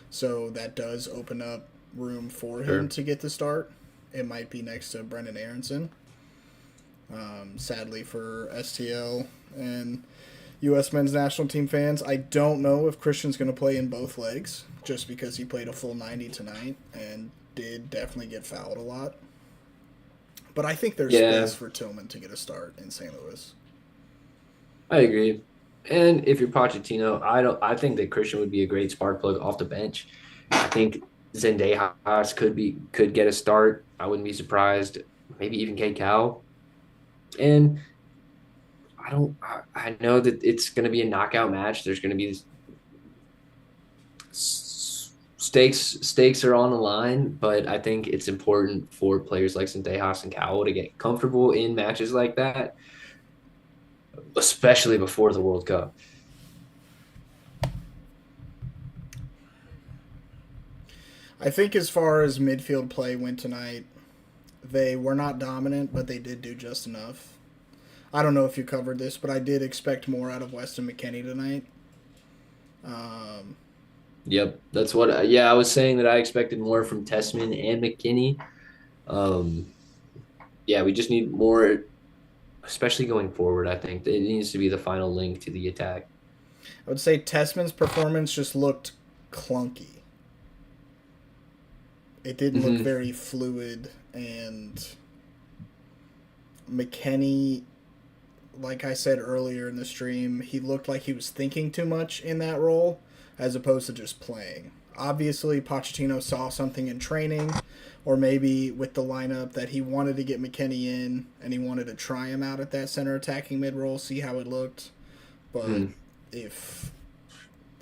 So that does open up room for him Sure. to get the start. It might be next to Brendan Aronson. Sadly for STL and U.S. men's national team fans, I don't know if Christian's going to play in both legs just because he played a full 90 tonight and did definitely get fouled a lot. But I think there's space Yeah, for Tillman to get a start in St. Louis. I agree. And if you're Pochettino, I think that Christian would be a great spark plug off the bench. I think Zendejas could get a start. I wouldn't be surprised. Maybe even K Cal. And I know that it's going to be a knockout match. There's going to be stakes are on the line, but I think it's important for players like Zendejas and Cowell to get comfortable in matches like that, especially before the World Cup. I think as far as midfield play went tonight, they were not dominant, but they did do just enough. I don't know if you covered this, but I did expect more out of Weston McKennie tonight. Um, Yep, that's what. Yeah, I was saying that I expected more from Tessman and McKinney. Um, yeah, we just need more, especially going forward. I think it needs to be the final link to the attack. I would say Tessman's performance just looked clunky. It didn't look Hmm. very fluid, and McKennie, like I said earlier in the stream, he looked like he was thinking too much in that role as opposed to just playing. Obviously, Pochettino saw something in training, or maybe with the lineup that he wanted to get McKennie in and he wanted to try him out at that center attacking mid role, see how it looked. But Mm. if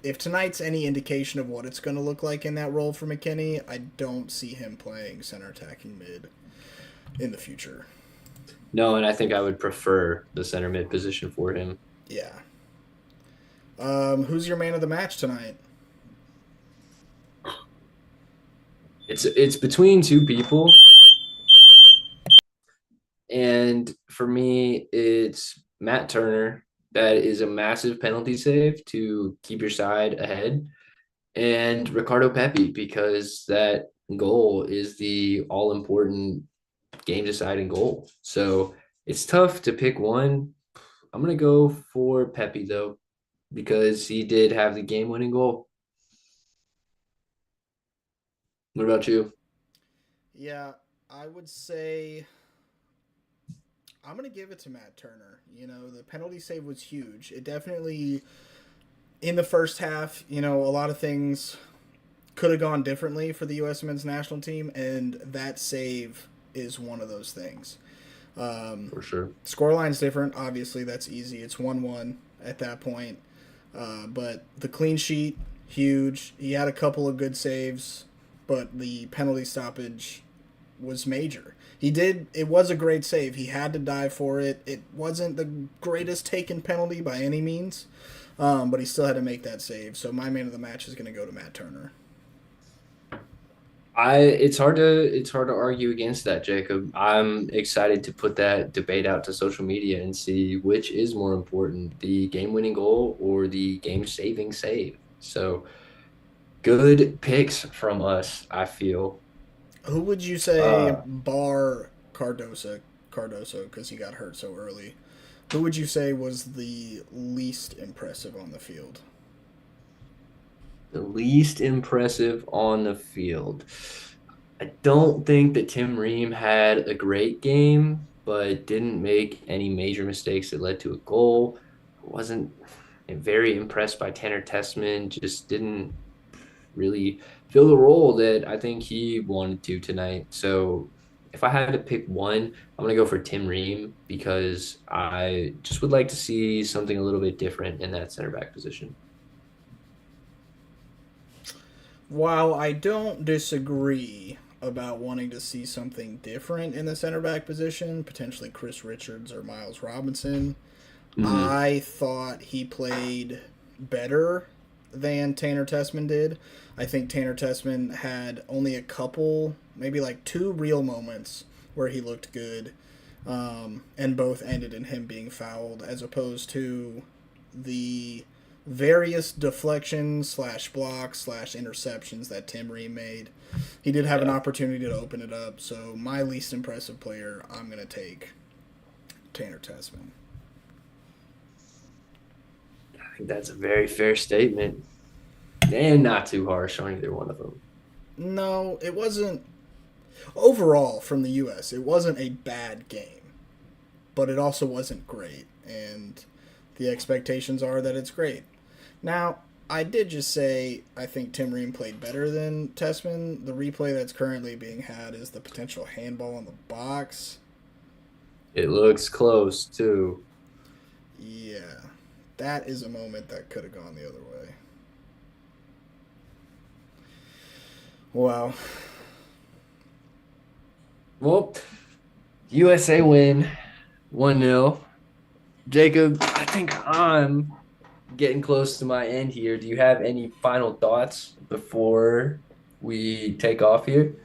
if tonight's any indication of what it's going to look like in that role for McKennie, I don't see him playing center attacking mid in the future. No, and I think I would prefer the center mid position for him. Yeah. Who's your man of the match tonight? It's between two people, and for me, it's Matt Turner. That is a massive penalty save to keep your side ahead, and Ricardo Pepi because that goal is the all important game deciding goal. So it's tough to pick one. I'm gonna go for Pepe though, because he did have the game winning goal. What about you? Yeah, I would say I'm going to give it to Matt Turner. You know, the penalty save was huge. It definitely, in the first half, you know, a lot of things could have gone differently for the U.S. men's national team, and that save is one of those things. Um, For sure. Scoreline's different. Obviously, that's easy. It's 1-1 at that point. But the clean sheet, huge. He had a couple of good saves, but the penalty stoppage was major. He did. It was a great save. He had to dive for it. It wasn't the greatest taken penalty by any means, but he still had to make that save. So my man of the match is going to go to Matt Turner. It's hard to argue against that, Jacob. I'm excited to put that debate out to social media and see which is more important, the game-winning goal or the game-saving save. So good picks from us, I feel. Who would you say, Uh, bar Cardoso, because he got hurt so early? Who would you say was the least impressive on the field? the least impressive on the field. I don't think that Tim Ream had a great game, but didn't make any major mistakes that led to a goal. Wasn't very impressed by Tanner Tessman, just didn't really fill the role that I think he wanted to tonight. So if I had to pick one, I'm going to go for Tim Ream because I just would like to see something a little bit different in that center back position. While I don't disagree about wanting to see something different in the center back position, potentially Chris Richards or Miles Robinson, Mm-hmm. I thought he played better than Tanner Tessman did. I think Tanner Tessman had only a couple, maybe like two real moments where he looked good, and both ended in him being fouled, as opposed to the various deflections slash blocks slash interceptions that Tim Ream made. He did have an Yeah, opportunity to open it up, so my least impressive player, I'm going to take Tanner Tessman. I think that's a very fair statement and not too harsh on either one of them. No, it wasn't. Overall, from the U.S., it wasn't a bad game, but it also wasn't great, and the expectations are that it's great. Now, I did just say I think Tim Ream played better than Tessman. The replay that's currently being had is the potential handball on the box. It looks close too. Yeah, that is a moment that could have gone the other way. Wow. Well, USA win 1-0. Jacob, I think I'm getting close to my end here. Do you have any final thoughts before we take off here?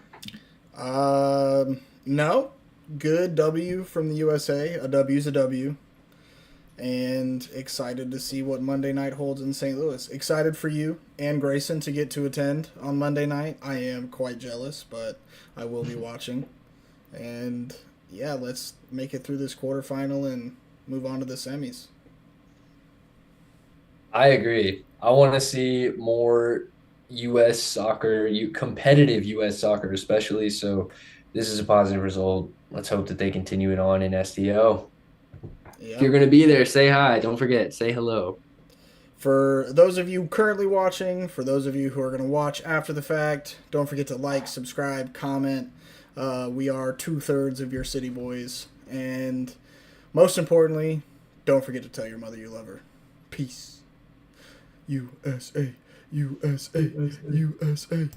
No. Good W from the USA. A W's a W. And excited to see what Monday night holds in St. Louis. Excited for you and Grayson to get to attend on Monday night. I am quite jealous, but I will be watching. And yeah, let's make it through this quarterfinal and move on to the semis. I agree. I want to see more U.S. soccer, competitive U.S. soccer, especially. So this is a positive result. Let's hope that they continue it on in SDO. If you're Yep. going to be there, say hi. Don't forget, say hello. For those of you currently watching, for those of you who are going to watch after the fact, don't forget to like, subscribe, comment. We are 2/3 of your city boys. And most importantly, don't forget to tell your mother you love her. Peace. USA, USA, USA.